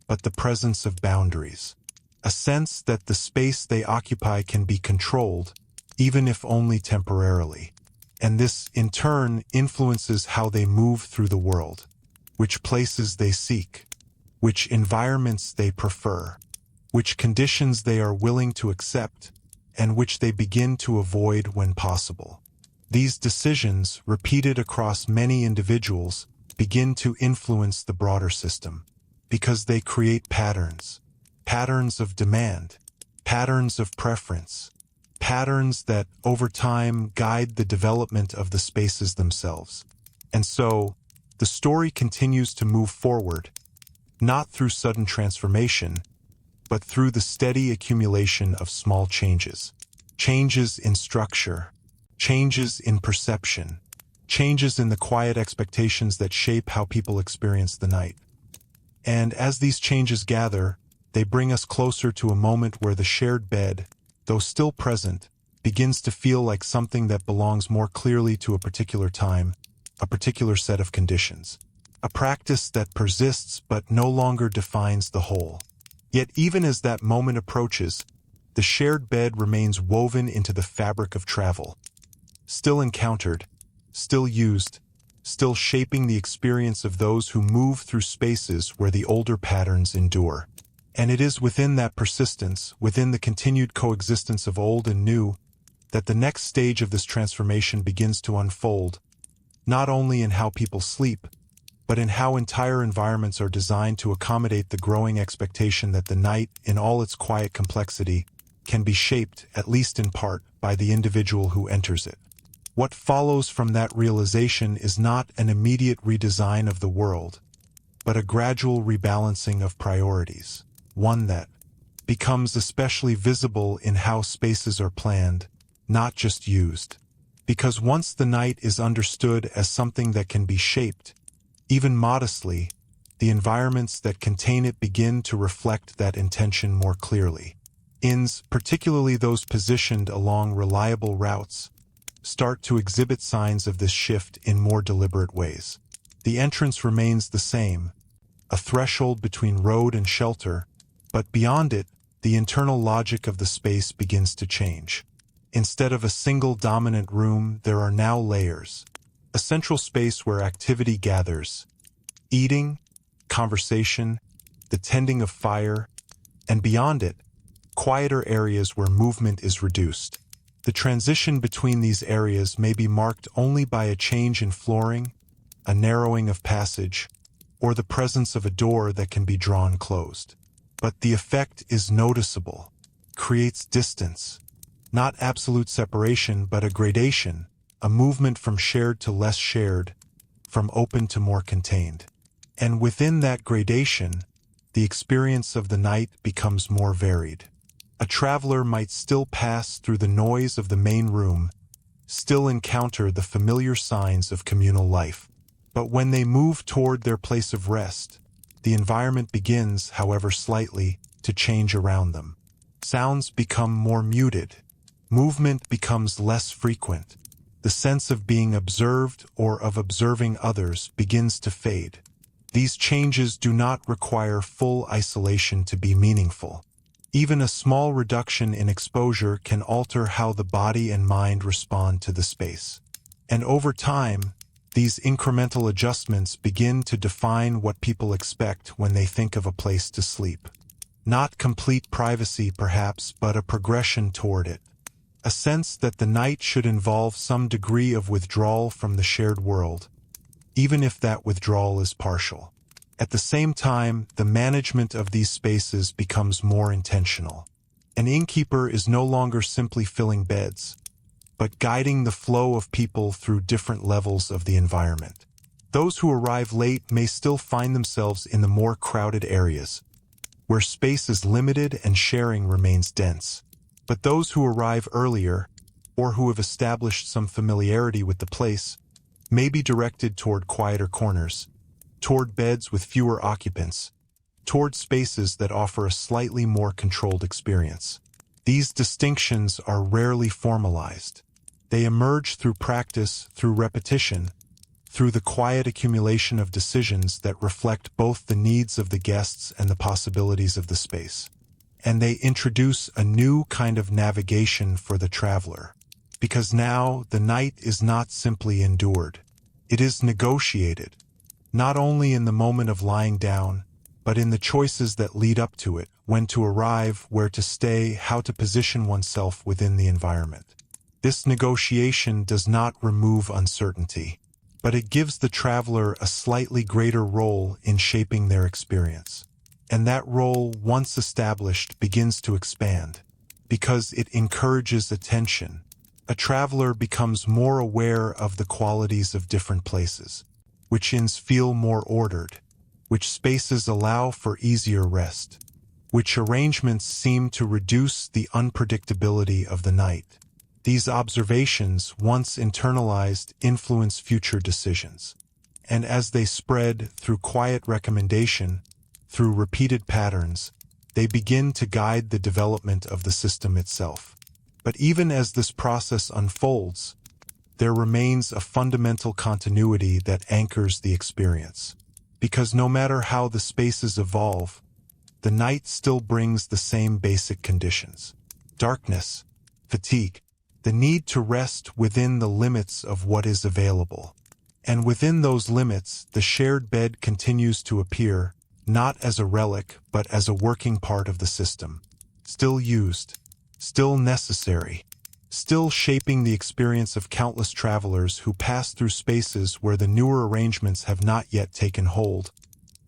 but the presence of boundaries. A sense that the space they occupy can be controlled, even if only temporarily. And this, in turn, influences how they move through the world, which places they seek, which environments they prefer, which conditions they are willing to accept, and which they begin to avoid when possible. These decisions, repeated across many individuals, begin to influence the broader system, because they create patterns, patterns of demand, patterns of preference, patterns that, over time, guide the development of the spaces themselves. And so, the story continues to move forward, not through sudden transformation, but through the steady accumulation of small changes. Changes in structure, changes in perception, changes in the quiet expectations that shape how people experience the night. And as these changes gather, they bring us closer to a moment where the shared bed, though still present, begins to feel like something that belongs more clearly to a particular time, a particular set of conditions. A practice that persists but no longer defines the whole. Yet even as that moment approaches, the shared bed remains woven into the fabric of travel. Still encountered, still used, still shaping the experience of those who move through spaces where the older patterns endure. And it is within that persistence, within the continued coexistence of old and new, that the next stage of this transformation begins to unfold, not only in how people sleep, but in how entire environments are designed to accommodate the growing expectation that the night, in all its quiet complexity, can be shaped, at least in part, by the individual who enters it. What follows from that realization is not an immediate redesign of the world, but a gradual rebalancing of priorities, one that becomes especially visible in how spaces are planned, not just used. Because once the night is understood as something that can be shaped, even modestly, the environments that contain it begin to reflect that intention more clearly. Inns, particularly those positioned along reliable routes, start to exhibit signs of this shift in more deliberate ways. The entrance remains the same, a threshold between road and shelter, but beyond it, the internal logic of the space begins to change. Instead of a single dominant room, there are now layers. A central space where activity gathers. Eating, conversation, the tending of fire, and beyond it, quieter areas where movement is reduced. The transition between these areas may be marked only by a change in flooring, a narrowing of passage, or the presence of a door that can be drawn closed. But the effect is noticeable, creates distance, not absolute separation, but a gradation, a movement from shared to less shared, from open to more contained. And within that gradation, the experience of the night becomes more varied. A traveler might still pass through the noise of the main room, still encounter the familiar signs of communal life. But when they move toward their place of rest, the environment begins, however slightly, to change around them. Sounds become more muted. Movement becomes less frequent. The sense of being observed or of observing others begins to fade. These changes do not require full isolation to be meaningful. Even a small reduction in exposure can alter how the body and mind respond to the space. And over time, these incremental adjustments begin to define what people expect when they think of a place to sleep. Not complete privacy, perhaps, but a progression toward it. A sense that the night should involve some degree of withdrawal from the shared world, even if that withdrawal is partial. At the same time, the management of these spaces becomes more intentional. An innkeeper is no longer simply filling beds, but guiding the flow of people through different levels of the environment. Those who arrive late may still find themselves in the more crowded areas, where space is limited and sharing remains dense. But those who arrive earlier, or who have established some familiarity with the place, may be directed toward quieter corners, toward beds with fewer occupants, toward spaces that offer a slightly more controlled experience. These distinctions are rarely formalized. They emerge through practice, through repetition, through the quiet accumulation of decisions that reflect both the needs of the guests and the possibilities of the space. And they introduce a new kind of navigation for the traveler. Because now the night is not simply endured. It is negotiated, not only in the moment of lying down, but in the choices that lead up to it, when to arrive, where to stay, how to position oneself within the environment. This negotiation does not remove uncertainty, but it gives the traveler a slightly greater role in shaping their experience. And that role, once established, begins to expand, because it encourages attention. A traveler becomes more aware of the qualities of different places, which inns feel more ordered, which spaces allow for easier rest, which arrangements seem to reduce the unpredictability of the night. These observations, once internalized, influence future decisions. And as they spread through quiet recommendation, through repeated patterns, they begin to guide the development of the system itself. But even as this process unfolds, there remains a fundamental continuity that anchors the experience. Because no matter how the spaces evolve, the night still brings the same basic conditions: darkness, fatigue, the need to rest within the limits of what is available. And within those limits, the shared bed continues to appear, not as a relic, but as a working part of the system. Still used, still necessary, still shaping the experience of countless travelers who pass through spaces where the newer arrangements have not yet taken hold,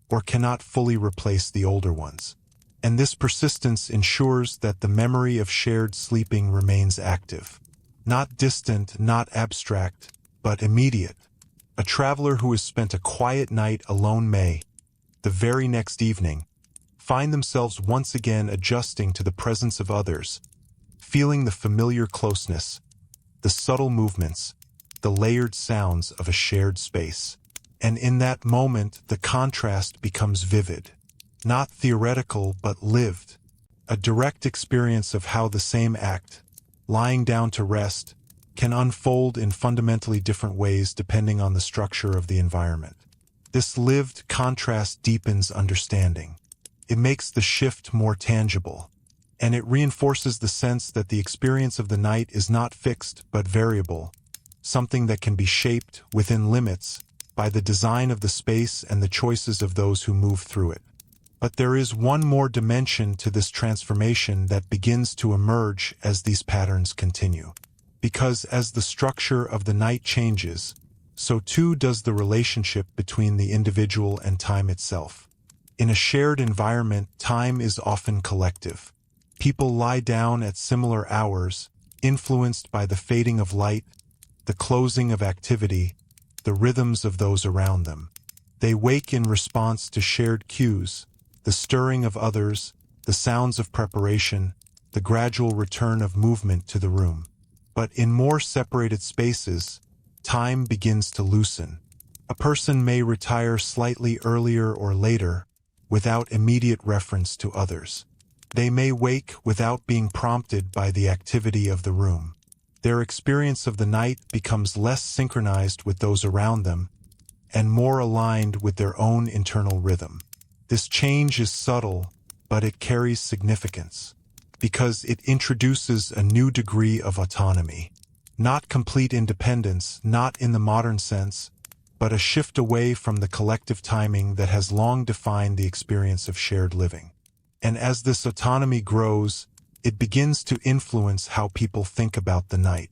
or cannot fully replace the older ones. And this persistence ensures that the memory of shared sleeping remains active. Not distant, not abstract, but immediate. A traveler who has spent a quiet night alone may, the very next evening, find themselves once again adjusting to the presence of others, feeling the familiar closeness, the subtle movements, the layered sounds of a shared space. And in that moment, the contrast becomes vivid, not theoretical but lived, a direct experience of how the same act, lying down to rest, can unfold in fundamentally different ways depending on the structure of the environment. This lived contrast deepens understanding. It makes the shift more tangible, and it reinforces the sense that the experience of the night is not fixed but variable, something that can be shaped within limits by the design of the space and the choices of those who move through it. But there is one more dimension to this transformation that begins to emerge as these patterns continue. because as the structure of the night changes, so too does the relationship between the individual and time itself. In a shared environment, time is often collective. People lie down at similar hours, influenced by the fading of light, the closing of activity, the rhythms of those around them. They wake in response to shared cues, the stirring of others, the sounds of preparation, the gradual return of movement to the room. But in more separated spaces, time begins to loosen. A person may retire slightly earlier or later, without immediate reference to others. They may wake without being prompted by the activity of the room. Their experience of the night becomes less synchronized with those around them and more aligned with their own internal rhythm. This change is subtle, but it carries significance, because it introduces a new degree of autonomy. Not complete independence, not in the modern sense, but a shift away from the collective timing that has long defined the experience of shared living. And as this autonomy grows, it begins to influence how people think about the night.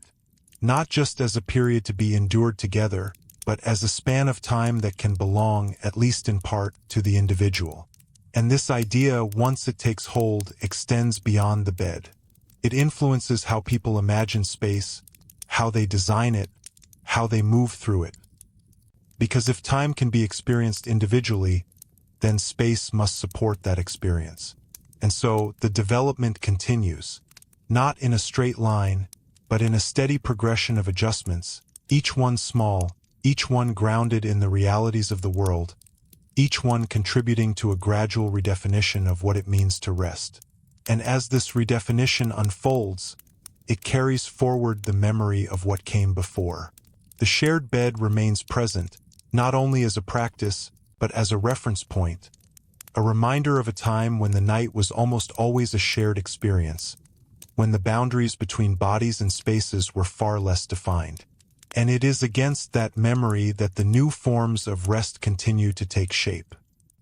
Not just as a period to be endured together, but as a span of time that can belong, at least in part, to the individual. And this idea, once it takes hold, extends beyond the bed. It influences how people imagine space, how they design it, how they move through it. Because if time can be experienced individually, then space must support that experience. And so the development continues, not in a straight line, but in a steady progression of adjustments, each one small, each one grounded in the realities of the world, each one contributing to a gradual redefinition of what it means to rest. And as this redefinition unfolds, it carries forward the memory of what came before. The shared bed remains present, not only as a practice, but as a reference point, a reminder of a time when the night was almost always a shared experience, when the boundaries between bodies and spaces were far less defined. And it is against that memory that the new forms of rest continue to take shape.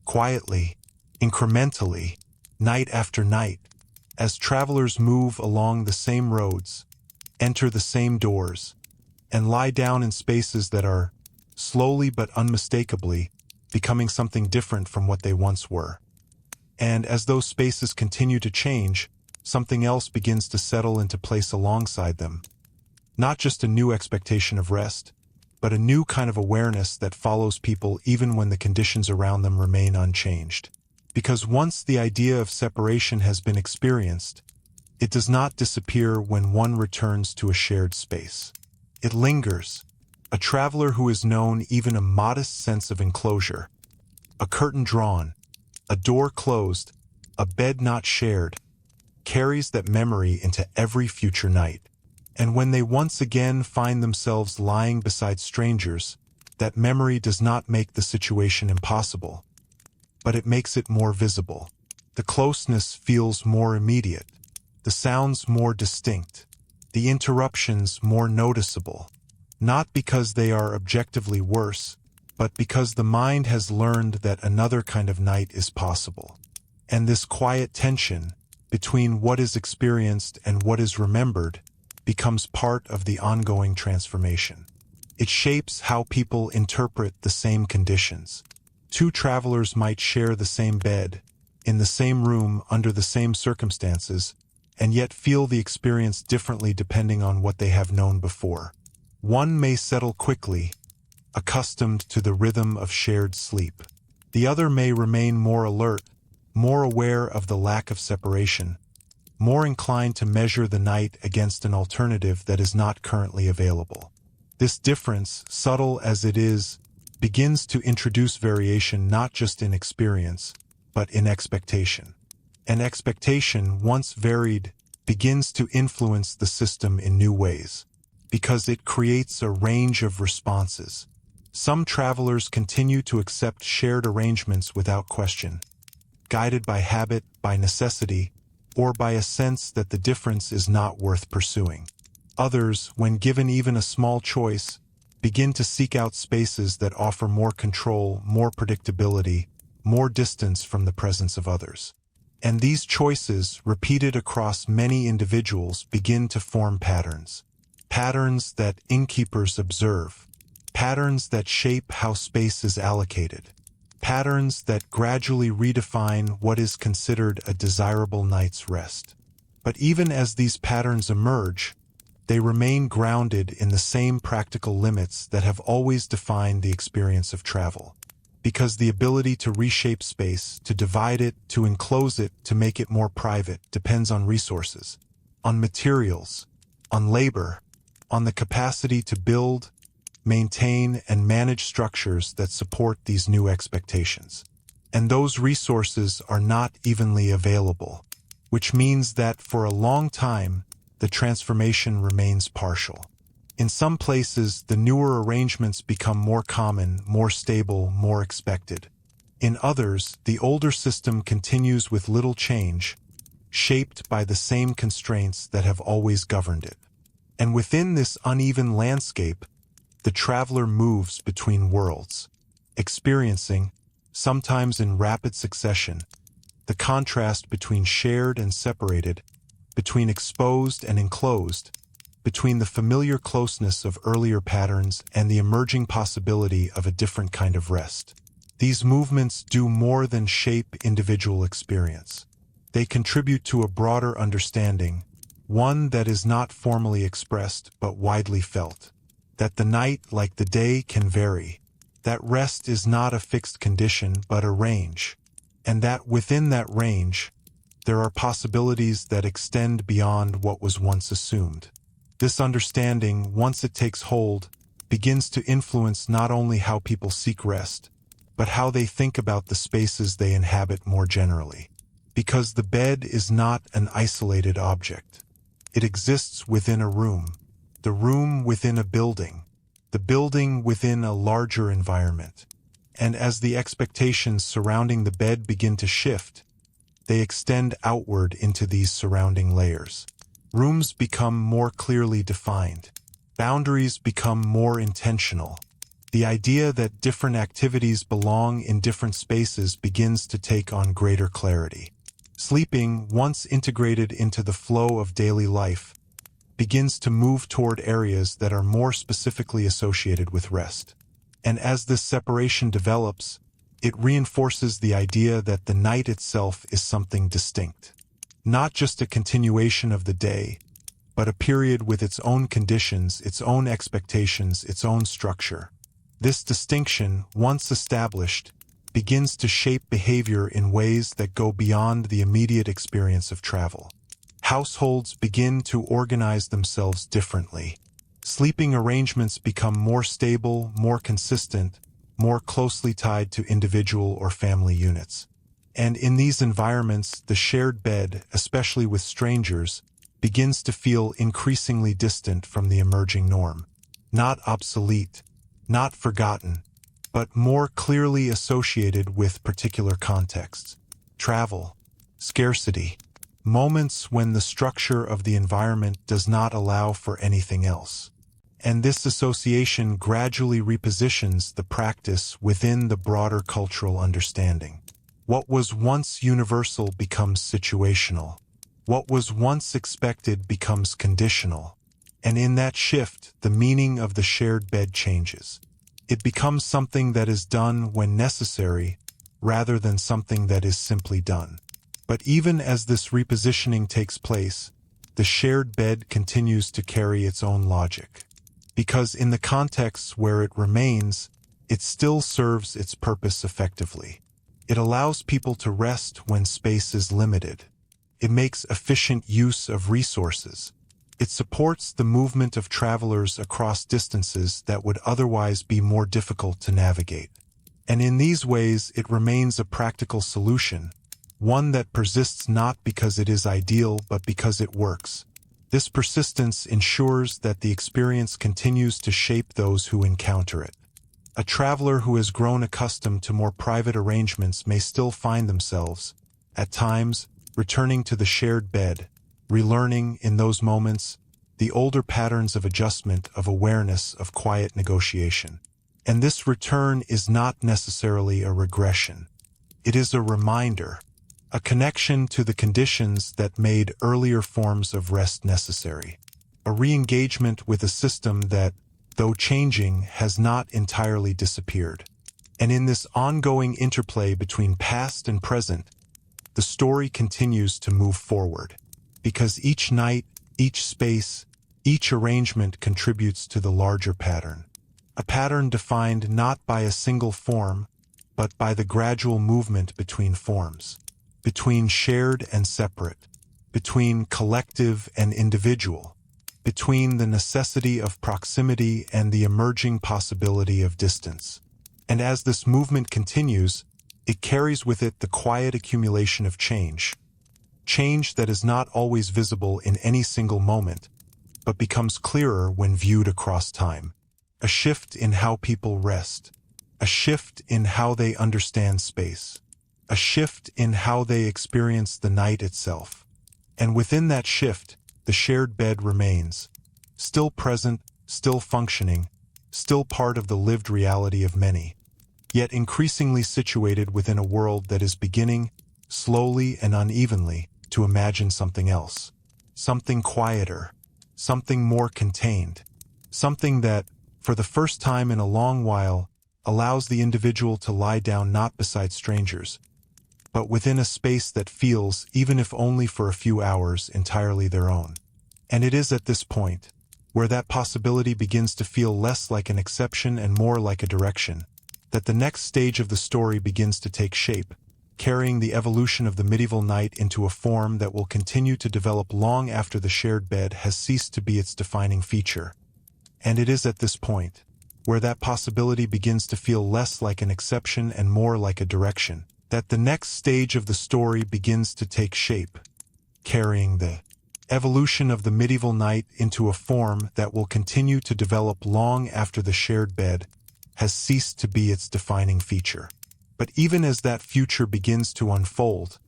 Quietly, incrementally, night after night, as travelers move along the same roads, enter the same doors, and lie down in spaces that are, slowly but unmistakably, becoming something different from what they once were. And as those spaces continue to change, something else begins to settle into place alongside them. Not just a new expectation of rest, but a new kind of awareness that follows people even when the conditions around them remain unchanged. Because once the idea of separation has been experienced, it does not disappear when one returns to a shared space. It lingers, a traveler who has known even a modest sense of enclosure, a curtain drawn, a door closed, a bed not shared, carries that memory into every future night. And when they once again find themselves lying beside strangers, that memory does not make the situation impossible, but it makes it more visible. The closeness feels more immediate, the sounds more distinct, the interruptions more noticeable, not because they are objectively worse, but because the mind has learned that another kind of night is possible. And this quiet tension between what is experienced and what is remembered becomes part of the ongoing transformation. It shapes how people interpret the same conditions. Two travelers might share the same bed, in the same room, under the same circumstances, and yet feel the experience differently depending on what they have known before. One may settle quickly, accustomed to the rhythm of shared sleep. The other may remain more alert, more aware of the lack of separation, more inclined to measure the night against an alternative that is not currently available. This difference, subtle as it is, begins to introduce variation not just in experience, but in expectation. And expectation, once varied, begins to influence the system in new ways, because it creates a range of responses. Some travelers continue to accept shared arrangements without question, guided by habit, by necessity, or by a sense that the difference is not worth pursuing. Others, when given even a small choice, begin to seek out spaces that offer more control, more predictability, more distance from the presence of others. And these choices, repeated across many individuals, begin to form patterns. patterns that innkeepers observe, patterns that shape how space is allocated, patterns that gradually redefine what is considered a desirable night's rest. But even as these patterns emerge, they remain grounded in the same practical limits that have always defined the experience of travel. Because the ability to reshape space, to divide it, to enclose it, to make it more private, depends on resources, on materials, on labor, on the capacity to build, maintain, and manage structures that support these new expectations. And those resources are not evenly available, which means that for a long time, the transformation remains partial. In some places, the newer arrangements become more common, more stable, more expected. In others, the older system continues with little change, shaped by the same constraints that have always governed it. And within this uneven landscape, the traveler moves between worlds, experiencing, sometimes in rapid succession, the contrast between shared and separated, between exposed and enclosed, between the familiar closeness of earlier patterns and the emerging possibility of a different kind of rest. These movements do more than shape individual experience. They contribute to a broader understanding, one that is not formally expressed but widely felt. That the night, like the day, can vary. That rest is not a fixed condition but a range. And that within that range, there are possibilities that extend beyond what was once assumed. This understanding, once it takes hold, begins to influence not only how people seek rest, but how they think about the spaces they inhabit more generally. Because the bed is not an isolated object. It exists within a room, the room within a building, the building within a larger environment. And as the expectations surrounding the bed begin to shift, they extend outward into these surrounding layers. Rooms become more clearly defined. Boundaries become more intentional. The idea that different activities belong in different spaces begins to take on greater clarity. Sleeping, once integrated into the flow of daily life, begins to move toward areas that are more specifically associated with rest. And as this separation develops, it reinforces the idea that the night itself is something distinct. Not just a continuation of the day, but a period with its own conditions, its own expectations, its own structure. This distinction, once established, begins to shape behavior in ways that go beyond the immediate experience of travel. Households begin to organize themselves differently. Sleeping arrangements become more stable, more consistent, more closely tied to individual or family units. And in these environments, the shared bed, especially with strangers, begins to feel increasingly distant from the emerging norm. Not obsolete, not forgotten, but more clearly associated with particular contexts. Travel, scarcity, moments when the structure of the environment does not allow for anything else. And this association gradually repositions the practice within the broader cultural understanding. What was once universal becomes situational. What was once expected becomes conditional. And in that shift, the meaning of the shared bed changes. It becomes something that is done when necessary, rather than something that is simply done. But even as this repositioning takes place, the shared bed continues to carry its own logic. Because in the contexts where it remains, it still serves its purpose effectively. It allows people to rest when space is limited. It makes efficient use of resources. It supports the movement of travelers across distances that would otherwise be more difficult to navigate. And in these ways, it remains a practical solution, one that persists not because it is ideal but because it works. This persistence ensures that the experience continues to shape those who encounter it. A traveler who has grown accustomed to more private arrangements may still find themselves, at times, returning to the shared bed, relearning, in those moments, the older patterns of adjustment, of awareness, of quiet negotiation. And this return is not necessarily a regression. It is a reminder, a connection to the conditions that made earlier forms of rest necessary. a re-engagement with a system that, though changing, has not entirely disappeared. And in this ongoing interplay between past and present, the story continues to move forward, because each night, each space, each arrangement contributes to the larger pattern. A pattern defined not by a single form, but by the gradual movement between forms, between shared and separate, between collective and individual, between the necessity of proximity and the emerging possibility of distance. And as this movement continues, it carries with it the quiet accumulation of change that is not always visible in any single moment, but becomes clearer when viewed across time. A shift in how people rest, a shift in how they understand space, a shift in how they experience the night itself. And within that shift, the shared bed remains, still present, still functioning, still part of the lived reality of many, yet increasingly situated within a world that is beginning, slowly and unevenly, to imagine something else, something quieter, something more contained, something that, for the first time in a long while, allows the individual to lie down not beside strangers, but within a space that feels, even if only for a few hours, entirely their own. And it is at this point, where that possibility begins to feel less like an exception and more like a direction, that the next stage of the story begins to take shape, carrying the evolution of the medieval night into a form that will continue to develop long after the shared bed has ceased to be its defining feature. And it is at this point, where that possibility begins to feel less like an exception and more like a direction, that the next stage of the story begins to take shape, carrying the evolution of the medieval night into a form that will continue to develop long after the shared bed has ceased to be its defining feature. But even as that future begins to unfold,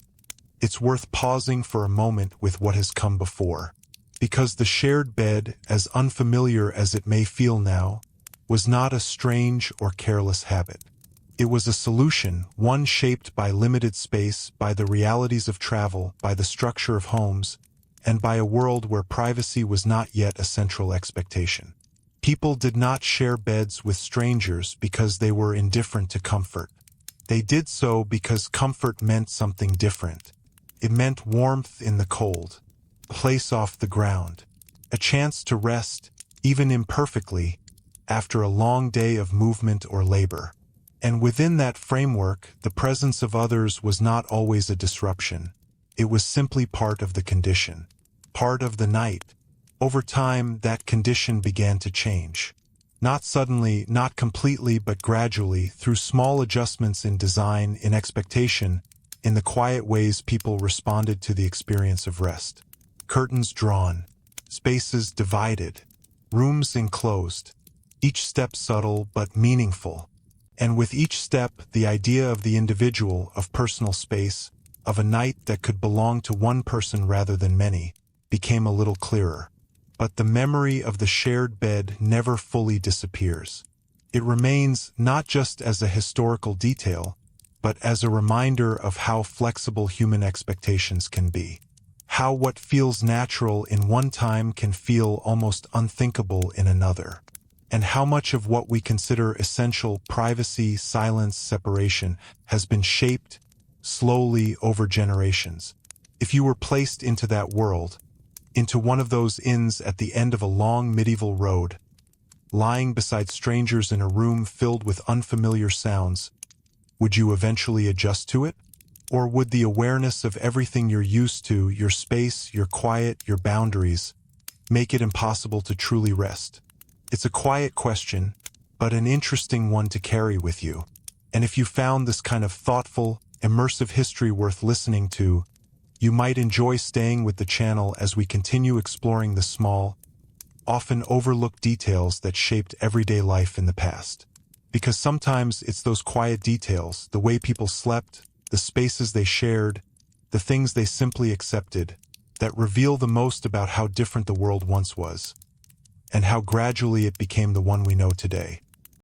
it's worth pausing for a moment with what has come before, because the shared bed, as unfamiliar as it may feel now, was not a strange or careless habit. It was a solution, one shaped by limited space, by the realities of travel, by the structure of homes, and by a world where privacy was not yet a central expectation. People did not share beds with strangers because they were indifferent to comfort. They did so because comfort meant something different. It meant warmth in the cold, a place off the ground, a chance to rest, even imperfectly, after a long day of movement or labor. And within that framework, the presence of others was not always a disruption. It was simply part of the condition, part of the night. Over time, that condition began to change. Not suddenly, not completely, but gradually, through small adjustments in design, in expectation, in the quiet ways people responded to the experience of rest. Curtains drawn, spaces divided, rooms enclosed, each step subtle but meaningful. And with each step, the idea of the individual, of personal space, of a night that could belong to one person rather than many, became a little clearer. But the memory of the shared bed never fully disappears. It remains not just as a historical detail, but as a reminder of how flexible human expectations can be. How what feels natural in one time can feel almost unthinkable in another. And how much of what we consider essential, privacy, silence, separation, has been shaped slowly over generations. If you were placed into that world, into one of those inns at the end of a long medieval road, lying beside strangers in a room filled with unfamiliar sounds, would you eventually adjust to it? Or would the awareness of everything you're used to, your space, your quiet, your boundaries, make it impossible to truly rest? It's a quiet question, but an interesting one to carry with you. And if you found this kind of thoughtful, immersive history worth listening to, you might enjoy staying with the channel as we continue exploring the small, often overlooked details that shaped everyday life in the past. Because sometimes it's those quiet details, the way people slept, the spaces they shared, the things they simply accepted, that reveal the most about how different the world once was, and how gradually it became the one we know today.